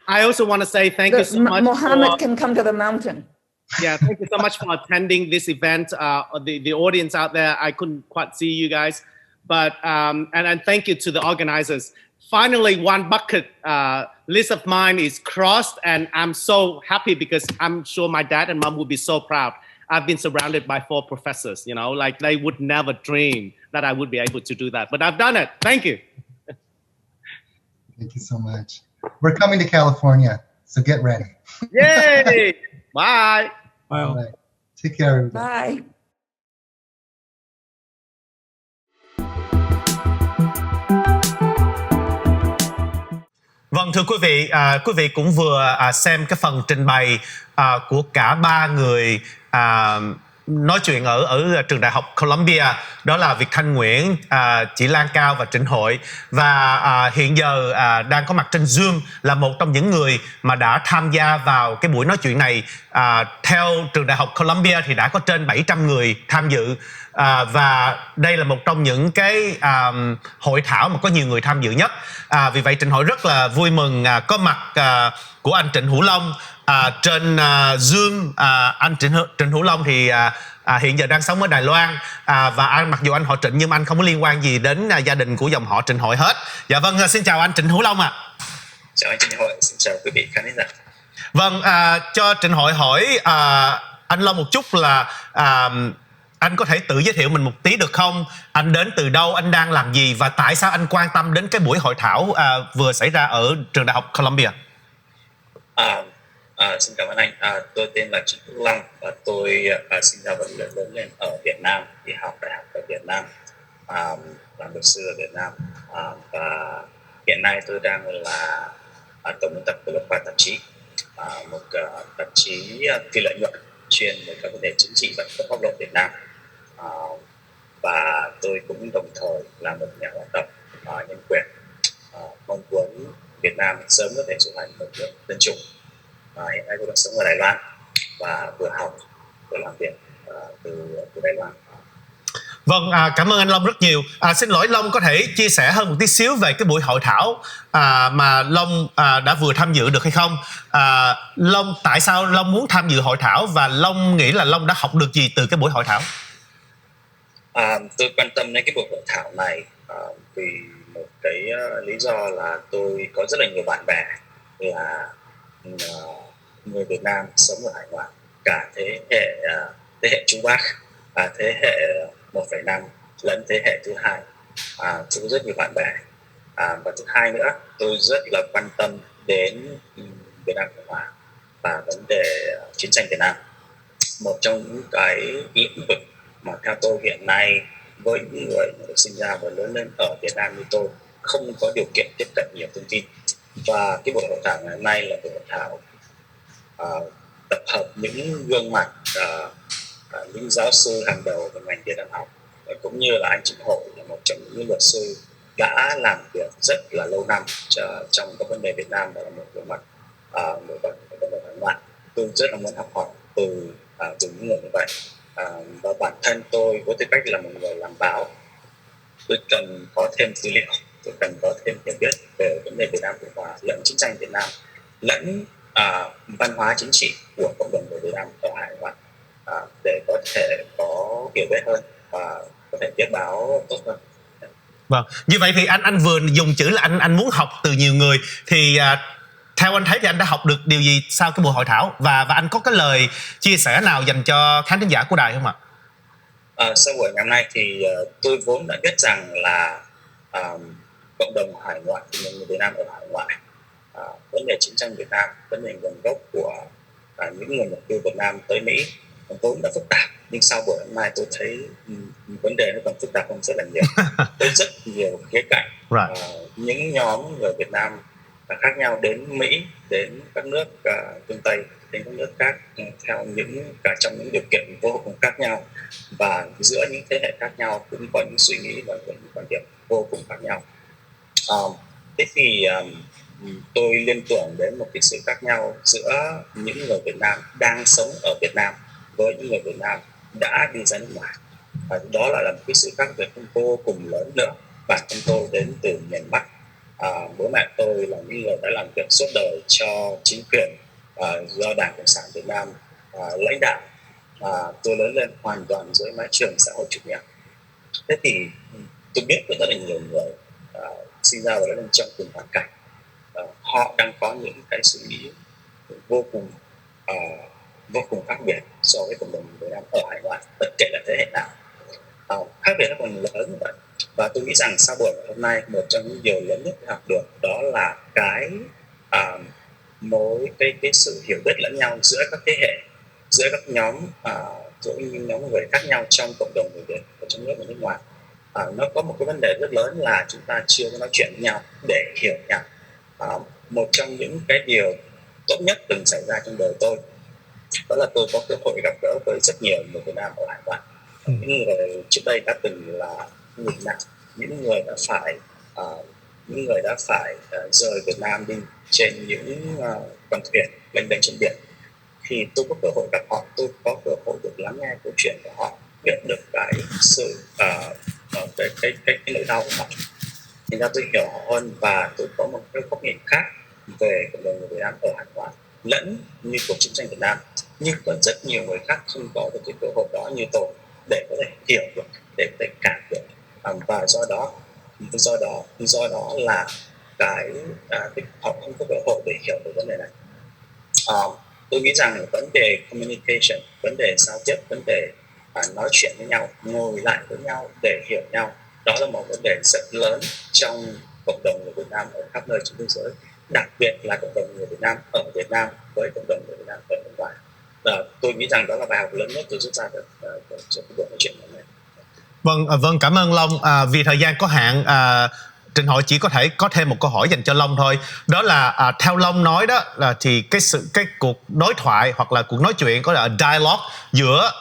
I also want to say thank you so much. Mohammed can come to the mountain. Yeah, thank you so much for attending this event. The audience out there, I couldn't quite see you guys, but and thank you to the organizers. Finally, one bucket list of mine is crossed, and I'm so happy because I'm sure my dad and mom will be so proud. I've been surrounded by 4 professors, you know, like they would never dream that I would be able to do that, but I've done it. Thank you. Thank you so much. We're coming to California, so get ready. Yay! Bye. Bye. All right. Take care, everybody. Bye. Vâng, thưa quý vị cũng vừa xem cái phần trình bày của cả 3 người nói chuyện ở trường đại học Columbia, đó là Việt Thanh Nguyễn, chị Lan Cao và Trịnh Hội, và hiện giờ đang có mặt trên Zoom là một trong những người mà đã tham gia vào cái buổi nói chuyện này. Theo trường đại học Columbia thì đã có trên 700 người tham dự, và đây là một trong những cái hội thảo mà có nhiều người tham dự nhất. Vì vậy Trịnh Hội rất là vui mừng có mặt của anh Trịnh Hữu Long trên Zoom. Anh Trịnh Hữu Long thì hiện giờ đang sống ở Đài Loan, và mặc dù anh họ Trịnh nhưng anh không có liên quan gì đến gia đình của dòng họ Trịnh Hội hết. Dạ vâng, xin chào anh Trịnh Hữu Long ạ. Chào anh Trịnh Hội, xin chào quý vị khán giả. Vâng, cho Trịnh Hội hỏi anh Long một chút là anh có thể tự giới thiệu mình một tí được không? Anh đến từ đâu, anh đang làm gì, và tại sao anh quan tâm đến cái buổi hội thảo vừa xảy ra ở trường đại học Columbia? Xin cảm ơn anh. Tôi tên là Trịnh Hữu Long và tôi sinh ra và lớn lên ở Việt Nam, đi học đại học ở Việt Nam, làm luật sư ở Việt Nam, và hiện nay tôi đang là tổng biên tập của luật khoa tạp chí, một tạp chí phi lợi nhuận chuyên về các vấn đề chính trị và pháp luật Việt Nam, và tôi cũng đồng thời là một nhà hoạt động nhân quyền, mong muốn Việt Nam sớm có thể trở thành một nước dân chủ. Hiện nay tôi đang sống ở Đài Loan và vừa học vừa làm việc từ Đài Loan. Vâng, cảm ơn anh Long rất nhiều. Xin lỗi Long, có thể chia sẻ hơn một tí xíu về cái buổi hội thảo mà Long đã vừa tham dự được hay không? Long, tại sao Long muốn tham dự hội thảo, và Long nghĩ là Long đã học được gì từ cái buổi hội thảo? Tôi quan tâm đến cái buổi hội thảo này vì một cái lý do là tôi có rất là nhiều bạn bè là người Việt Nam sống ở hải ngoại, cả thế hệ chú bác, thế hệ 1,5 lẫn thế hệ thứ 2. Tôi có rất nhiều bạn bè, và thứ hai nữa tôi rất là quan tâm đến Việt Nam Cộng Hòa và vấn đề chiến tranh Việt Nam. Một trong những cái lĩnh vực mà theo tôi hiện nay với những người được sinh ra và lớn lên ở Việt Nam như tôi không có điều kiện tiếp cận nhiều thông tin, và cái buổi hội thảo ngày hôm nay là buổi hội thảo tập hợp những gương mặt, những giáo sư hàng đầu về ngành Việt Nam học, cũng như là anh Trịnh Hội là một trong những luật sư đã làm việc rất là lâu năm trong các vấn đề Việt Nam, và là một gương mặt nổi bật của vấn đề hải ngoại. Tôi rất là muốn học hỏi từ những người như vậy, và bản thân tôi với tư cách là một người làm báo, tôi cần có thêm tư liệu, tôi cần có thêm hiểu biết về vấn đề Việt Nam Cộng Hòa, lẫn chiến tranh Việt Nam, lẫn văn hóa chính trị của cộng đồng người Việt Nam ở hải ngoại, để có thể có hiểu biết hơn và có thể viết báo tốt hơn. Vâng, như vậy thì anh vừa dùng chữ là anh muốn học từ nhiều người, thì theo anh thấy thì anh đã học được điều gì sau cái buổi hội thảo, và anh có cái lời chia sẻ nào dành cho khán thính giả của đài không ạ? Sau buổi ngày hôm nay thì tôi vốn đã biết rằng là cộng đồng hải ngoại, người Việt Nam ở hải ngoại, vấn đề chiến tranh Việt Nam, vấn đề nguồn gốc của những người nhập cư Việt Nam tới Mỹ vốn đã phức tạp, nhưng sau buổi hôm nay tôi thấy vấn đề nó còn phức tạp hơn rất là nhiều. Với rất nhiều khía cạnh. Những nhóm người Việt Nam khác nhau đến Mỹ, đến các nước phương Tây, đến các nước khác theo trong những điều kiện vô cùng khác nhau, và giữa những thế hệ khác nhau cũng có những suy nghĩ và những quan điểm vô cùng khác nhau. Thế thì tôi liên tưởng đến một cái sự khác nhau giữa những người Việt Nam đang sống ở Việt Nam với những người Việt Nam đã đi ra nước ngoài. Đó là một cái sự khác biệt vô cùng lớn nữa. Bản thân tôi đến từ miền Bắc, bố mẹ tôi là những người đã làm việc suốt đời cho chính quyền do Đảng Cộng sản Việt Nam lãnh đạo. Tôi lớn lên hoàn toàn dưới mái trường xã hội chủ nghĩa. Thế thì tôi biết có rất là nhiều người sinh ra và lớn lên trong cùng hoàn cảnh, họ đang có những cái suy nghĩ vô cùng khác biệt so với cộng đồng Việt Nam ở hải ngoại, bất kể là thế hệ nào. Khác biệt nó còn lớn như vậy. Và tôi nghĩ rằng sau buổi hôm nay, một trong những điều lớn nhất học được đó là cái sự hiểu biết lẫn nhau giữa các thế hệ, giữa các nhóm người khác nhau trong cộng đồng người Việt ở trong nước và nước ngoài. Nó có một cái vấn đề rất lớn là chúng ta chưa có nói chuyện với nhau để hiểu nhau. Một trong những cái điều tốt nhất từng xảy ra trong đời tôi đó là tôi có cơ hội gặp gỡ với rất nhiều người Việt Nam ở hải ngoại. Những người trước đây đã từng là người nạn, những người đã phải rời Việt Nam đi trên những con thuyền lênh đênh trên biển. Thì tôi có cơ hội gặp họ, tôi có cơ hội được lắng nghe câu chuyện của họ, biết được cái sự cái nỗi đau của họ. Thì ra tôi hiểu họ hơn và tôi có một cái góc nhìn khác về cộng đồng người Việt Nam ở hải ngoại lẫn như cuộc chiến tranh Việt Nam. Nhưng có rất nhiều người khác không có được cái cơ hội đó như tôi để có thể hiểu được, để có thể cảm được, và do đó là họ không có cơ hội để hiểu được vấn đề này. Tôi nghĩ rằng vấn đề communication, vấn đề giao tiếp, vấn đề nói chuyện với nhau, ngồi lại với nhau để hiểu nhau, đó là một vấn đề rất lớn trong cộng đồng người Việt Nam ở khắp nơi trên thế giới, đặc biệt là cộng đồng người Việt Nam ở Việt Nam với cộng đồng người Việt Nam ở nước ngoài. Tôi nghĩ rằng đó là bài học lớn nhất tôi rút ra được trong cuộc nói chuyện này. Vâng, cảm ơn Long. Vì thời gian có hạn, Trình Hội chỉ có thể có thêm một câu hỏi dành cho Long thôi. Đó là theo Long nói đó là thì cái cuộc đối thoại hoặc là cuộc nói chuyện có là dialogue giữa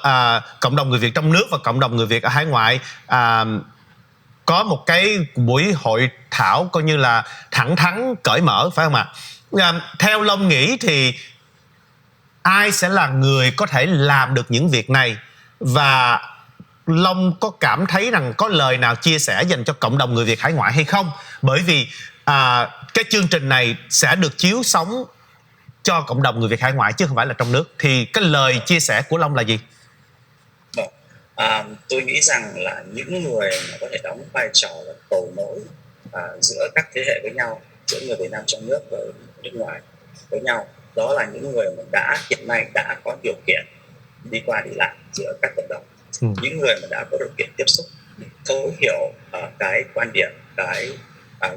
cộng đồng người Việt trong nước và cộng đồng người Việt ở hải ngoại, có một cái buổi hội thảo coi như là thẳng thắn, cởi mở, phải không ạ? Theo Long nghĩ thì ai sẽ là người có thể làm được những việc này, và Long có cảm thấy rằng có lời nào chia sẻ dành cho cộng đồng người Việt hải ngoại hay không? Bởi vì cái chương trình này sẽ được chiếu sóng cho cộng đồng người Việt hải ngoại chứ không phải là trong nước. Thì cái lời chia sẻ của Long là gì? Tôi nghĩ rằng là những người mà có thể đóng vai trò là cầu nối giữa các thế hệ với nhau, giữa người Việt Nam trong nước và nước ngoài với nhau, đó là những người mà hiện nay đã có điều kiện đi qua đi lại giữa các cộng đồng. Những người mà đã có điều kiện tiếp xúc, thấu hiểu cái quan điểm, cái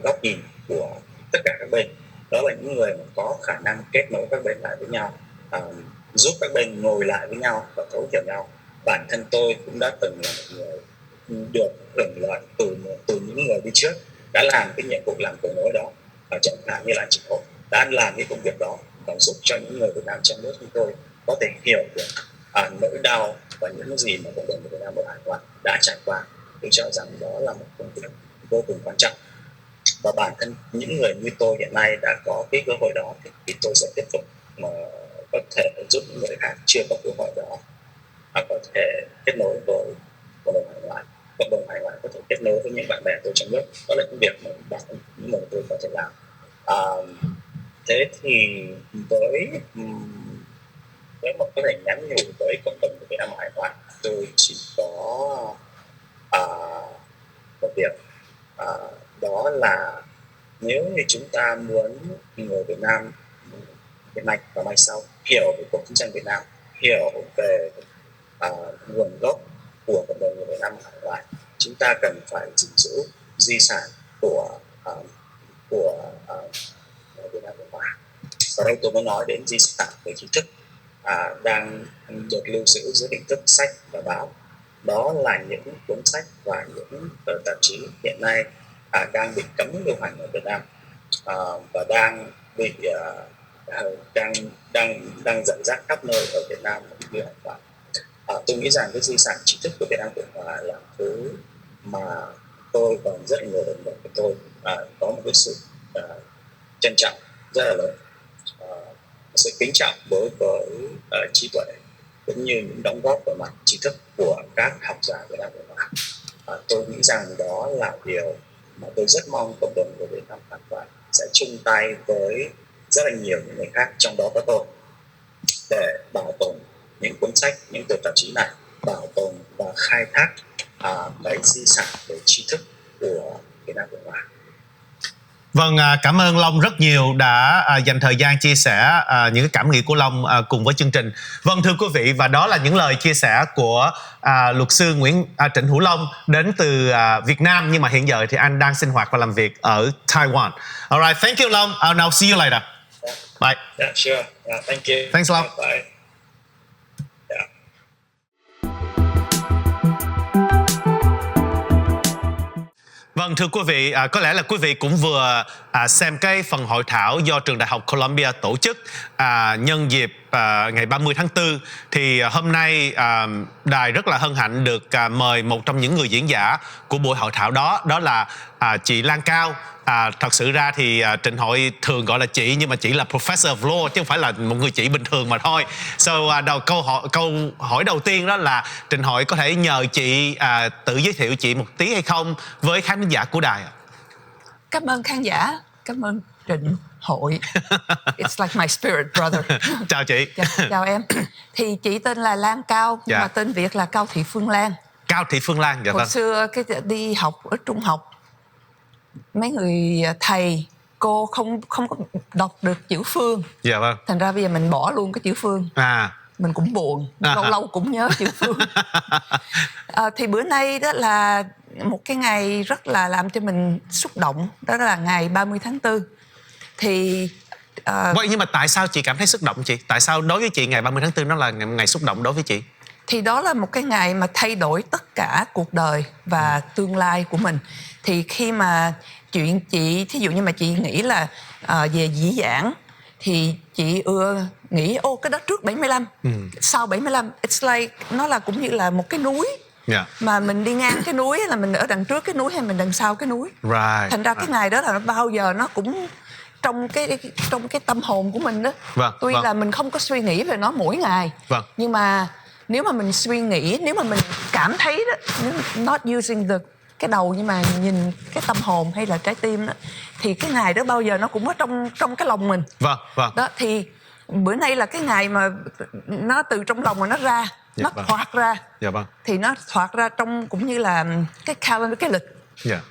góc nhìn của tất cả các bên, đó là những người mà có khả năng kết nối các bên lại với nhau, giúp các bên ngồi lại với nhau và thấu hiểu nhau. Bản thân tôi cũng đã từng là một người được hưởng lợi từ những người đi trước đã làm cái nhiệm vụ làm cầu nối đó, chẳng hạn như là Trình Hội đã làm cái công việc đó và giúp cho những người Việt Nam trong nước chúng tôi có thể hiểu được nỗi đau và những gì mà cộng đồng người Việt Nam ở hải ngoại đã trải qua. Tôi cho rằng đó là một công việc vô cùng quan trọng, và bản thân những người như tôi hiện nay đã có cái cơ hội đó thì tôi sẽ tiếp tục mà có thể giúp những người khác chưa có cơ hội đó có thể kết nối với cộng đồng hải ngoại. Cộng đồng hải ngoại có thể kết nối với những bạn bè tôi trong nước. Đó là những việc mà những người tôi có thể làm. Thế thì với một có thể nhắn nhủ với cộng đồng của Việt Nam hải ngoại, tôi chỉ có một việc, đó là nếu như chúng ta muốn người Việt Nam hiện nay và mai sau, hiểu về cuộc chiến tranh Việt Nam, hiểu về nguồn gốc của cộng đồng người Việt Nam hải ngoại. Chúng ta cần phải gìn giữ di sản của Việt Nam Cộng Hòa. Ở đây tôi muốn nói đến di sản về trí thức đang được lưu giữ dưới hình thức sách và báo. Đó là những cuốn sách và những tạp chí hiện nay đang bị cấm lưu hành ở Việt Nam và đang bị đang dẫn dắt khắp nơi ở Việt Nam và lưu hành vào. Tôi nghĩ rằng cái di sản trí thức của Việt Nam Cộng Hòa là thứ mà tôi và rất là nhiều đồng nghiệp của tôi có một cái sự trân trọng rất là lớn, sự kính trọng đối với trí tuệ cũng như những đóng góp về mặt trí thức của các học giả Việt Nam Cộng Hòa. Tôi nghĩ rằng đó là điều mà tôi rất mong cộng đồng người Việt Nam Cộng Hòa sẽ chung tay với rất là nhiều những người khác, trong đó có tôi, để bảo tồn những cuốn sách, những tạp chí này, bảo tồn và khai thác cái di sản về trí thức của Việt Nam Cộng Hòa. Vâng, cảm ơn Long rất nhiều đã dành thời gian chia sẻ những cái cảm nghĩ của Long cùng với chương trình. Vâng, thưa quý vị, và đó là những lời chia sẻ của luật sư Trịnh Hữu Long đến từ Việt Nam, nhưng mà hiện giờ thì anh đang sinh hoạt và làm việc ở Taiwan. Alright, thank you Long. I'll now see you later. Bye. Yeah, sure. Yeah, thank you. Thanks a lot. Bye. Yeah. Vâng, thưa quý vị, có lẽ là quý vị cũng vừa xem cái phần hội thảo do Trường Đại học Columbia tổ chức nhân dịp ngày 30 tháng 4. Thì hôm nay đài rất là hân hạnh được mời một trong những người diễn giả của buổi hội thảo đó, đó là chị Lan Cao. Thật sự ra thì Trịnh Hội thường gọi là chị, nhưng mà chị là Professor of Law chứ không phải là một người chị bình thường mà thôi. Câu hỏi đầu tiên đó là Trịnh Hội có thể nhờ chị tự giới thiệu chị một tí hay không với khán giả của đài ạ? Cảm ơn khán giả, cảm ơn Trịnh Hội. It's like my spirit brother. Chào chị. Chào em. Thì chị tên là Lan Cao, nhưng mà tên Việt là Cao Thị Phương Lan. Cao Thị Phương Lan, dạ vâng. Hồi xưa đi học ở trung học, mấy người thầy cô không có đọc được chữ Phương. Dạ vâng. Thành ra bây giờ mình bỏ luôn cái chữ Phương. Mình cũng buồn, lâu lâu cũng nhớ chữ Phương. Thì bữa nay đó là một cái ngày rất là làm cho mình xúc động, đó là ngày 30 tháng 4. Thì vậy nhưng mà tại sao chị cảm thấy xúc động chị? Tại sao đối với chị ngày 30 tháng 4 nó là ngày xúc động đối với chị? Thì đó là một cái ngày mà thay đổi tất cả cuộc đời và tương lai của mình. Thì khi mà chuyện chị, thí dụ như mà chị nghĩ là về dĩ dãn, thì chị nghĩ cái đó trước 75, sau 75, it's like nó là cũng như là một cái núi. Mà mình đi ngang cái núi là mình ở đằng trước cái núi hay mình đằng sau cái núi. Thành ra cái ngày đó là bao giờ nó cũng trong cái tâm hồn của mình đó. Tuy là mình không có suy nghĩ về nó mỗi ngày, nhưng mà nếu mà mình suy nghĩ, nếu mà mình cảm thấy đó, not using cái đầu nhưng mà nhìn cái tâm hồn hay là trái tim đó, thì cái ngày đó bao giờ nó cũng ở trong cái lòng mình. Đó, thì bữa nay là cái ngày mà nó từ trong lòng mà nó ra, nó thoát ra. Thì nó thoát ra trong cũng như là cái calendar, cái lịch.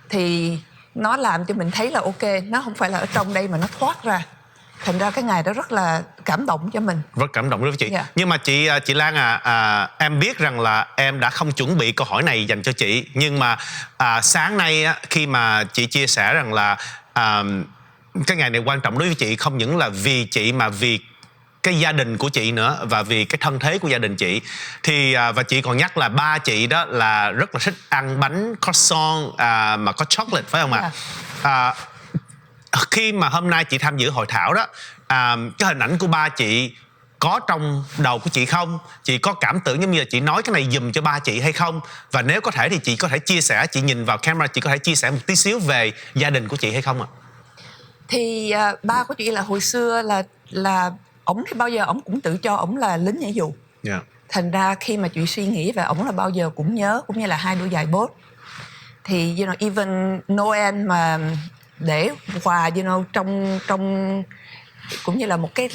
Thì nó làm cho mình thấy là ok, nó không phải là ở trong đây mà nó thoát ra. Thành ra cái ngày đó rất là cảm động cho mình. Rất cảm động đối với chị. Nhưng mà chị Lan em biết rằng là em đã không chuẩn bị câu hỏi này dành cho chị. Nhưng mà sáng nay khi mà chị chia sẻ rằng là cái ngày này quan trọng đối với chị, không những là vì chị mà vì cái gia đình của chị nữa, và vì cái thân thế của gia đình chị. Thì và chị còn nhắc là ba chị đó là rất là thích ăn bánh croissant mà có chocolate, phải không ạ? Khi mà hôm nay chị tham dự hội thảo đó, cái hình ảnh của ba chị có trong đầu của chị không? Chị có cảm tưởng giống như là chị nói cái này giùm cho ba chị hay không? Và nếu có thể thì chị có thể chia sẻ, chị nhìn vào camera, chị có thể chia sẻ một tí xíu về gia đình của chị hay không ạ? Thì ba của chị là hồi xưa là ổng bao giờ ổng cũng tự cho ổng là lính nhảy dù. Thành ra khi mà chị suy nghĩ về ổng là bao giờ cũng nhớ, cũng như là hai đôi giày bốt. Thì even Noel mà để quà trong cũng như là một cái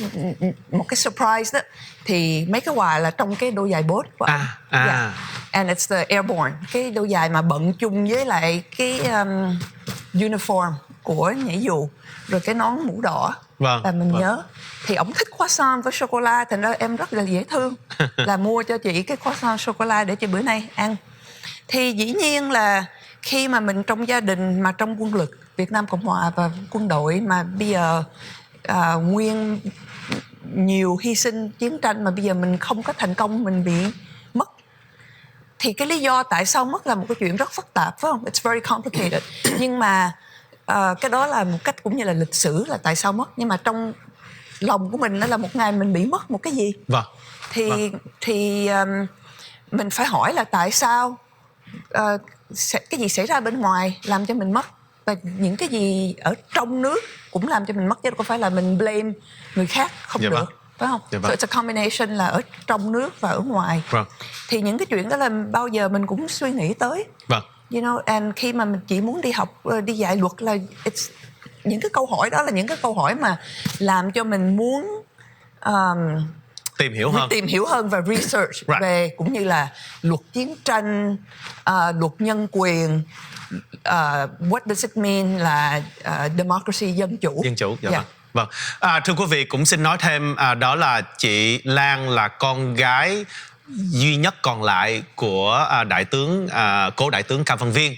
surprise đó, thì mấy cái quà là trong cái đôi giày bốt của ổng. And it's the airborne, cái đôi giày mà bận chung với lại cái uniform của nhảy dù, rồi cái nón mũ đỏ. Vâng, là mình vâng. nhớ. Thì ổng thích croissant với sô-cô-la, thành ra em rất là dễ thương là mua cho chị cái croissant sô-cô-la để cho bữa nay ăn. Thì dĩ nhiên là khi mà mình trong gia đình mà trong quân lực Việt Nam Cộng Hòa và quân đội mà bây giờ nguyên nhiều hy sinh chiến tranh mà bây giờ mình không có thành công, mình bị mất, thì cái lý do tại sao mất là một cái chuyện rất phức tạp, phải không? It's very complicated. Nhưng mà cái đó là một cách cũng như là lịch sử là tại sao mất. Nhưng mà trong lòng của mình đó là một ngày mình bị mất một cái gì. Vâng. Thì mình phải hỏi là tại sao cái gì xảy ra bên ngoài làm cho mình mất, và những cái gì ở trong nước cũng làm cho mình mất, chứ không phải là mình blame người khác không Dạ được. vâng. Phải không? Dạ vâng. So it's a combination là ở trong nước và ở ngoài. Vâng. Thì những cái chuyện đó là bao giờ mình cũng suy nghĩ tới. Vâng. You know, and khi mà mình chỉ muốn đi học, đi dạy luật là những cái câu hỏi đó là những cái câu hỏi mà làm cho mình muốn tìm hiểu hơn và research Right. về cũng như là luật chiến tranh, luật nhân quyền, what does it mean là democracy, dân chủ. Dạ vâng. Vâng. Thưa quý vị, cũng xin nói thêm đó là chị Lan là con gái duy nhất còn lại của cố đại tướng Cao Văn Viên.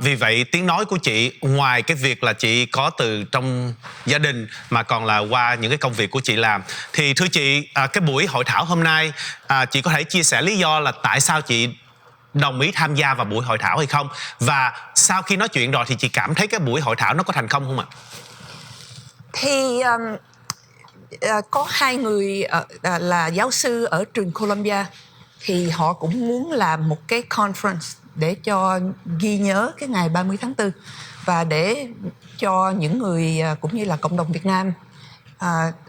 Vì vậy tiếng nói của chị, ngoài cái việc là chị có từ trong gia đình mà còn là qua những cái công việc của chị làm, thì thưa chị, cái buổi hội thảo hôm nay, chị có thể chia sẻ lý do là tại sao chị đồng ý tham gia vào buổi hội thảo hay không, và sau khi nói chuyện rồi thì chị cảm thấy cái buổi hội thảo nó có thành công không ạ? Thì có hai người là giáo sư ở trường Columbia, thì họ cũng muốn làm một cái conference để cho ghi nhớ cái ngày 30 tháng 4 và để cho những người cũng như là cộng đồng Việt Nam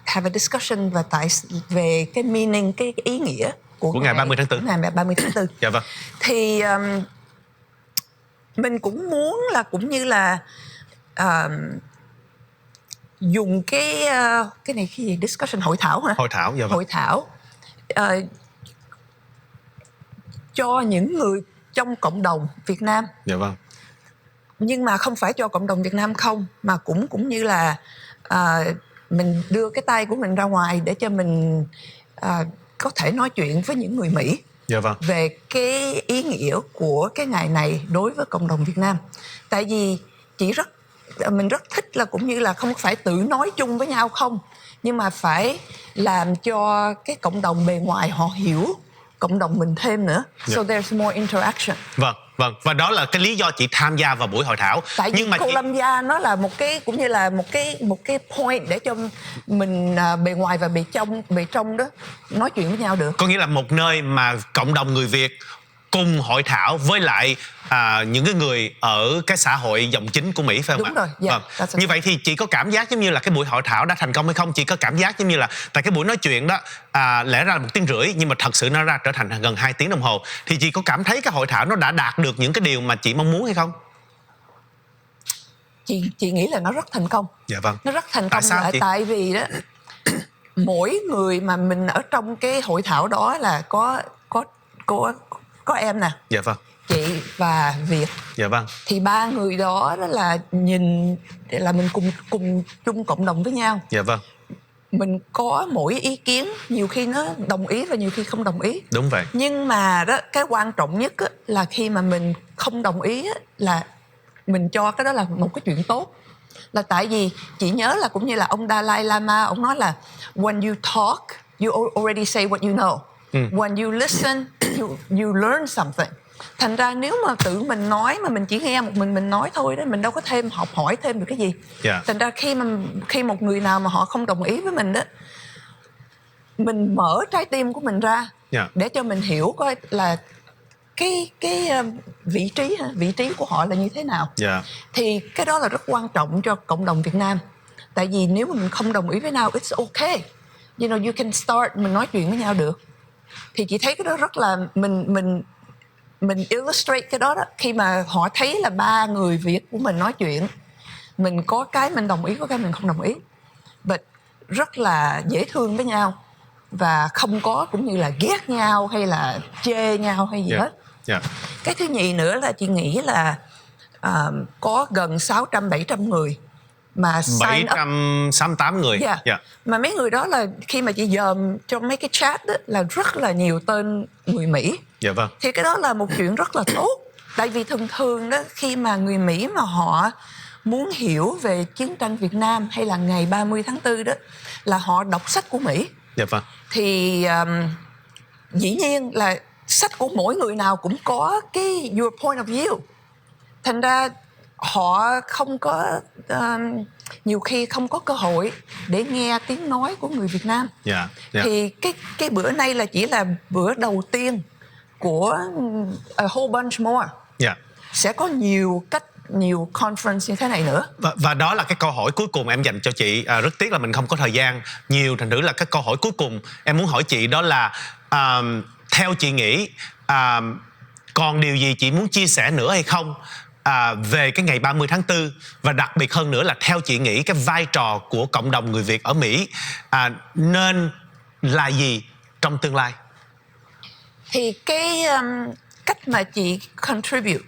have a discussion về cái meaning, cái ý nghĩa của ngày 30 tháng 4. Ngày 30 tháng 4. Dạ vâng. Thì mình cũng muốn là cũng như là dùng cái này cái gì, discussion, hội thảo hả? Hội thảo, dạ vâng. Hội thảo cho những người trong cộng đồng Việt Nam. Dạ vâng. Nhưng mà không phải cho cộng đồng Việt Nam không, mà cũng như là mình đưa cái tay của mình ra ngoài để cho mình có thể nói chuyện với những người Mỹ. Dạ vâng. Về cái ý nghĩa của cái ngày này đối với cộng đồng Việt Nam. Tại vì mình rất thích là cũng như là không phải tự nói chung với nhau không, nhưng mà phải làm cho cái cộng đồng bề ngoài họ hiểu cộng đồng mình thêm nữa. So there's more interaction. Vâng, vâng. Và đó là cái lý do chị tham gia vào buổi hội thảo. Tại vì Columbia nó là một cái cũng như là một cái point để cho mình bề ngoài và bề trong đó nói chuyện với nhau được. Có nghĩa là một nơi mà cộng đồng người Việt cùng hội thảo với lại những cái người ở cái xã hội dòng chính của Mỹ, phải không ạ? Đúng rồi, yeah, vâng. Như vậy thì chị có cảm giác giống như là cái buổi hội thảo đã thành công hay không? Chị có cảm giác giống như là tại cái buổi nói chuyện đó lẽ ra là 1 tiếng rưỡi nhưng mà thật sự nó trở thành gần 2 tiếng đồng hồ, thì chị có cảm thấy cái hội thảo nó đã đạt được những cái điều mà chị mong muốn hay không? Chị nghĩ là nó rất thành công. Dạ vâng. Nó rất thành công tại vì đó mỗi người mà mình ở trong cái hội thảo đó là có em nè. Dạ vâng. Chị và Việt. Dạ vâng. Thì 3 người đó là nhìn là mình cùng chung cộng đồng với nhau. Dạ vâng. Mình có mỗi ý kiến, nhiều khi nó đồng ý và nhiều khi không đồng ý. Đúng vậy. Nhưng mà đó, cái quan trọng nhất á, là khi mà mình không đồng ý á, là mình cho cái đó là một cái chuyện tốt. Là tại vì chị nhớ là cũng như là ông Dalai Lama, ông nói là when you talk, you already say what you know. When you listen, you learn something. Thành ra nếu mà tự mình nói mà mình chỉ nghe một mình nói thôi đó, mình đâu có thêm học hỏi thêm được cái gì. Thành ra khi một người nào mà họ không đồng ý với mình đó, mình mở trái tim của mình ra để cho mình hiểu coi là cái vị trí của họ là như thế nào. Thì cái đó là rất quan trọng cho cộng đồng Việt Nam. Tại vì nếu mà mình không đồng ý với nhau, it's okay. You know, you can start, mình nói chuyện với nhau được. Thì chị thấy cái đó rất là mình illustrate cái đó đó, khi mà họ thấy là 3 người Việt của mình nói chuyện, mình có cái mình đồng ý, có cái mình không đồng ý, but rất là dễ thương với nhau và không có cũng như là ghét nhau hay là chê nhau hay gì hết. Cái thứ nhì nữa là chị nghĩ là có gần 600-700 người mà sign up. 768 người. Yeah. Mà mấy người đó là khi mà chị dòm trong mấy cái chat đó, là rất là nhiều tên người Mỹ. Dạ vâng. Thì cái đó là một chuyện rất là tốt. Tại vì thường đó, khi mà người Mỹ mà họ muốn hiểu về chiến tranh Việt Nam hay là ngày 30 tháng 4 đó, là họ đọc sách của Mỹ. Dạ vâng. Thì dĩ nhiên là sách của mỗi người nào cũng có cái your point of view. Thành ra họ không có nhiều khi không có cơ hội để nghe tiếng nói của người Việt Nam. Yeah. Thì cái bữa nay là chỉ là bữa đầu tiên của a whole bunch more. Yeah. Sẽ có nhiều conference như thế này nữa. Và đó là cái câu hỏi cuối cùng em dành cho chị. Rất tiếc là mình không có thời gian nhiều, thành thử là cái câu hỏi cuối cùng em muốn hỏi chị đó là theo chị nghĩ còn điều gì chị muốn chia sẻ nữa hay không về cái ngày 30 tháng 4, và đặc biệt hơn nữa là theo chị nghĩ cái vai trò của cộng đồng người Việt ở Mỹ nên là gì trong tương lai? Thì cái cách mà chị contribute,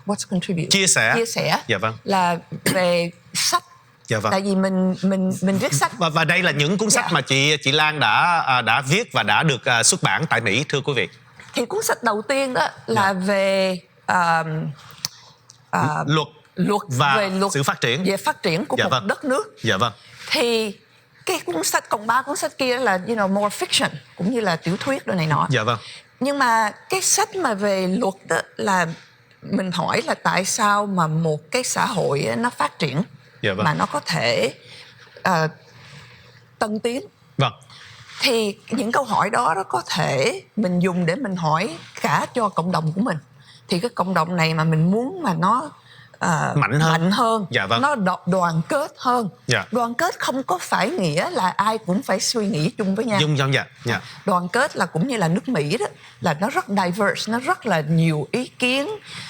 what's contribute? Chia sẻ. Dạ vâng. Là về sách. Dạ vâng. Tại vì mình viết sách. Và đây là những cuốn sách mà chị Lan đã viết và đã được xuất bản tại Mỹ, thưa quý vị. Thì cuốn sách đầu tiên đó là về luật và về luật, sự phát triển. Về phát triển của một đất nước. Dạ vâng. Thì cái cuốn sách, còn 3 cuốn sách kia là more fiction, cũng như là tiểu thuyết đồ này nọ. Dạ vâng. Nhưng mà cái sách mà về luật đó là mình hỏi là tại sao mà một cái xã hội nó phát triển, dạ vâng, mà nó có thể tân tiến. Vâng. Thì những câu hỏi đó có thể mình dùng để mình hỏi cả cho cộng đồng của mình. Thì cái cộng đồng này mà mình muốn mà nó mạnh hơn, dạ vâng, nó đoàn kết hơn. Dạ. Đoàn kết không có phải nghĩa là ai cũng phải suy nghĩ chung với nhau. Dạ. Đoàn kết là cũng như là nước Mỹ đó, là nó rất diverse, nó rất là nhiều ý kiến,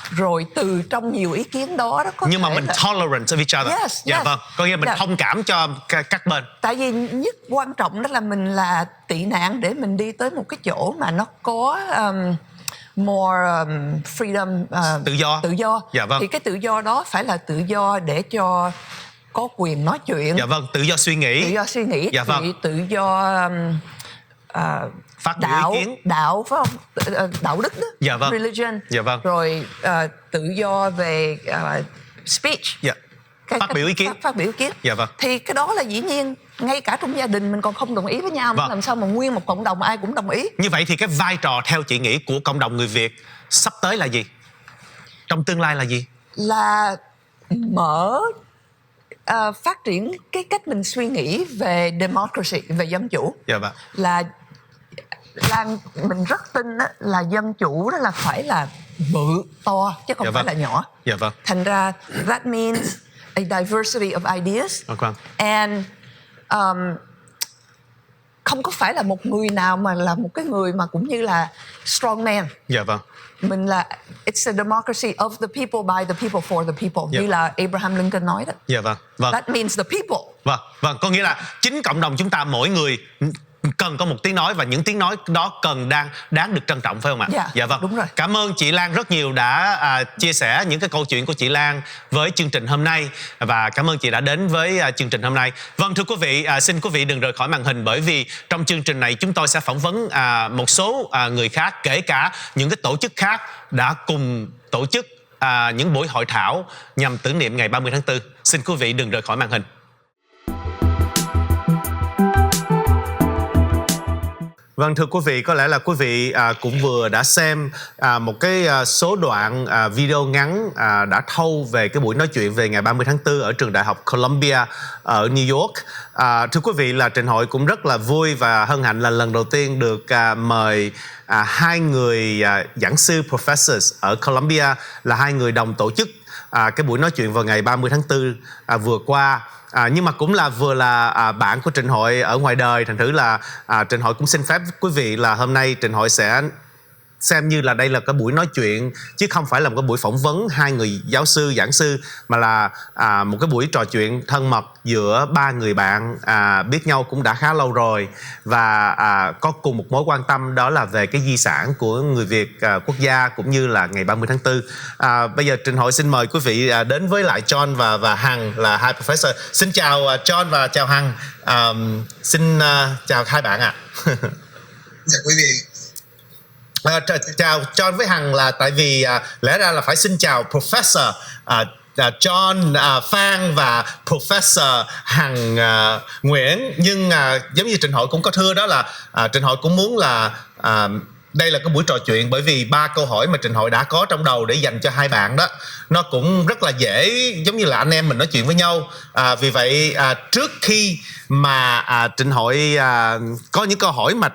rồi từ trong nhiều ý kiến đó có nhưng thể mà mình tolerant of each other. Dạ vâng, có nghĩa mình thông cảm cho các bên. Tại vì nhất quan trọng đó là mình là tị nạn để mình đi tới một cái chỗ mà nó có more freedom, tự do. Dạ vâng. Thì cái tự do đó phải là tự do để cho có quyền nói chuyện. Dạ vâng, tự do suy nghĩ. Dạ vâng. Tự do phát biểu ý kiến. Đạo phải không? Đạo đức đó. Dạ vâng. Religion. Dạ vâng. Rồi tự do về speech. Dạ. Phát biểu ý kiến. Phát biểu ý kiến. Dạ vâng. Thì cái đó là dĩ nhiên ngay cả trong gia đình mình còn không đồng ý với nhau, vâng, làm sao mà nguyên một cộng đồng ai cũng đồng ý. Như vậy thì cái vai trò theo chị nghĩ của cộng đồng người Việt sắp tới là gì? Trong tương lai là gì? Là phát triển cái cách mình suy nghĩ về democracy, về dân chủ. Dạ vâng. Là mình rất tin đó, là dân chủ đó là phải là bự to chứ không phải là nhỏ. Dạ vâng. Thành ra that means a diversity of ideas. And không có phải là một người nào mà là một cái người mà cũng như là strong man. Dạ vâng. Mình là it's a democracy of the people by the people for the people, như là Abraham Lincoln nói đó. Dạ vâng. That means the people. Vâng, có nghĩa là chính cộng đồng chúng ta mỗi người cần có một tiếng nói, và những tiếng nói đó đáng được trân trọng, phải không ạ? Dạ vâng. Đúng rồi. Cảm ơn chị Lan rất nhiều đã chia sẻ những cái câu chuyện của chị Lan với chương trình hôm nay, và cảm ơn chị đã đến với chương trình hôm nay. Vâng, thưa quý vị, xin quý vị đừng rời khỏi màn hình, bởi vì trong chương trình này chúng tôi sẽ phỏng vấn một số người khác, kể cả những cái tổ chức khác đã cùng tổ chức những buổi hội thảo nhằm tưởng niệm ngày 30 tháng 4. Xin quý vị đừng rời khỏi màn hình. Vâng, thưa quý vị, có lẽ là quý vị cũng vừa đã xem một cái số đoạn video ngắn đã thâu về cái buổi nói chuyện về ngày 30 tháng 4 ở trường đại học Columbia ở New York. Thưa quý vị, là Trình Hội cũng rất là vui và hân hạnh là lần đầu tiên được mời hai người giảng sư professors ở Columbia, là hai người đồng tổ chức cái buổi nói chuyện vào ngày 30 tháng 4 vừa qua. Nhưng mà cũng là vừa là bạn của Trình Hội ở ngoài đời, thành thử là Trình Hội cũng xin phép quý vị là hôm nay Trình Hội sẽ xem như là đây là cái buổi nói chuyện chứ không phải là một cái buổi phỏng vấn hai người giáo sư giảng sư, mà là một cái buổi trò chuyện thân mật giữa ba người bạn biết nhau cũng đã khá lâu rồi và có cùng một mối quan tâm, đó là về cái di sản của người Việt quốc gia cũng như là ngày 30 tháng 4. Bây giờ Trình Hội xin mời quý vị đến với lại John và Hằng là hai professor. Xin chào John và chào Hằng. Xin chào hai bạn ạ. Chào quý vị. Chào John với Hằng là tại vì lẽ ra là phải xin chào Professor John Phan và Professor Hằng Nguyễn, nhưng giống như Trình Hội cũng có thưa đó là Trình Hội cũng muốn là đây là cái buổi trò chuyện, bởi vì 3 câu hỏi mà Trình Hội đã có trong đầu để dành cho hai bạn đó, nó cũng rất là dễ, giống như là anh em mình nói chuyện với nhau. Vì vậy trước khi mà Trình Hội có những câu hỏi mà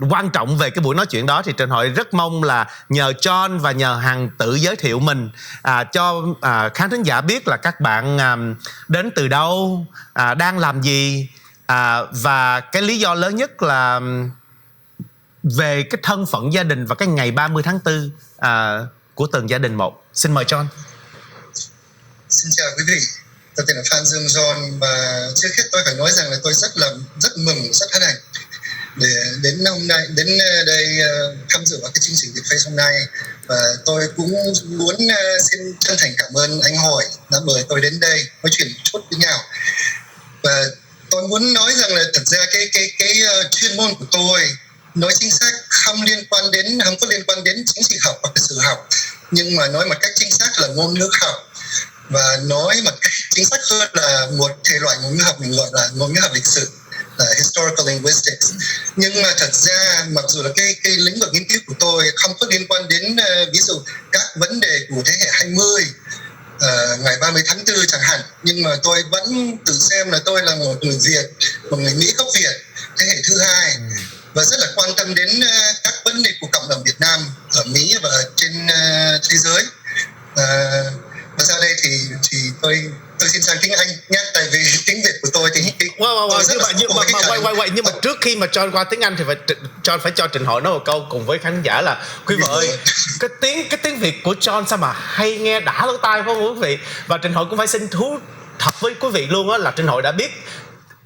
quan trọng về cái buổi nói chuyện đó, thì Trình Hội rất mong là nhờ John và nhờ Hằng tự giới thiệu mình cho khán thính giả biết là các bạn đến từ đâu, đang làm gì, và cái lý do lớn nhất là về cái thân phận gia đình và cái ngày 30 tháng 4 của từng gia đình một. Xin mời John. Xin chào quý vị. Tôi tên là Phan Dương John và trước hết tôi phải nói rằng là tôi rất mừng, rất hân hạnh để đến đây tham dự vào cái chương trình Việt hôm nay, và tôi cũng muốn xin chân thành cảm ơn anh Hội đã mời tôi đến đây nói chuyện một chút với nhau. Và tôi muốn nói rằng là thật ra cái chuyên môn của tôi nói chính xác không có liên quan đến chính trị học hoặc sử học, nhưng mà nói một cách chính xác là ngôn ngữ học, và nói một cách chính xác hơn là một thể loại ngôn ngữ học mình gọi là ngôn ngữ học lịch sử, là historical linguistics. Nhưng mà thật ra mặc dù là cái lĩnh vực nghiên cứu của tôi không có liên quan đến ví dụ các vấn đề của thế hệ 20 ngày 30 tháng 4 chẳng hạn, nhưng mà tôi vẫn tự xem là tôi là một người Việt, một người Mỹ gốc Việt thế hệ thứ hai, và rất là quan tâm đến các vấn đề của cộng đồng Việt Nam ở Mỹ và trên thế giới. Và sau đây thì tôi xin sang tiếng Anh nhé, tại vì tiếng Việt của tôi thì nhưng mà trước khi mà John qua tiếng Anh thì John phải cho Trình Hội nói một câu cùng với khán giả là quý vị ơi, cái tiếng Việt của John sao mà hay nghe đã lỗ tai phải không quý vị? Và Trình Hội cũng phải xin thú thật với quý vị luôn á, là Trình Hội đã biết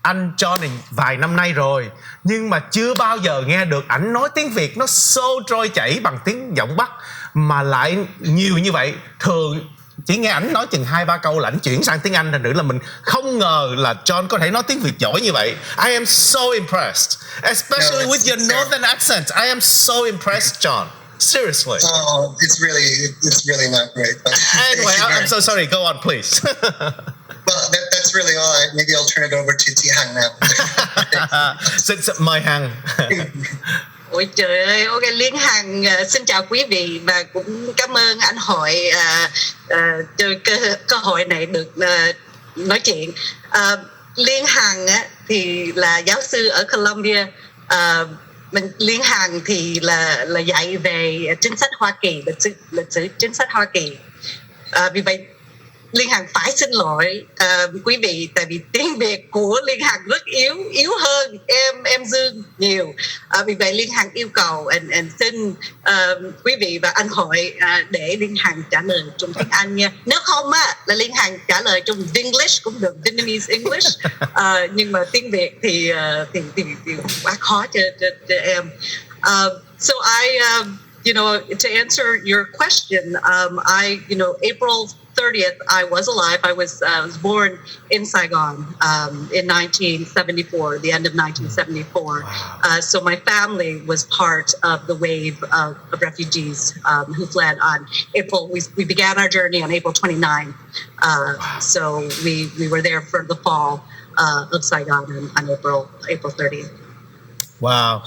anh John này vài năm nay rồi, nhưng mà chưa bao giờ nghe được ảnh nói tiếng Việt nó xô trôi chảy bằng tiếng giọng Bắc mà lại nhiều như vậy. Thường chỉ nghe ảnh nói chừng 2-3 câu là ảnh chuyển sang tiếng Anh, thành thử là mình không ngờ là John có thể nói tiếng Việt giỏi như vậy. I am so impressed, especially with your northern accent. I am so impressed, John. Seriously. Oh, it's really not great. But anyway, I'm so sorry. Go on, please. Well, that's really all. Maybe I'll turn it over to Chị Hằng now. Xin mời Hằng. Ôi trời ơi, ok, Liên Hằng xin chào quý vị và cũng cảm ơn anh Hội cho cơ hội này được nói chuyện. Liên Hằng thì là giáo sư ở Columbia. Liên Hằng thì là dạy về chính sách Hoa Kỳ, lịch sử chính sách Hoa Kỳ. Vì vậy Liên Hằng phải xin lỗi quý vị, tại vì tiếng Việt của Liên Hằng rất yếu hơn em Dương nhiều. Vì vậy Liên Hằng yêu cầu xin quý vị và anh Hội để Liên Hằng trả lời trong tiếng Anh nha. Nếu không là Liên Hằng trả lời trong English cũng được, Vietnamese English. Nhưng mà tiếng Việt thì quá khó cho em. So to answer your question, April 30th, I was alive. I was born in Saigon in 1974, the end of 1974. Wow. So my family was part of the wave of refugees who fled on April. We began our journey on April 29th. Wow. So we were there for the fall of Saigon on April 30th. Wow.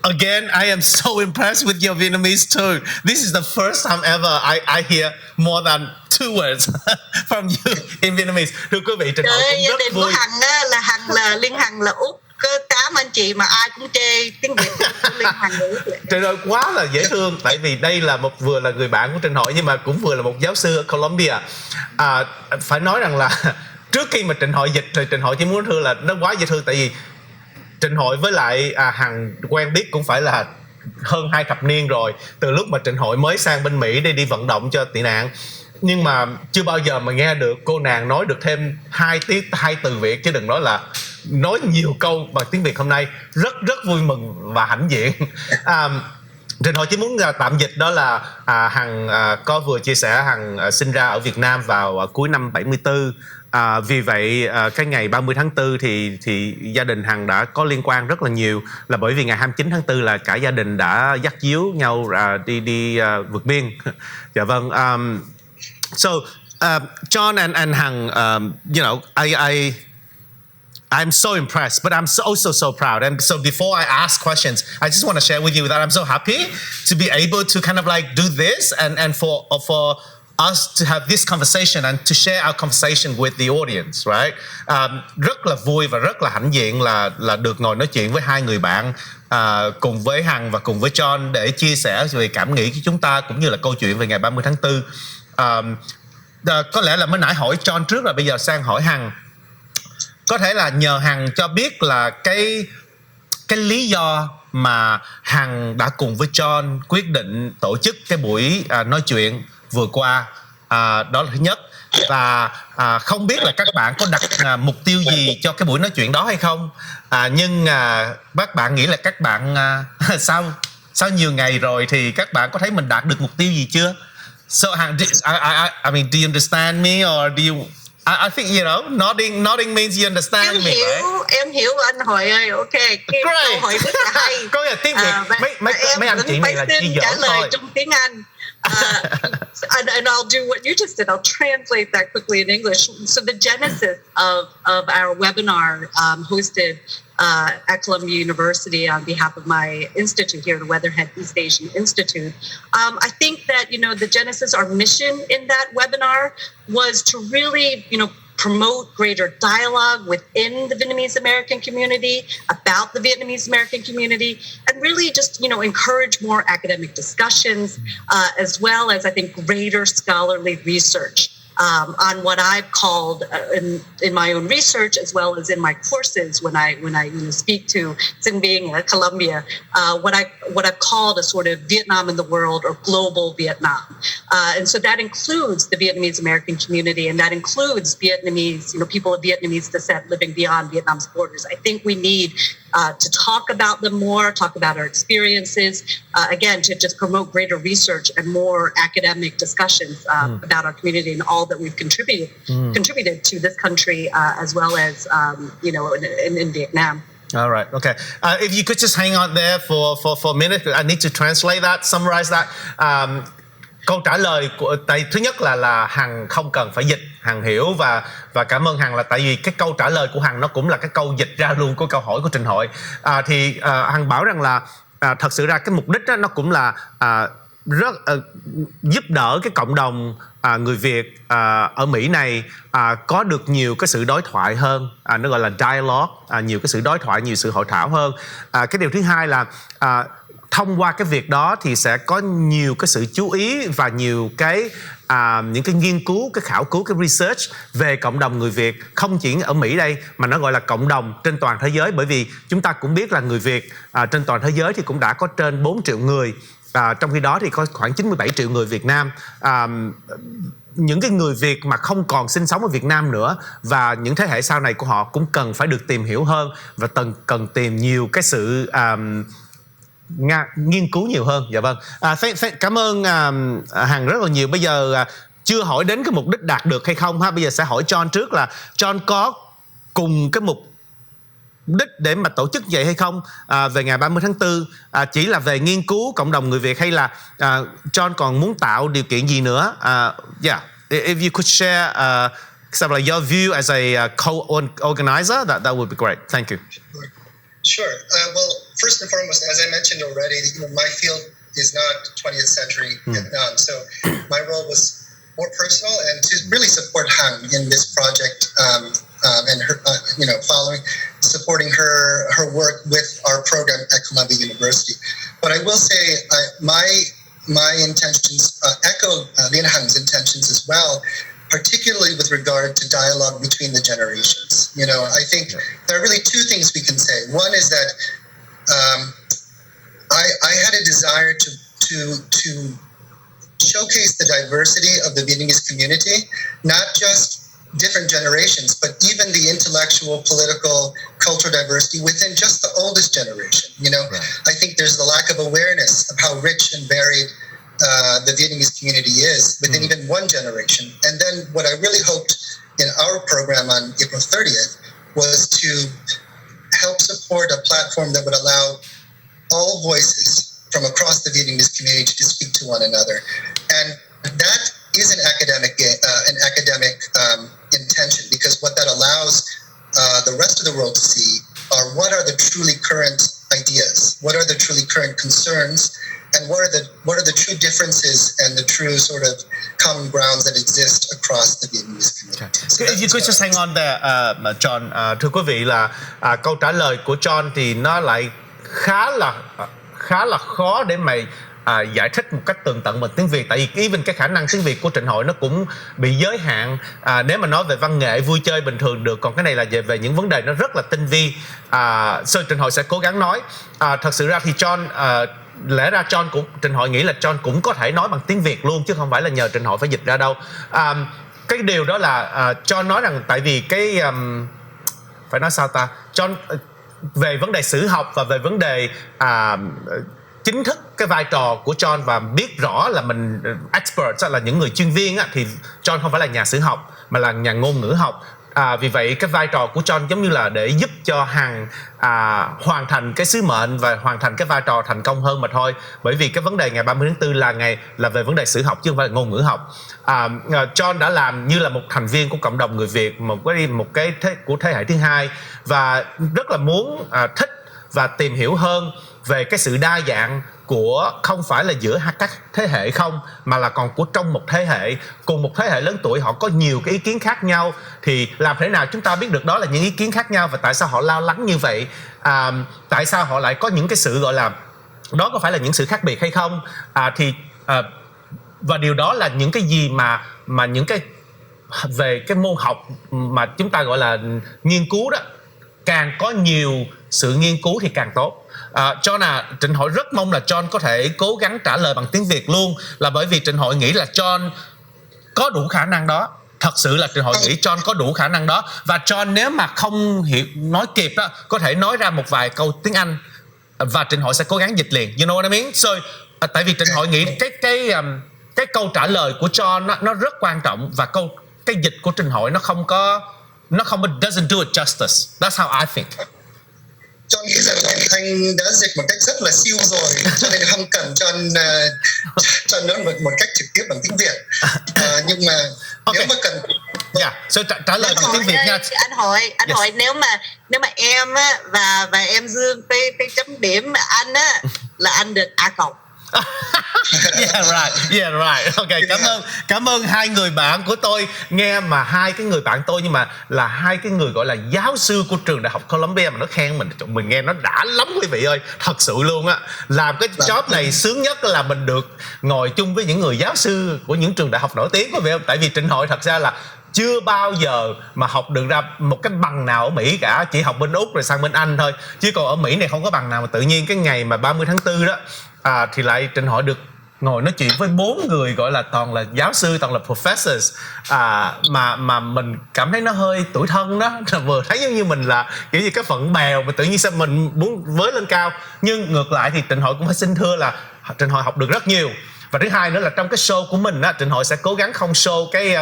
Again, I am so impressed with your Vietnamese too. This is the first time ever I hear more than 2 words from you in Vietnamese. Thưa quý vị, Trình Hội cũng rất vui. Hằng là Liên Hằng là Úc, có 8 anh chị mà ai cũng chê tiếng Việt của Liên Hằng nữa. Trời ơi, quá là dễ thương. Tại vì đây là vừa là người bạn của Trình Hội, nhưng mà cũng vừa là một giáo sư ở Columbia. Phải nói rằng là trước khi mà Trình Hội dịch thì Trình Hội chỉ muốn thưa là nó quá dễ thương, tại vì Trình Hội với lại Hằng quen biết cũng phải là hơn 2 thập niên rồi, từ lúc mà Trịnh Hội mới sang bên Mỹ để đi vận động cho tị nạn. Nhưng mà chưa bao giờ mà nghe được cô nàng nói được thêm 2 từ Việt, chứ đừng nói là nói nhiều câu bằng tiếng Việt hôm nay. Rất rất vui mừng và hãnh diện. Trịnh Hội chỉ muốn tạm dịch đó là Hằng có vừa chia sẻ Hằng sinh ra ở Việt Nam vào cuối năm 74. Vì vậy cái ngày 30 tháng 4 thì gia đình Hằng đã có liên quan rất là nhiều, là bởi vì ngày 29 tháng 4 là cả gia đình đã dắt díu nhau đi vượt biên. Dạ vâng. So John and Hằng, you know, I'm so impressed, but I'm also so proud. And so before I ask questions, I just want to share with you that I'm so happy to be able to kind of like do this and for us to have this conversation and to share our conversation with the audience, right? Rất là vui và rất là hãnh diện là được ngồi nói chuyện với hai người bạn, cùng với Hằng và cùng với John để chia sẻ về cảm nghĩ của chúng ta cũng như là câu chuyện về ngày 30 tháng 4. Có lẽ là mới nãy hỏi John trước rồi, bây giờ sang hỏi Hằng. Có thể là nhờ Hằng cho biết là cái lý do mà Hằng đã cùng với John quyết định tổ chức cái buổi nói chuyện vừa qua, đó là thứ nhất. Và không biết là các bạn có đặt mục tiêu gì cho cái buổi nói chuyện đó hay không, nhưng các bạn nghĩ là các bạn sau nhiều ngày rồi thì các bạn có thấy mình đạt được mục tiêu gì chưa? So Hằng, I mean, do you understand me or do you? I think, you know, nodding means you understand me, right? Em hiểu anh Hội ơi, ok. Câu hỏi rất là hay. Câu là tiếng Việt, mấy anh chị này là chỉ giỡn trả lời thôi. trong tiếng Anh. And I'll do what you just did. I'll translate that quickly in English. So the genesis of our webinar hosted at Columbia University on behalf of my institute here, the Weatherhead East Asian Institute. I think that, you know, the genesis, our mission in that webinar was to really, you know, promote greater dialogue within the Vietnamese American community about the Vietnamese American community, and really just, you know, encourage more academic discussions, as well as, I think, greater scholarly research on what I've called in my own research, as well as in my courses when I you know, speak to being at Columbia, what I've called a sort of Vietnam in the world or global Vietnam, and so that includes the Vietnamese American community, and that includes Vietnamese, you know, people of Vietnamese descent living beyond Vietnam's borders. I think we need to talk about them more, talk about our experiences, again, to just promote greater research and more academic discussions about our community and all that we've contributed to this country, as well as, you know, in Vietnam. All right, okay. If you could just hang on there for a minute, I need to translate that, summarize that. Câu trả lời của thứ nhất là Hằng không cần phải dịch, Hằng hiểu và cảm ơn Hằng, là tại vì cái câu trả lời của Hằng nó cũng là cái câu dịch ra luôn của câu hỏi của Trịnh Hội. Thì Hằng bảo rằng là thật sự ra cái mục đích đó, nó cũng là rất giúp đỡ cái cộng đồng người Việt ở Mỹ này có được nhiều cái sự đối thoại hơn, nó gọi là dialogue, nhiều cái sự đối thoại, nhiều sự hội thảo hơn. Cái điều thứ hai là thông qua cái việc đó thì sẽ có nhiều cái sự chú ý và nhiều cái những cái nghiên cứu, cái khảo cứu, cái research về cộng đồng người Việt, không chỉ ở Mỹ đây mà nó gọi là cộng đồng trên toàn thế giới. Bởi vì chúng ta cũng biết là người Việt trên toàn thế giới thì cũng đã có trên 4 triệu người, trong khi đó thì có khoảng 97 triệu người Việt Nam. Những cái người Việt mà không còn sinh sống ở Việt Nam nữa, và những thế hệ sau này của họ cũng cần phải được tìm hiểu hơn và cần tìm nhiều cái sự nghiên cứu nhiều hơn. Dạ vâng. Cảm ơn Hằng rất là nhiều. Bây giờ chưa hỏi đến cái mục đích đạt được hay không ha. Bây giờ sẽ hỏi John trước là John có cùng cái mục đích để mà tổ chức vậy hay không về ngày 30 tháng 4, chỉ là về nghiên cứu cộng đồng người Việt, hay là John còn muốn tạo điều kiện gì nữa? Yeah, if you could share sort of like your view as a co-organizer, that would be great. Thank you. Sure. Well, first and foremost, as I mentioned already, you know, my field is not 20th century Vietnam, so my role was more personal and to really support Hằng in this project, and her, you know, supporting her work with our program at Columbia University. But I will say, my intentions echo Liên Hang's intentions as well, particularly with regard to dialogue between the generations. You know, I think there are really two things we can say. One is that I I had a desire to showcase the diversity of the Vietnamese community, not just different generations, but even the intellectual, political, cultural diversity within just the oldest generation. You know, right. I think there's the lack of awareness of how rich and varied the Vietnamese community is within even one generation. And then what I really hoped in our program on April 30th was to help support a platform that would allow all voices from across the Vietnamese community to speak to one another. And that is an academic intention, because what that allows the rest of the world to see are what are the truly current ideas, what are the truly current concerns, and what are the true differences and the true sort of common grounds that exist across the Vietnamese community. So you could just hang on there, John. Thưa quý vị là câu trả lời của John thì nó lại khá là khó để mà giải thích một cách tường tận bằng tiếng Việt, tại vì even cái khả năng tiếng Việt của Trịnh Hội nó cũng bị giới hạn. Nếu mà nói về văn nghệ vui chơi bình thường được, còn cái này là về những vấn đề nó rất là tinh vi. Trịnh Hội sẽ cố gắng nói. Thật sự ra thì John, lẽ ra Trịnh Hội nghĩ là John cũng có thể nói bằng tiếng Việt luôn, chứ không phải là nhờ Trịnh Hội phải dịch ra đâu. Cái điều đó là John nói rằng tại vì cái phải nói sao ta, John về vấn đề sử học và về vấn đề chính thức cái vai trò của John, và biết rõ là mình expert là những người chuyên viên á, thì John không phải là nhà sử học mà là nhà ngôn ngữ học. Vì vậy cái vai trò của John giống như là để giúp cho Hằng hoàn thành cái sứ mệnh và hoàn thành cái vai trò thành công hơn mà thôi. Bởi vì cái vấn đề ngày 30 tháng 4 là về vấn đề sử học chứ không phải là ngôn ngữ học. John đã làm như là một thành viên của cộng đồng người Việt, một cái của thế hệ thứ hai, và rất là muốn thích và tìm hiểu hơn về cái sự đa dạng của không phải là giữa các thế hệ không, mà là còn của trong một thế hệ, cùng một thế hệ lớn tuổi họ có nhiều cái ý kiến khác nhau, thì làm thế nào chúng ta biết được đó là những ý kiến khác nhau và tại sao họ lo lắng như vậy, tại sao họ lại có những cái sự gọi là đó có phải là những sự khác biệt hay không, và điều đó là những cái gì mà những cái về cái môn học mà chúng ta gọi là nghiên cứu đó, càng có nhiều sự nghiên cứu thì càng tốt. John Trịnh Hội rất mong là John có thể cố gắng trả lời bằng tiếng Việt luôn, là bởi vì Trịnh Hội nghĩ là John có đủ khả năng đó. Thật sự là Trịnh Hội nghĩ John có đủ khả năng đó, và John nếu mà không hiểu nói kịp đó, có thể nói ra một vài câu tiếng Anh và Trịnh Hội sẽ cố gắng dịch liền. You know what I mean? So, tại vì Trịnh Hội nghĩ cái câu trả lời của John nó rất quan trọng, và cái dịch của Trịnh Hội nó không doesn't do it justice. That's how I think. John nghĩ rằng anh đã dịch một cách rất là siêu rồi, cho nên không cần cho nó một cách trực tiếp bằng tiếng Việt. Nhưng mà nếu mà cần, trả lời bằng tiếng Việt nha. Anh hỏi nếu mà em á và em Dương tới chấm điểm anh á là anh được A+. Yeah right. Okay, cảm ơn hai người bạn của tôi. Nghe mà hai cái người bạn tôi, nhưng mà là hai cái người gọi là giáo sư của trường Đại học Columbia mà nó khen mình nghe nó đã lắm quý vị ơi, thật sự luôn á. Làm cái job này sướng nhất là mình được ngồi chung với những người giáo sư của những trường đại học nổi tiếng, quý vị không? Tại vì Trịnh Hội thật ra là chưa bao giờ mà học được ra một cái bằng nào ở Mỹ cả, chỉ học bên Úc rồi sang bên Anh thôi, chứ còn ở Mỹ này không có bằng nào. Mà tự nhiên cái ngày mà 30 tháng 4 đó thì lại Trịnh Hội được ngồi nói chuyện với 4 người gọi là toàn là giáo sư, toàn là professors, mà mình cảm thấy nó hơi tủi thân đó, vừa thấy giống như mình là kiểu như cái phận bèo mà tự nhiên sao mình muốn với lên cao. Nhưng ngược lại thì Trịnh Hội cũng phải xin thưa là Trịnh Hội học được rất nhiều. Và thứ hai nữa là trong cái show của mình á, Trịnh Hội sẽ cố gắng không show cái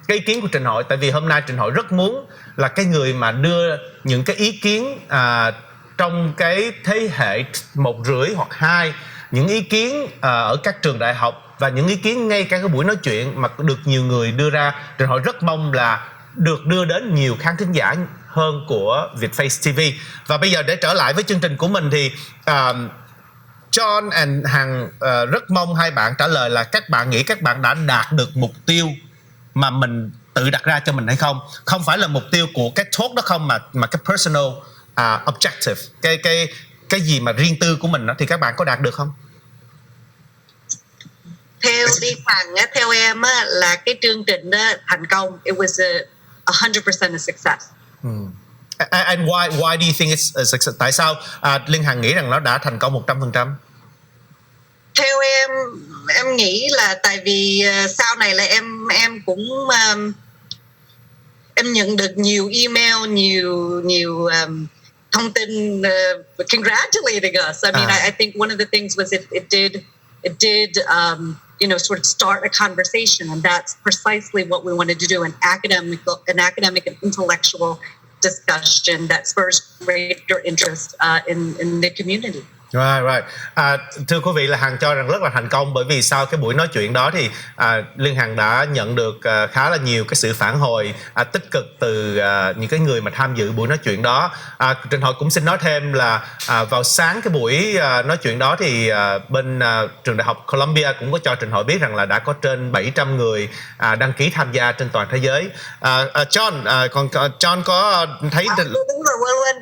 ý kiến của Trịnh Hội, tại vì hôm nay Trịnh Hội rất muốn là cái người mà đưa những cái ý kiến trong cái thế hệ 1 rưỡi hoặc 2, những ý kiến ở các trường đại học và những ý kiến ngay cả cái buổi nói chuyện mà được nhiều người đưa ra. Trịnh Hội rất mong là được đưa đến nhiều khán thính giả hơn của Vietface TV. Và bây giờ để trở lại với chương trình của mình thì John and Hằng rất mong hai bạn trả lời là các bạn nghĩ các bạn đã đạt được mục tiêu mà mình tự đặt ra cho mình hay không. Không phải là mục tiêu của cái talk đó không, mà cái personal objective, cái gì mà riêng tư của mình đó, thì các bạn có đạt được không? Theo đi Hằng á, theo em á, là cái chương trình đó thành công. It was 100% a success. And why do you think it's a success? Tại sao Liên Hằng nghĩ rằng nó đã thành công 100%? theo em nghĩ là tại vì sau này là em cũng em nhận được nhiều email, nhiều thông tin congratulating us. I mean, I think one of the things was it did sort of start a conversation, and that's precisely what we wanted to do, an academic and intellectual discussion that spurs greater interest in the community. Right. Thưa quý vị, là Hằng cho rằng rất là thành công, bởi vì sau cái buổi nói chuyện đó thì Liên Hằng đã nhận được khá là nhiều cái sự phản hồi tích cực từ những cái người mà tham dự buổi nói chuyện đó. Trình Hội cũng xin nói thêm là vào sáng cái buổi nói chuyện đó thì bên trường đại học Columbia cũng có cho Trình Hội biết rằng là đã có trên 700 người đăng ký tham gia trên toàn thế giới. John, còn John có thấy đúng rồi,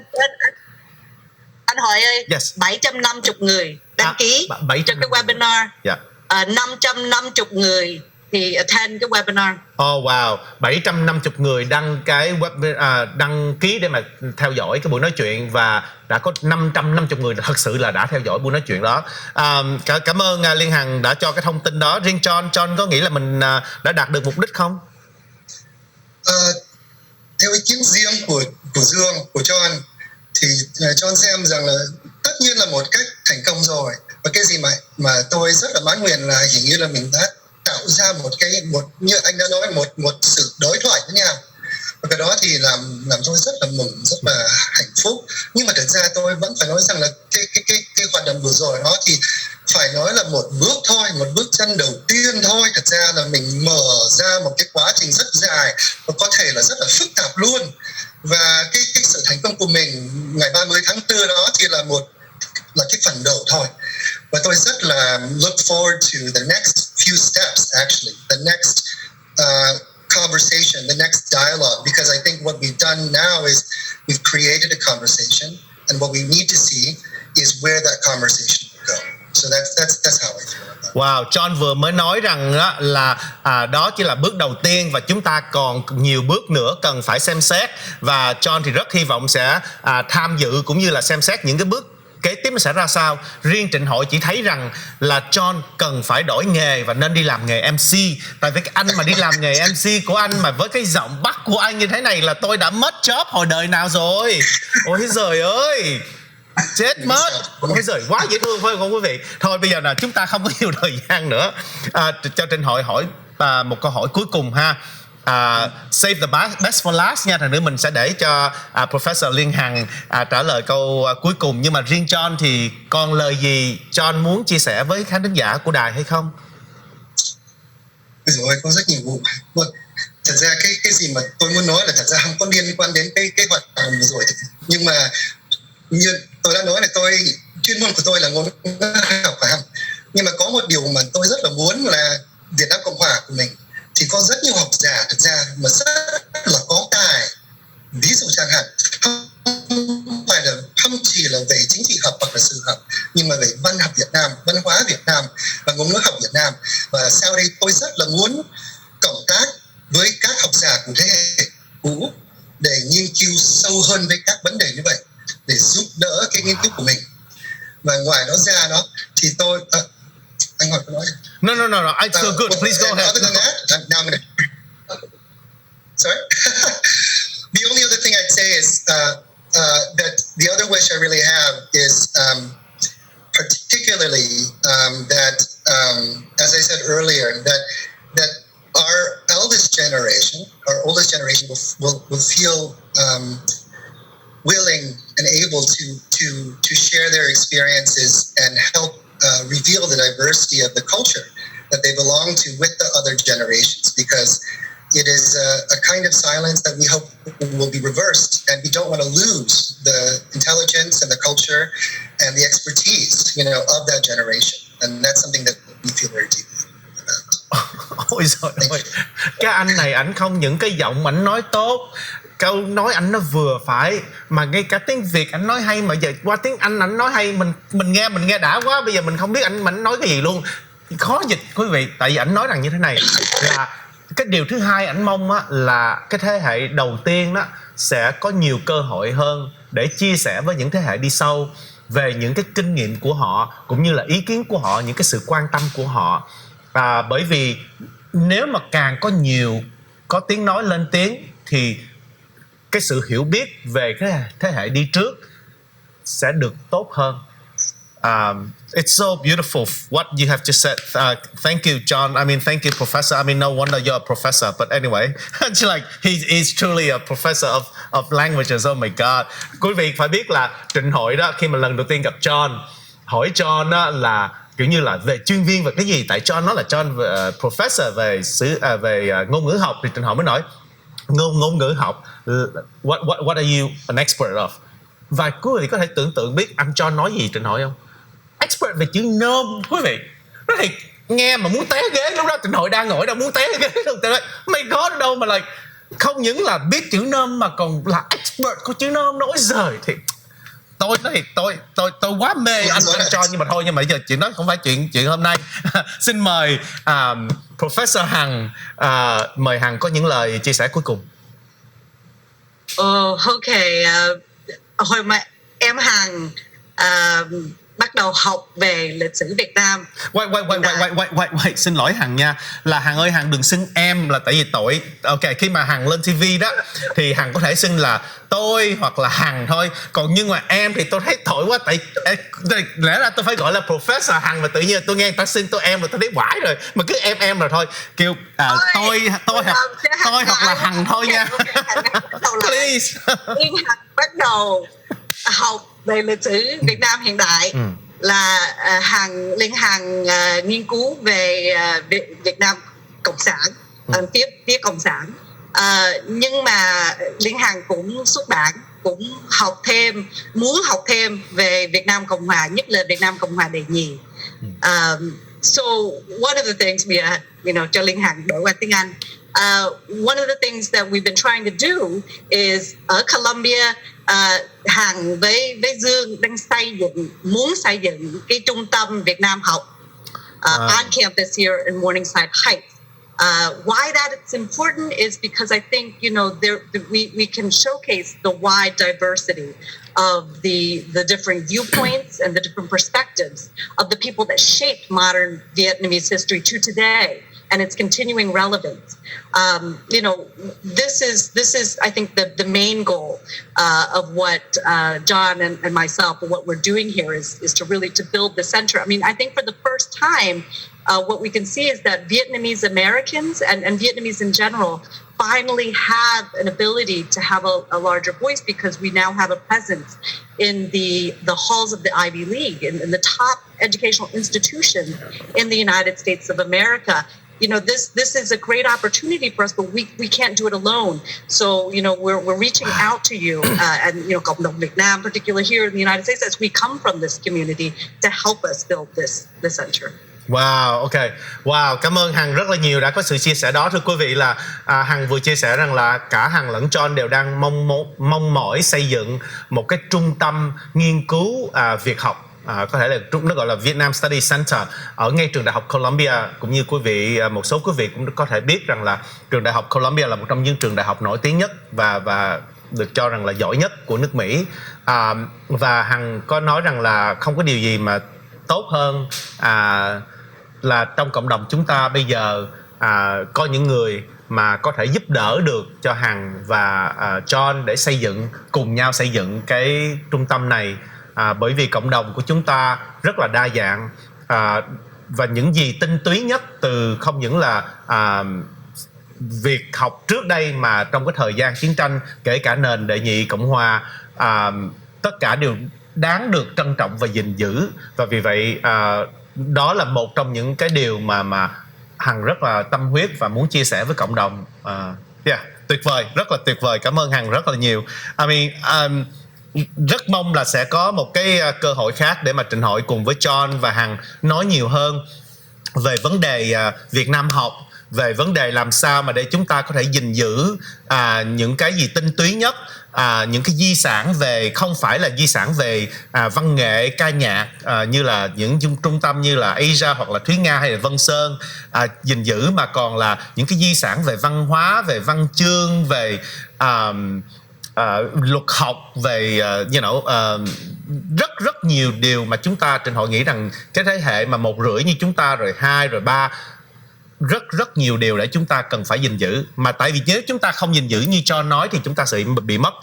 anh hỏi ơi, yes. 750 người đăng ký cho cái webinar, 550 người thì attend cái webinar. Oh wow, 750 người đăng ký để mà theo dõi cái buổi nói chuyện, và đã có 550 người thật sự là đã theo dõi buổi nói chuyện đó. Cảm ơn Liên Hằng đã cho cái thông tin đó. Riêng John có nghĩ là mình đã đạt được mục đích không? Theo ý kiến riêng của Dương, của John, thì John xem rằng là tất nhiên là một cách thành công rồi, và cái gì mà tôi rất là mãn nguyện là hình như là mình đã tạo ra một như anh đã nói, một sự đối thoại với nhau, và cái đó thì làm tôi rất là mừng, rất là hạnh phúc. Nhưng mà thực ra tôi vẫn phải nói rằng là cái hoạt động vừa rồi đó thì phải nói là một bước thôi, một bước chân đầu tiên thôi. Thật ra là mình mở ra một cái quá trình rất dài và có thể là rất là phức tạp luôn. Và cái sự thành công của mình ngày 30 tháng 4 đó thì là cái phần đầu thôi. Và tôi rất là look forward to the next few steps, actually, the next conversation, the next dialogue, because I think what we've done now is we've created a conversation, and what we need to see is where that conversation will go. So that's how I feel about that. Wow, John vừa mới nói rằng là đó chỉ là bước đầu tiên và chúng ta còn nhiều bước nữa cần phải xem xét, và John thì rất hy vọng sẽ tham dự cũng như là xem xét những cái bước kế tiếp nó sẽ ra sao. Riêng Trịnh Hội chỉ thấy rằng là John cần phải đổi nghề và nên đi làm nghề MC. Tại vì cái anh mà đi làm nghề MC của anh mà với cái giọng Bắc của anh như thế này là tôi đã mất job hồi đời nào rồi. Ôi giời ơi, chết mất. Ôi giời, quá dễ thương phải không quý vị? Thôi bây giờ là chúng ta không có nhiều thời gian nữa. Cho Trịnh Hội hỏi một câu hỏi cuối cùng ha. Save the best for last nha. Thằng nữa mình sẽ để cho Professor Liên Hằng trả lời câu cuối cùng. Nhưng mà riêng John thì còn lời gì John muốn chia sẻ với khán thính giả của đài hay không? Rồi, có rất nhiều vụ. Thật ra cái gì mà tôi muốn nói là thật ra không có liên quan đến cái hoạt động vừa rồi. Nhưng mà như tôi đã nói là chuyên môn của tôi là ngôn ngữ học phải không? Nhưng mà có một điều mà tôi rất là muốn là Việt Nam Cộng Hòa của mình thì có rất nhiều học giả thực ra mà rất là có tài. Ví dụ chẳng hạn, không chỉ là về chính trị học hoặc là sử học, nhưng mà về văn học Việt Nam, văn hóa Việt Nam và ngôn ngữ học Việt Nam. Và sau đây tôi rất là muốn cộng tác với các học giả của thế hệ cũ để nghiên cứu sâu hơn về các vấn đề như vậy, để giúp đỡ cái nghiên cứu của mình. Và ngoài đó ra đó thì tôi anh hỏi có nói. No, I'm so good. Please go ahead. Other than that, now I'm gonna. Sorry. The only other thing I'd say is that the other wish I really have is particularly that, as I said earlier, that our oldest generation will feel willing and able to share their experiences and help reveal the diversity of the culture that they belong to with the other generations, because it is a kind of silence that we hope will be reversed, and we don't want to lose the intelligence and the culture and the expertise, of that generation, and that's something that we feel very deeply about. Ôi giời ơi, cái anh này ảnh không những cái giọng ảnh nói tốt, câu nói ảnh nó vừa phải, mà ngay cả tiếng Việt ảnh nói hay, mà giờ qua tiếng Anh ảnh nói hay, mình nghe đã quá. Bây giờ mình không biết ảnh nói cái gì luôn, khó dịch quý vị. Tại vì ảnh nói rằng như thế này là cái điều thứ hai ảnh mong á, là cái thế hệ đầu tiên đó sẽ có nhiều cơ hội hơn để chia sẻ với những thế hệ đi sau. về những cái kinh nghiệm của họ cũng như là ý kiến của họ, những cái sự quan tâm của họ. Bởi vì nếu mà càng có nhiều có tiếng nói lên tiếng thì cái sự hiểu biết về cái thế hệ đi trước sẽ được tốt hơn. It's so beautiful what you have just said. Thank you, John. I mean, thank you, Professor. I mean, no wonder you're a professor. But anyway, it's like he's truly a professor of languages. Oh my God. Quý vị phải biết là Trịnh Hội đó, khi mà lần đầu tiên gặp John, hỏi John đó là kiểu như là về chuyên viên về cái gì, tại John nói là John professor về ngôn ngữ học, thì Trịnh Hội mới nói ngôn ngữ học. What are you an expert of? Và quý vị có thể tưởng tượng biết anh John nói gì Trịnh Hội không? Expert về chữ nôm, quý vị. Nó thì nghe mà muốn té ghế. Lúc đó Trịnh Hội đang ngồi đâu muốn té ghế đâu. Mày có đâu mà like, không những là biết chữ nôm mà còn là expert của chữ nôm đó. Ôi giời, thì tôi quá mê anh John, nhưng mà thôi, nhưng mà giờ chuyện đó không phải chuyện hôm nay. Xin mời Professor Hằng, mời Hằng có những lời chia sẻ cuối cùng. Okay. Hồi mà em Hằng bắt đầu học về lịch sử Việt Nam. Wait, xin lỗi Hằng nha. Là Hằng ơi, Hằng đừng xưng em, là tại vì tội. Ok, khi mà Hằng lên TV đó thì Hằng có thể xưng là tôi hoặc là Hằng thôi. Còn nhưng mà em thì tôi thấy tội quá, tại lẽ ra tôi phải gọi là Professor Hằng, mà tự nhiên tôi nghe người ta xưng tôi em là tôi thấy quải rồi. Mà cứ em rồi thôi. Kêu tôi hoặc là Hằng thôi nha. Please. Hằng bắt đầu học về lịch sử Việt Nam hiện đại là Liên Hằng nghiên cứu về Việt Nam Cộng sản, phía Cộng sản. Nhưng mà Liên Hằng cũng xuất bản, cũng muốn học thêm về Việt Nam Cộng Hòa, nhất là Việt Nam Cộng Hòa đệ nhị. So one of the things cho Liên Hằng đổi qua tiếng Anh. One of the things that we've been trying to do is ở Colombia, Hằng với Dương đang muốn xây dựng cái trung tâm Việt Nam học on campus here in Morningside Heights. Why that it's important is because I think we can showcase the wide diversity of the different viewpoints and the different perspectives of the people that shaped modern Vietnamese history to today. And its continuing relevance. This is I think the main goal of what John and myself, and what we're doing here is to really to build the center. I mean, I think for the first time, what we can see is that Vietnamese Americans and Vietnamese in general finally have an ability to have a larger voice, because we now have a presence in the halls of the Ivy League, in the top educational institution in the United States of America. This is a great opportunity for us, but we can't do it alone. So, we're reaching out to you and, cộng đồng Việt Nam, particularly here in the United States, as we come from this community, to help us build this center. Wow, ok. Wow, cảm ơn Hằng rất là nhiều đã có sự chia sẻ đó. Thưa quý vị, là Hằng vừa chia sẻ rằng là cả Hằng lẫn John đều đang mong mỏi xây dựng một cái trung tâm nghiên cứu Việt học. Có thể là nó gọi là Vietnam Study Center ở ngay trường đại học Columbia. Cũng như một số quý vị cũng có thể biết rằng là trường đại học Columbia là một trong những trường đại học nổi tiếng nhất và được cho rằng là giỏi nhất của nước Mỹ. Và Hằng có nói rằng là không có điều gì mà tốt hơn là trong cộng đồng chúng ta bây giờ có những người mà có thể giúp đỡ được cho Hằng và John để cùng nhau xây dựng cái trung tâm này. Bởi vì cộng đồng của chúng ta rất là đa dạng, và những gì tinh túy nhất từ không những là việc học trước đây mà trong cái thời gian chiến tranh, kể cả nền đệ nhị Cộng Hòa, tất cả đều đáng được trân trọng và gìn giữ. Và vì vậy đó là một trong những cái điều mà Hằng rất là tâm huyết và muốn chia sẻ với cộng đồng. Tuyệt vời, rất là tuyệt vời. Cảm ơn Hằng rất là nhiều. Rất mong là sẽ có một cái cơ hội khác để mà Trịnh Hội cùng với John và Hằng nói nhiều hơn về vấn đề Việt Nam học, về vấn đề làm sao mà để chúng ta có thể gìn giữ những cái gì tinh túy nhất, những cái di sản về, không phải là di sản về văn nghệ, ca nhạc như là những trung tâm như là Asia hoặc là Thúy Nga hay là Vân Sơn gìn giữ, mà còn là những cái di sản về văn hóa, về văn chương, về luật học, về rất nhiều điều mà chúng ta Trình Hội nghĩ rằng cái thế hệ mà 1 rưỡi như chúng ta, rồi 2 rồi 3, rất nhiều điều để chúng ta cần phải gìn giữ, mà tại vì nếu chúng ta không gìn giữ như John nói thì chúng ta sẽ bị mất.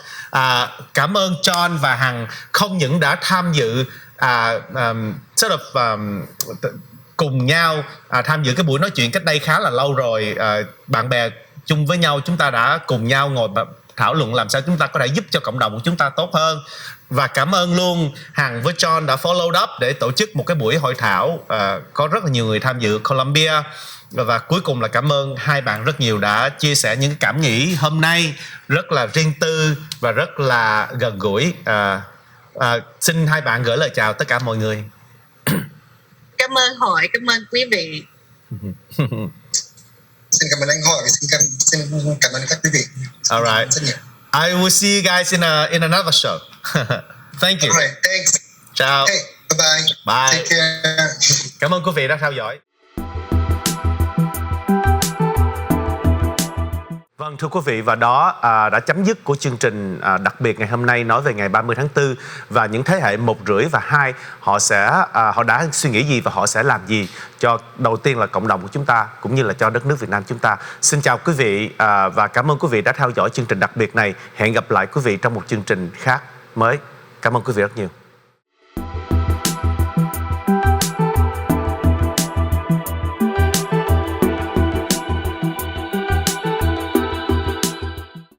Cảm ơn John và Hằng không những đã tham dự cùng nhau tham dự cái buổi nói chuyện cách đây khá là lâu rồi, bạn bè chung với nhau chúng ta đã cùng nhau ngồi thảo luận làm sao chúng ta có thể giúp cho cộng đồng của chúng ta tốt hơn. Và cảm ơn luôn Hằng với John đã follow up để tổ chức một cái buổi hội thảo, có rất là nhiều người tham dự Colombia. Và cuối cùng là cảm ơn hai bạn rất nhiều đã chia sẻ những cảm nghĩ hôm nay rất là riêng tư và rất là gần gũi. Xin hai bạn gửi lời chào tất cả mọi người. Cảm ơn Hội, cảm ơn quý vị. Xin cảm ơn anh Hội, xin cảm ơn các quý vị. All right. I will see you guys in another show. Thank you. All right, thanks. Ciao. Hey, bye. Bye. Take care. Cảm ơn quý vị đã theo dõi. Vâng, thưa quý vị, và đó đã chấm dứt của chương trình đặc biệt ngày hôm nay nói về ngày 30 tháng 4 và những thế hệ 1 rưỡi và 2 họ đã suy nghĩ gì và họ sẽ làm gì cho đầu tiên là cộng đồng của chúng ta cũng như là cho đất nước Việt Nam chúng ta. Xin chào quý vị và cảm ơn quý vị đã theo dõi chương trình đặc biệt này. Hẹn gặp lại quý vị trong một chương trình khác mới. Cảm ơn quý vị rất nhiều.